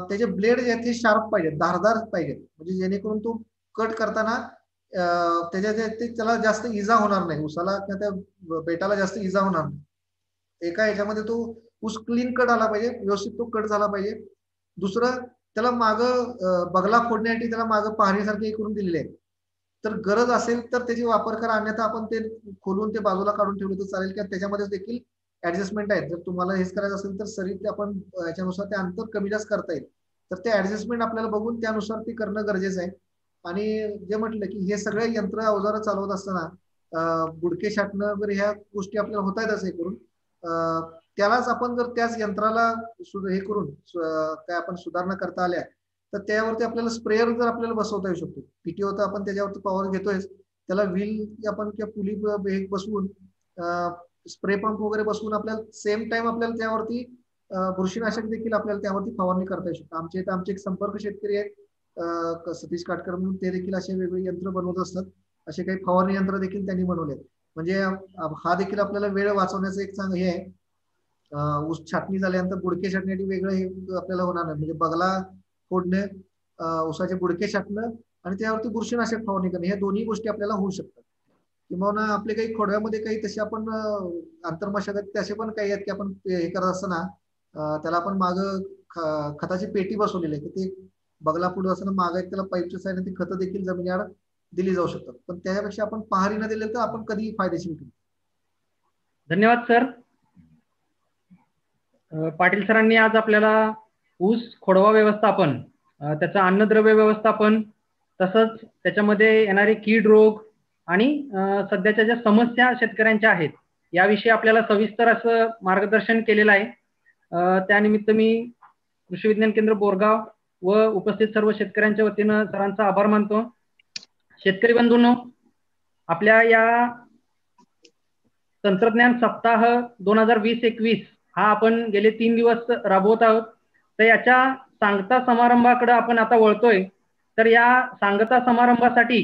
त्याचे ब्लेड जे आहेत ते शार्प पाहिजेत, धारदार पाहिजेत, म्हणजे जेणेकरून तो कट करताना त्याला जास्त इजा होणार नाही, उसाला किंवा त्या बेटाला जास्त इजा होणार नाही. एका ह्याच्यामध्ये तो ऊस क्लीन कट आला पाहिजे, व्यवस्थित तो कट झाला पाहिजे. दुसरं त्याला मागं बगला फोडण्यासाठी त्याला मागं पहारीसारखे करून दिलेले आहे, तर गरज असेल तर त्याची वापर करा, अन्यथा आपण ते खोलून ते बाजूला काढून ठेवलं तर चालेल, किंवा त्याच्यामध्ये देखील ऍडजस्टमेंट आहेत. जर तुम्हाला हेच करायचं असेल तर सरी आपण याच्यानुसार ते अंतर कमी जास्त करता येईल, तर ते ऍडजस्टमेंट आपल्याला बघून त्यानुसार ते करणं गरजेचं आहे. आणि जे म्हटलं की हे सगळे यंत्र अवजारं चालवत असताना बुडके छाटणं वगैरे ह्या गोष्टी आपल्याला होत आहेत असं करून त्यालाच आपण जर त्याच यंत्राला हे करून काय आपण सुधारणा करता आल्या तर त्यावरती आपल्याला स्प्रेअर जर आपल्याला बसवता येऊ शकतो. पीटीओ तर आपण त्याच्यावरती पॉवर घेतोय, त्याला व्हील आपण किंवा पुली बसवून स्प्रे पंप वगैरे बसवून आपल्याला सेम टाइम आपल्याला त्यावरती बुरशीनाशक देखील आपल्याला त्यावरती फवारणी करता येऊ शकतो. आमच्या इथं आमचे एक संपर्क शेतकरी आहेत सतीश काटकर म्हणून, ते देखील असे वेगवेगळे यंत्र बनवत असतात. असे काही फवारणी यंत्र देखील त्यांनी बनवले, म्हणजे हा देखील आपल्याला वेळ वाचवण्याचं एक चांगलं हे आहे. ऊस छाटणी झाल्यानंतर बुडके छाटण्यासाठी वेगळं हे आपल्याला होणार नाही, म्हणजे बगला फोडणे, ऊसाचे बुडके छाटणं आणि त्यावरती बुरशीनाशक फवारणी करणे, ह्या दोन्ही गोष्टी आपल्याला होऊ शकतात. किंवा आपले काही खोडव्यामध्ये काही तसे आपण आंतरमशागत असे पण काही आहेत की आपण हे करत असताना त्याला आपण मागं खताची पेटी बसवलेली आहे, की ते बगला पुढे असताना मागे त्याला पाईपच्या साईडने ती खतं देखील जमिनीआड दिली जाऊ शकतात. पण त्यापेक्षा आपण पहारी न दिले तर आपण कधीही फायदेशीर ठरू. धन्यवाद सर. पाटील सरांनी आज आपल्याला ऊस खोडवा व्यवस्थापन, त्याचं अन्नद्रव्य व्यवस्थापन, तसंच त्याच्यामध्ये येणारे कीड रोग आणि सध्याच्या ज्या समस्या शेतकऱ्यांच्या आहेत याविषयी आपल्याला सविस्तर असं मार्गदर्शन केलेलं आहे. त्यानिमित्त मी कृषी विज्ञान केंद्र बोरगाव व उपस्थित सर्व शेतकऱ्यांच्या वतीनं सरांचा आभार मानतो. शेतकरी बंधूंनो, आपल्या या तंत्रज्ञान सप्ताह 2020-21 हा आपण गेले 3 दिवस राबवत आहोत. तर याच्या सांगता समारंभाकडे आपण आता वळतोय. तर या सांगता समारंभासाठी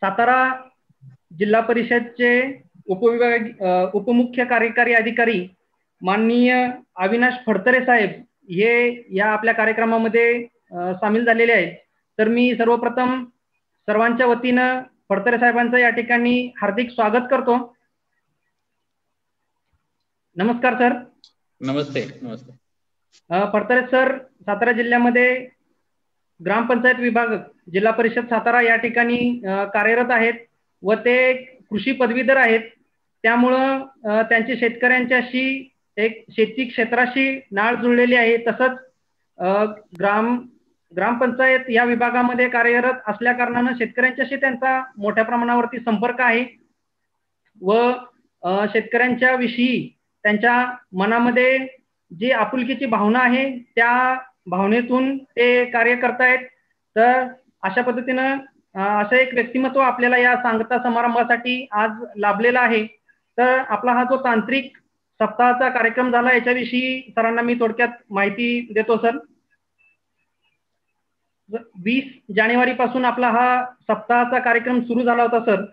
सातारा जिल्हा परिषदचे उपमुख्य कार्यकारी अधिकारी माननीय अविनाश फडतरे साहेब हे या आपल्या कार्यक्रमामध्ये सामील झालेले आहेत. तर मी सर्वप्रथम सर्वांच्या वतीनं फडतरे साहेबांचं या ठिकाणी हार्दिक स्वागत करतो. नमस्कार सर. नमस्ते. नमस्ते. फडतरे सर सातारा जिल्ह्यामध्ये ग्रामपंचायत विभाग जिल्हा परिषद सातारा या ठिकाणी कार्यरत आहेत व ते कृषी पदवीधर आहेत. त्यामुळं त्यांची शेतकऱ्यांच्याशी एक शेती क्षेत्राशी नाळ जुळलेली आहे. तसंच ग्रामपंचायत या विभागामध्ये कार्यरत असल्या कारणानं शेतकऱ्यांच्याशी त्यांचा मोठ्या प्रमाणावरती संपर्क आहे व शेतकऱ्यांच्या विषयी त्यांच्या मनामध्ये जी आपुलकीची भावना आहे त्या भावनेतून ते कार्य करतायत. तर अशा पद्धतीनं असं एक व्यक्तिमत्व आपल्याला या सांगता समारंभासाठी आज लाभलेला आहे. तर आपला हा जो तांत्रिक सप्ताहाचा कार्यक्रम झाला याच्याविषयी सरांना मी थोडक्यात माहिती देतो सर. 20 जानेवारी पासून आपला हा सप्ताहाचा कार्यक्रम सुरू झाला होता सर.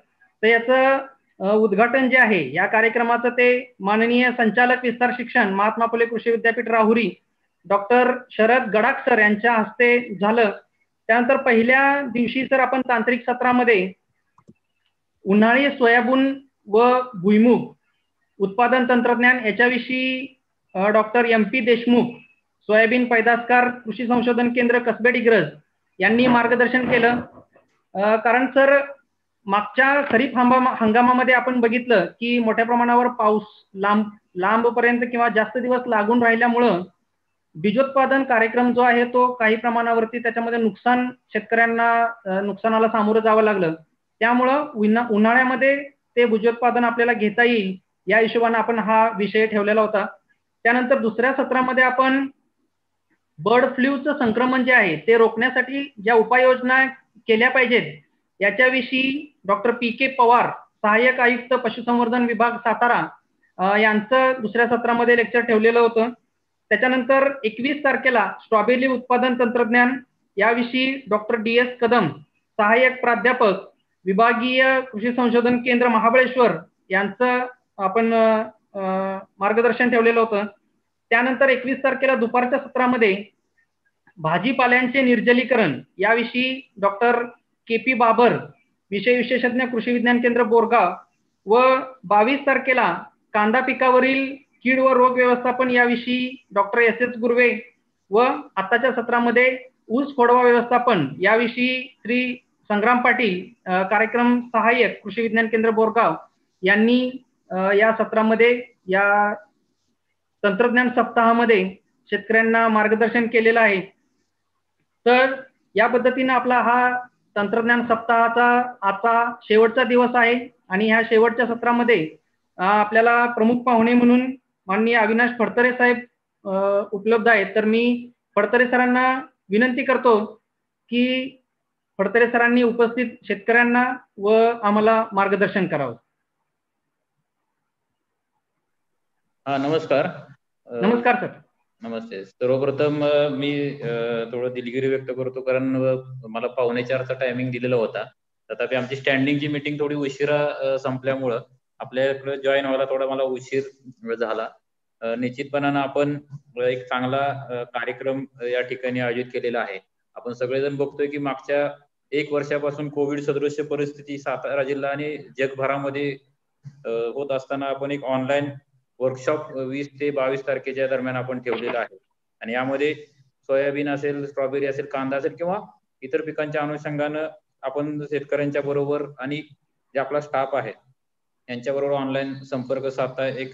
तर याचं उद्घाटन जे आहे या कार्यक्रमाचं ते माननीय संचालक विस्तार शिक्षण महात्मा फुले कृषी विद्यापीठ राहुरी डॉक्टर शरद गडाख सर यांच्या हस्ते झालं. त्यानंतर पहिल्या दिवशी सर आपण तांत्रिक सत्रामध्ये उन्हाळी सोयाबीन व भुईमुग उत्पादन तंत्रज्ञान याच्याविषयी डॉक्टर MP देशमुख सोयाबीन पैदासकार कृषी संशोधन केंद्र कसबे डिग्रज यांनी मार्गदर्शन केलं. कारण सर मागच्या खरीप हंगामामध्ये आपण बघितलं की मोठ्या प्रमाणावर पाऊस लांबपर्यंत किंवा जास्त दिवस लागून राहिल्यामुळं बीजोत्पादन कार्यक्रम जो आहे तो काही प्रमाणावरती त्याच्यामध्ये शेतकऱ्यांना नुकसानाला सामोरं जावं लागलं. त्यामुळं उन्हाळ्यामध्ये ते बीजोत्पादन आपल्याला घेता येईल या हिशोबाने आपण हा विषय ठेवलेला होता. त्यानंतर दुसऱ्या सत्रामध्ये आपण बर्ड फ्लूचं संक्रमण जे आहे ते रोखण्यासाठी ज्या उपाययोजना केल्या पाहिजेत याच्याविषयी डॉक्टर PK पवार सहाय्यक आयुक्त पशुसंवर्धन विभाग सातारा यांचं दुसऱ्या सत्रामध्ये लेक्चर ठेवलेलं होतं. त्याच्यानंतर 21 तारखेला स्ट्रॉबेरी उत्पादन तंत्रज्ञान याविषयी डॉक्टर DS कदम सहाय्यक प्राध्यापक विभागीय कृषी संशोधन केंद्र महाबळेश्वर यांचं आपण मार्गदर्शन ठेवलेलं होतं. त्यानंतर 21 तारखेला दुपारच्या सत्रामध्ये भाजीपाल्यांचे निर्जलीकरण याविषयी डॉक्टर KP बाबर विषय विशेषज्ञ कृषी विज्ञान केंद्र बोरगाव व 22 तारखेला कांदा पिकावरील कीड व रोग व्यवस्थापन याविषयी डॉक्टर SS गुरवे व आताच्या सत्रामध्ये ऊस खोडवा व्यवस्थापन याविषयी श्री संग्राम पाटील कार्यक्रम सहाय्यक कृषी विज्ञान केंद्र बोरगाव यांनी या सत्रामध्ये या तंत्रज्ञान सप्ताहामध्ये शेतकऱ्यांना मार्गदर्शन केलेलं आहे. तर या पद्धतीने आपला हा तंत्रज्ञान सप्ताहाचा आता शेवटचा दिवस आहे आणि ह्या शेवटच्या सत्रामध्ये आपल्याला प्रमुख पाहुणे म्हणून माननीय अविनाश फडतरे साहेब उपलब्ध आहेत. तर मी फडतरे सरांना विनंती करतो की फडतरे सरांनी उपस्थित शेतकऱ्यांना व आम्हाला मार्गदर्शन करावं. नमस्कार. नमस्कार सर. नमस्ते. सर्वप्रथम मी थोडं दिलगिरी व्यक्त करतो कारण मला 3:45चा टायमिंग दिलेला होता. तथापि आमची स्टँडिंगची मीटिंग थोडी उशिरा संपल्यामुळं आपल्याकडे जॉईन व्हायला थोडा मला उशीर झाला. निश्चितपणानं आपण एक चांगला कार्यक्रम या ठिकाणी आयोजित केलेला आहे. आपण सगळेजण बघतोय की मागच्या 1 वर्षापासून कोविड सदृश परिस्थिती सातारा जिल्हा आणि जगभरामध्ये होत असताना आपण एक ऑनलाईन वर्कशॉप 20 ते 22 तारखेच्या दरम्यान आपण ठेवलेला आहे आणि यामध्ये सोयाबीन असेल, स्ट्रॉबेरी असेल, कांदा असेल किंवा इतर पिकांच्या अनुषंगानं आपण शेतकऱ्यांच्या बरोबर आणि जे आपला स्टाफ आहे यांच्याबरोबर ऑनलाईन संपर्क साधता एक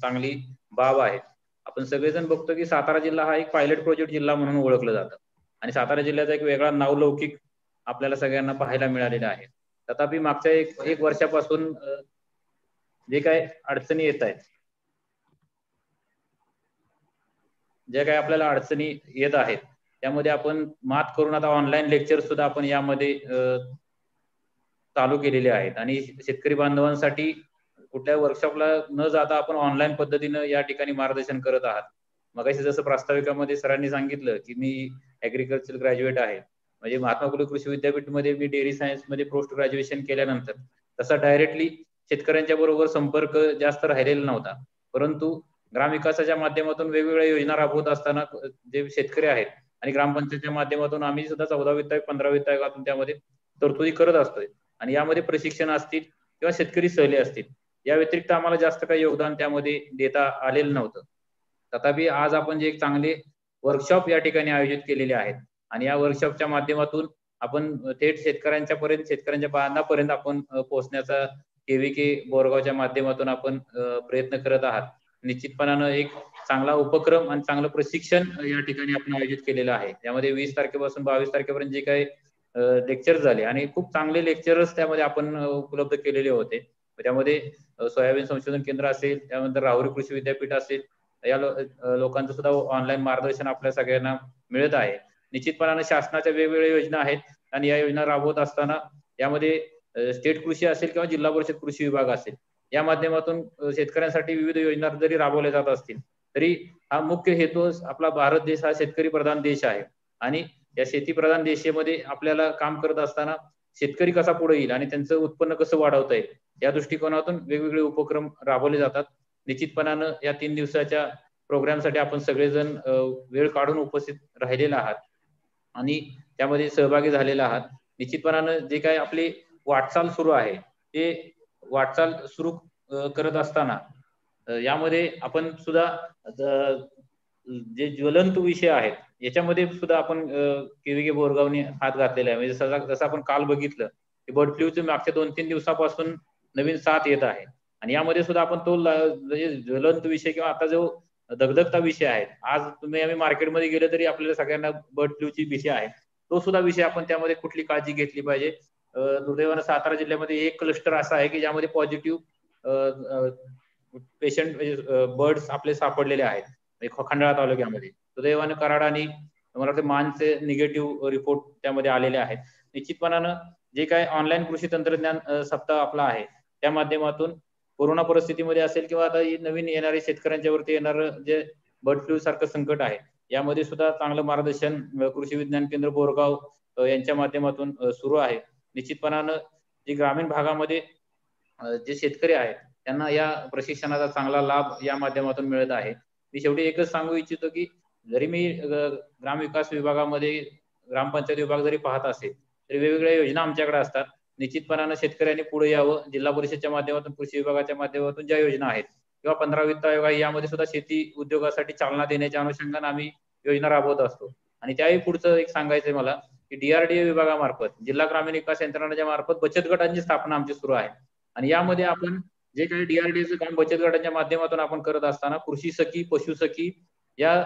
चांगली बाब आहे. आपण सगळेजण बघतो की सातारा जिल्हा हा एक पायलट प्रोजेक्ट जिल्हा म्हणून ओळखला जातं आणि सातारा जिल्ह्याचा एक वेगळा नावलौकिक आपल्याला सगळ्यांना पाहायला मिळालेला आहे. तथापि मागच्या एक वर्षापासून जे काही अडचणी येत आहेत, जे काही आपल्याला अडचणी येत आहेत त्यामध्ये आपण मात करून आता ऑनलाईन लेक्चर सुद्धा आपण यामध्ये चालू केलेले आहेत आणि शेतकरी बांधवांसाठी कुठल्या वर्कशॉपला न जाता आपण ऑनलाईन पद्धतीनं या ठिकाणी मार्गदर्शन करत आहात. मगाशी जसं प्रास्ताविकामध्ये सरांनी सांगितलं की मी ऍग्रिकल्चर ग्रॅज्युएट आहे, म्हणजे महात्मा फुले कृषी विद्यापीठमध्ये मी डेअरी सायन्स मध्ये पोस्ट ग्रॅज्युएशन केल्यानंतर तसा डायरेक्टली शेतकऱ्यांच्या बरोबर संपर्क जास्त राहिलेला नव्हता. परंतु ग्रामविकासाच्या माध्यमातून वेगवेगळ्या योजना राबवत असताना जे शेतकरी आहेत आणि ग्रामपंचायतच्या माध्यमातून आम्ही सुद्धा 14वी वित्त आयोग 15वी वित्त आयोगातून त्यामध्ये तरतुदी करत असतोय. आणि यामध्ये प्रशिक्षण असतील किंवा शेतकरी सहली असतील, या व्यतिरिक्त आम्हाला जास्त काही योगदान त्यामध्ये देता आलेलं नव्हतं. तथापि आज आपण जे एक चांगले वर्कशॉप या ठिकाणी आयोजित केलेले आहेत आणि या वर्कशॉपच्या माध्यमातून आपण थेट शेतकऱ्यांच्या बांधापर्यंत आपण पोहोचण्याचा KVK बोरगावच्या माध्यमातून आपण प्रयत्न करत आहात. निश्चितपणानं एक चांगला उपक्रम आणि चांगलं प्रशिक्षण या ठिकाणी आपण आयोजित केलेलं आहे. त्यामध्ये 20 तारखेपासून 22 तारखेपर्यंत जे काही लेक्चर झाले आणि खूप चांगले लेक्चरच त्यामध्ये आपण उपलब्ध केलेले होते. त्यामध्ये सोयाबीन संशोधन केंद्र असेल, त्यानंतर राहुरी कृषी विद्यापीठ असेल, या लोकांचं सुद्धा ऑनलाईन मार्गदर्शन आपल्या सगळ्यांना मिळत आहे. निश्चितपणाने शासनाच्या वेगवेगळ्या योजना आहेत आणि या योजना राबवत असताना यामध्ये स्टेट कृषी असेल किंवा जिल्हा परिषद कृषी विभाग असेल, या माध्यमातून शेतकऱ्यांसाठी विविध योजना जरी राबवल्या जात असतील तरी हा मुख्य हेतू आपला भारत देश हा शेतकरी प्रधान देश आहे आणि या शेती प्रधान देशामध्ये आपल्याला काम करत असताना शेतकरी कसा पुढे येईल आणि त्यांचं उत्पन्न कसं वाढवता येईल या दृष्टिकोनातून वेगवेगळे उपक्रम राबवले जातात. निश्चितपणानं या 3 दिवसाच्या प्रोग्रामसाठी आपण सगळेजण वेळ काढून उपस्थित राहिलेला आहात आणि त्यामध्ये सहभागी झालेला आहात. निश्चितपणानं जे काही आपली वाटचाल सुरू आहे ते वाटचाल सुरू करत असताना यामध्ये आपण सुद्धा जे ज्वलंत विषय आहेत याच्यामध्ये सुद्धा आपण KVK बोरगावने हात घातलेला आहे. म्हणजे जसं आपण काल बघितलं की बर्ड फ्लूचे मागच्या 2-3 दिवसापासून नवीन साथ येत आहे आणि यामध्ये सुद्धा आपण तो ज्वलंत विषय किंवा आता जो दगदगता विषय आहे, आज आम्ही मार्केटमध्ये गेले तरी आपल्याला सगळ्यांना बर्ड फ्लूची विषय आहे, तो सुद्धा विषय आपण त्यामध्ये कुठली काळजी घेतली पाहिजे. दुर्दैवानं सातारा जिल्ह्यामध्ये एक क्लस्टर असा आहे की ज्यामध्ये पॉझिटिव्ह पेशंट बर्ड्स आपले सापडलेले आहेत खंडाळा तालुक्यामध्ये. दुर्दैवानं कराड आणि मला वाटतं मानचे निगेटिव्ह रिपोर्ट त्यामध्ये आलेले आहेत. निश्चितपणानं जे काय ऑनलाईन कृषी तंत्रज्ञान सप्ताह आपला आहे त्या माध्यमातून कोरोना परिस्थितीमध्ये असेल किंवा आता नवीन येणारे शेतकऱ्यांच्या वरती येणारं जे बर्ड फ्लू सारखं संकट आहे यामध्ये सुद्धा चांगलं मार्गदर्शन कृषी विज्ञान केंद्र बोरगाव यांच्या माध्यमातून सुरू आहे. निश्चितपणानं जे ग्रामीण भागामध्ये जे शेतकरी आहेत त्यांना या प्रशिक्षणाचा चांगला लाभ या माध्यमातून मिळत आहे. मी शेवटी एकच सांगू इच्छितो की जरी मी ग्रामविकास विभागामध्ये ग्रामपंचायत विभाग जरी पाहत असेल तरी वेगवेगळ्या योजना आमच्याकडे असतात. निश्चितपणानं शेतकऱ्यांनी पुढे यावं. जिल्हा परिषदच्या माध्यमातून कृषी विभागाच्या माध्यमातून ज्या योजना आहेत किंवा 15 वित्त आयोग आहे यामध्ये सुद्धा शेती उद्योगासाठी चालना देण्याच्या अनुषंगाने आम्ही योजना राबवत असतो. आणि त्याही पुढचं एक सांगायचंय मला की DRDA विभागामार्फत जिल्हा ग्रामीण विकास यंत्रणाच्या मार्फत बचत गटांची स्थापना आमची सुरू आहे आणि यामध्ये आपण जे काही DRDAचं काम बचत गटांच्या माध्यमातून आपण करत असताना कृषी सखी, पशु सखी या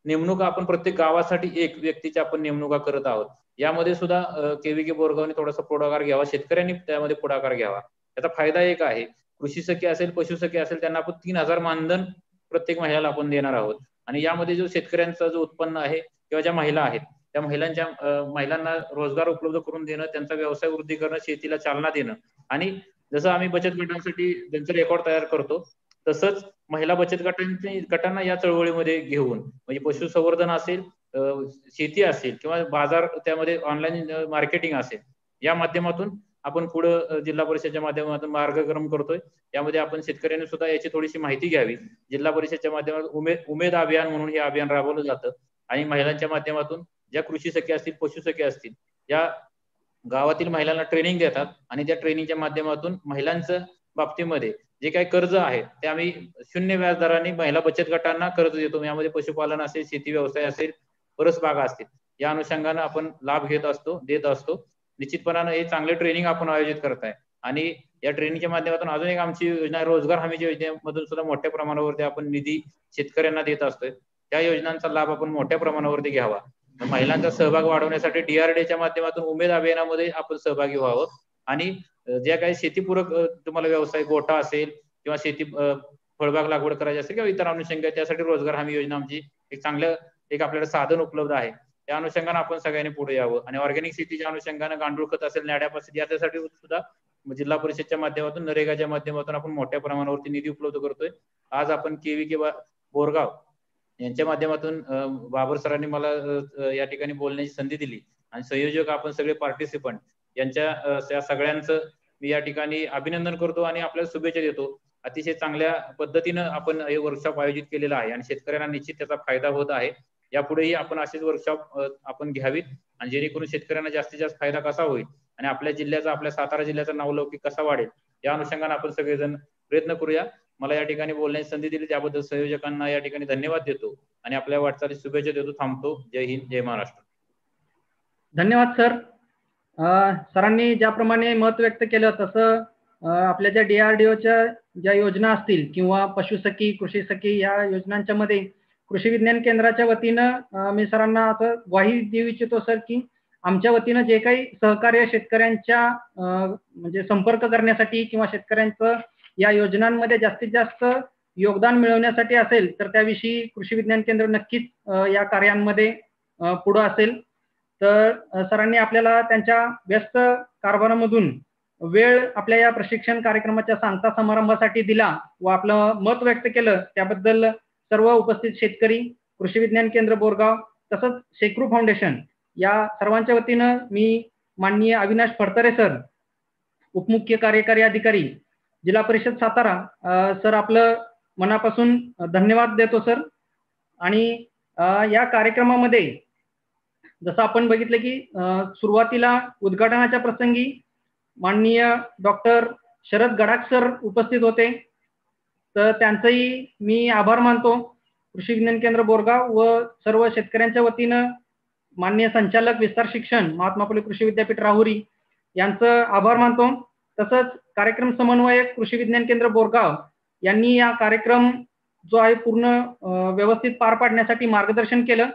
नेमणुका आपण प्रत्येक गावासाठी एक व्यक्तीच्या आपण नेमणुका करत आहोत. यामध्ये सुद्धा KVK बोरगावने थोडासा पुढाकार घ्यावा, शेतकऱ्यांनी त्यामध्ये पुढाकार घ्यावा. त्याचा फायदा एक आहे, कृषी सखी असेल, पशु सखी असेल, त्यांना आपण 3000 मानधन प्रत्येक महिन्याला आपण देणार आहोत आणि यामध्ये जो शेतकऱ्यांचा जो उत्पन्न आहे किंवा ज्या महिला आहेत त्या महिलांना रोजगार उपलब्ध करून देणं, त्यांचा व्यवसाय वृद्धी करणं, शेतीला चालना देणं आणि जसं आम्ही बचत गटांसाठी त्यांचं रेकॉर्ड तयार करतो तसंच महिला बचत गटांना या चळवळीमध्ये घेऊन म्हणजे पशुसंवर्धन असेल, शेती असेल किंवा बाजार त्यामध्ये ऑनलाईन मार्केटिंग असेल या माध्यमातून आपण पुढे जिल्हा परिषदेच्या माध्यमातून मार्गक्रम करतोय. यामध्ये आपण शेतकऱ्यांनी सुद्धा याची थोडीशी माहिती घ्यावी. जिल्हा परिषदेच्या माध्यमातून उमेद अभियान म्हणून हे अभियान राबवलं जातं आणि महिलांच्या माध्यमातून ज्या कृषी सखी असतील, पशु सखी असतील या गावातील महिलांना ट्रेनिंग देतात आणि त्या ट्रेनिंगच्या माध्यमातून महिलांच्या बाबतीमध्ये जे काही कर्ज आहे ते आम्ही 0 व्याजदराने महिला बचत गटांना कर्ज देतो. यामध्ये पशुपालन असेल, शेती व्यवसाय असेल, परसबागा असतील या अनुषंगाने आपण लाभ देत असतो. निश्चितपणानं हे चांगले ट्रेनिंग आपण आयोजित करताय आणि या ट्रेनिंगच्या माध्यमातून अजून एक आमची योजना रोजगार हमीच्या योजनेमधून सुद्धा मोठ्या प्रमाणावरती आपण निधी शेतकऱ्यांना देत असतोय. त्या योजनांचा लाभ आपण मोठ्या प्रमाणावरती घ्यावा. महिलांचा सहभाग वाढवण्यासाठी DRDAच्या माध्यमातून उमेद अभियानामध्ये आपण सहभागी व्हावं आणि ज्या काही शेतीपूरक तुम्हाला व्यवसाय गोठा असेल किंवा शेती फळबाग लागवड करायची असेल किंवा इतर अनुषंगाने त्यासाठी रोजगार हमी योजना आमची एक चांगलं आपल्याला साधन उपलब्ध आहे. त्या अनुषंगाने आपण सगळ्यांनी पुढे यावं आणि ऑर्गॅनिक शेतीच्या अनुषंगाने गांडूळ खत असेल, नॅडॅप असेल याच्यासाठी सुद्धा जिल्हा परिषदच्या माध्यमातून, नरेगाच्या माध्यमातून आपण मोठ्या प्रमाणावरती निधी उपलब्ध करतोय. आज आपण KVK बोरगाव यांच्या माध्यमातून बाबर सरांनी मला या ठिकाणी बोलण्याची संधी दिली आणि संयोजक आपण सगळे पार्टिसिपंट यांच्या सगळ्यांचं मी या ठिकाणी अभिनंदन करतो आणि आपल्याला शुभेच्छा देतो. अतिशय चांगल्या पद्धतीनं आपण हे वर्कशॉप आयोजित केलेलं आहे आणि शेतकऱ्यांना निश्चित त्याचा फायदा होत आहे. यापुढेही आपण असेच वर्कशॉप आपण घ्यावीत आणि जेणेकरून शेतकऱ्यांना जास्तीत जास्त फायदा कसा होईल आणि आपल्या जिल्ह्याचा, आपल्या सातारा जिल्ह्याचा नावलौकिक कसा वाढेल या अनुषंगाने आपण सगळेजण प्रयत्न करूया. मला या ठिकाणी बोलण्याची संधी दिली त्याबद्दल संयोजकांना या ठिकाणी धन्यवाद देतो आणि आपल्या वाटचालीस शुभेच्छा देतो. थांबतो. जय हिंद, जय महाराष्ट्र. धन्यवाद सर. सरांनी ज्याप्रमाणे मत व्यक्त केलं तसं आपल्या ज्या DRDOच्या ज्या योजना असतील किंवा पशुसखी, कृषी सखी या योजनांच्या मध्ये कृषी विज्ञान केंद्राच्या वतीनं मी सरांना असं ग्वाही देऊ इच्छितो सर की आमच्या वतीनं जे काही सहकार्य शेतकऱ्यांच्या म्हणजे संपर्क करण्यासाठी किंवा शेतकऱ्यांचं या योजनांमध्ये जास्तीत जास्त योगदान मिळवण्यासाठी असेल तर त्याविषयी कृषी विज्ञान केंद्र नक्कीच या कार्यांमध्ये पुढे असेल. तर सरांनी आपल्याला त्यांच्या व्यस्त कारभारामधून वेळ आपल्या या प्रशिक्षण कार्यक्रमाच्या सांगता समारंभासाठी दिला व आपलं मत व्यक्त केलं त्याबद्दल सर्व उपस्थित शेतकरी, कृषी विज्ञान केंद्र बोरगाव तसंच शेक्रू फाउंडेशन या सर्वांच्या वतीनं मी माननीय अविनाश फडतरे सर, उपमुख्य कार्यकारी अधिकारी, जिल्हा परिषद सातारा सर आपलं मनापासून धन्यवाद देतो सर. आणि या कार्यक्रमामध्ये जसं आपण बघितलं की सुरुवातीला उद्घाटनाच्या प्रसंगी माननीय डॉक्टर शरद गडाख सर उपस्थित होते, तर त्यांचंही मी आभार मानतो. कृषी विज्ञान केंद्र बोरगाव व सर्व शेतकऱ्यांच्या वतीनं माननीय संचालक विस्तार शिक्षण महात्मा फुले कृषी विद्यापीठ राहुरी यांचं आभार मानतो. तसंच कार्यक्रम समन्वयक कृषी विज्ञान केंद्र बोरगाव यांनी या कार्यक्रम जो आहे पूर्ण व्यवस्थित पार पाडण्यासाठी मार्गदर्शन केलं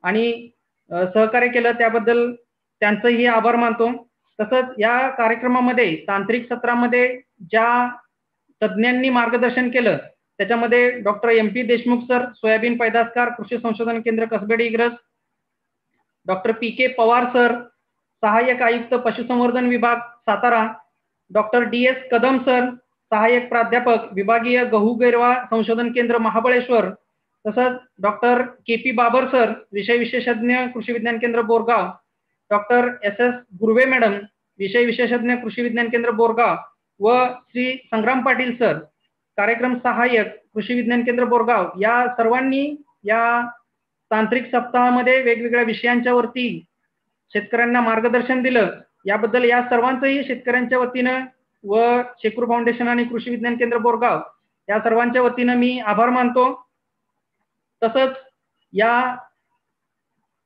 आणि सहकार्य केलं त्याबद्दल त्यांचंही आभार मानतो. तसंच या कार्यक्रमामध्ये तांत्रिक सत्रामध्ये ज्या तज्ज्ञांनी मार्गदर्शन केलं त्याच्यामध्ये doctor MP Deshmukh sir, soybean पैदासकार कृषी संशोधन केंद्र Kasbe Digraj, doctor PK Pawar sir, सहाय्यक आयुक्त पशुसंवर्धन विभाग Satara, doctor DS Kadam sir, सहाय्यक प्राध्यापक विभागीय गहू गैरवा संशोधन केंद्र महाबळेश्वर, तसंच डॉक्टर KP बाबर सर, विषय विशेषज्ञ कृषी विज्ञान केंद्र बोरगाव, डॉक्टर SS गुरवे मॅडम, विषय विशेषज्ञ कृषी विज्ञान केंद्र बोरगाव व श्री संग्राम पाटील सर, कार्यक्रम सहाय्यक कृषी विज्ञान केंद्र बोरगाव या सर्वांनी या तांत्रिक सप्ताहामध्ये वेगवेगळ्या विषयांच्या वरती शेतकऱ्यांना मार्गदर्शन दिलं. याबद्दल या सर्वांचंही शेतकऱ्यांच्या वतीनं व शेक्रू फाउंडेशन आणि कृषी विज्ञान केंद्र बोरगाव या सर्वांच्या वतीनं मी आभार मानतो. तसंच या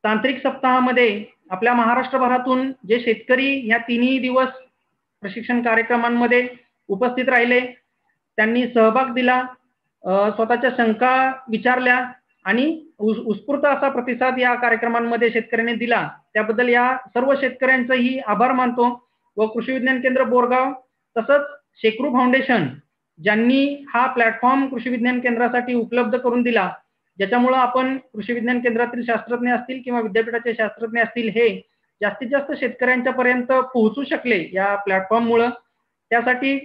तांत्रिक सप्ताहामध्ये आपल्या महाराष्ट्रभरातून जे शेतकरी या तिन्ही दिवस प्रशिक्षण कार्यक्रमांमध्ये उपस्थित राहिले त्यांनी सहभाग दिला, स्वतःच्या शंका विचारल्या आणि उत्स्फूर्त असा प्रतिसाद या कार्यक्रमांमध्ये शेतकऱ्यांनी दिला. त्याबद्दल या सर्व शेतकऱ्यांचंही आभार मानतो व कृषी विज्ञान केंद्र बोरगाव तसंच शेक्रू फाउंडेशन ज्यांनी हा प्लॅटफॉर्म कृषी विज्ञान केंद्रासाठी उपलब्ध करून दिला, ज्याच्यामुळे आपण कृषी विज्ञान केंद्रातील शास्त्रज्ञ असतील किंवा विद्यापीठाचे शास्त्रज्ञ असतील हे जास्तीत जास्त शेतकऱ्यांच्या पर्यंत पोहोचू शकले या प्लॅटफॉर्ममुळे. त्यासाठी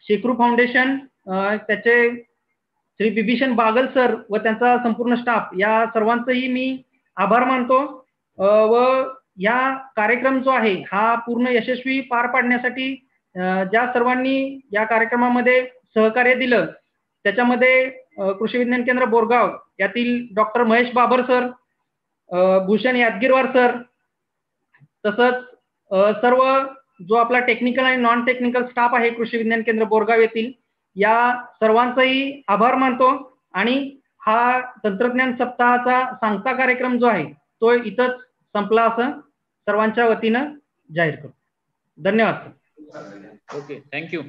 शेक्रू फाउंडेशन, त्याचे श्री बिभीषण बागल सर व त्यांचा संपूर्ण स्टाफ या सर्वांचंही मी आभार मानतो व या कार्यक्रम जो आहे हा पूर्ण यशस्वी पार पाडण्यासाठी ज्या सर्वांनी या कार्यक्रमामध्ये सहकार्य दिलं त्याच्यामध्ये कृषी विज्ञान केंद्र बोरगाव यातील doctor Mahesh Babar sir, Bhushan Yadgirwar sir, तसंच सर्व जो आपला टेक्निकल आणि नॉन टेक्निकल स्टाफ आहे कृषी विज्ञान केंद्र बोरगाव येथील या सर्वांचाही आभार मानतो आणि हा तंत्रज्ञान सप्ताहाचा सांगता कार्यक्रम जो आहे तो इथंच संपला असं सर्वांच्या वतीनं जाहीर करतो. धन्यवाद. Okay, thank you.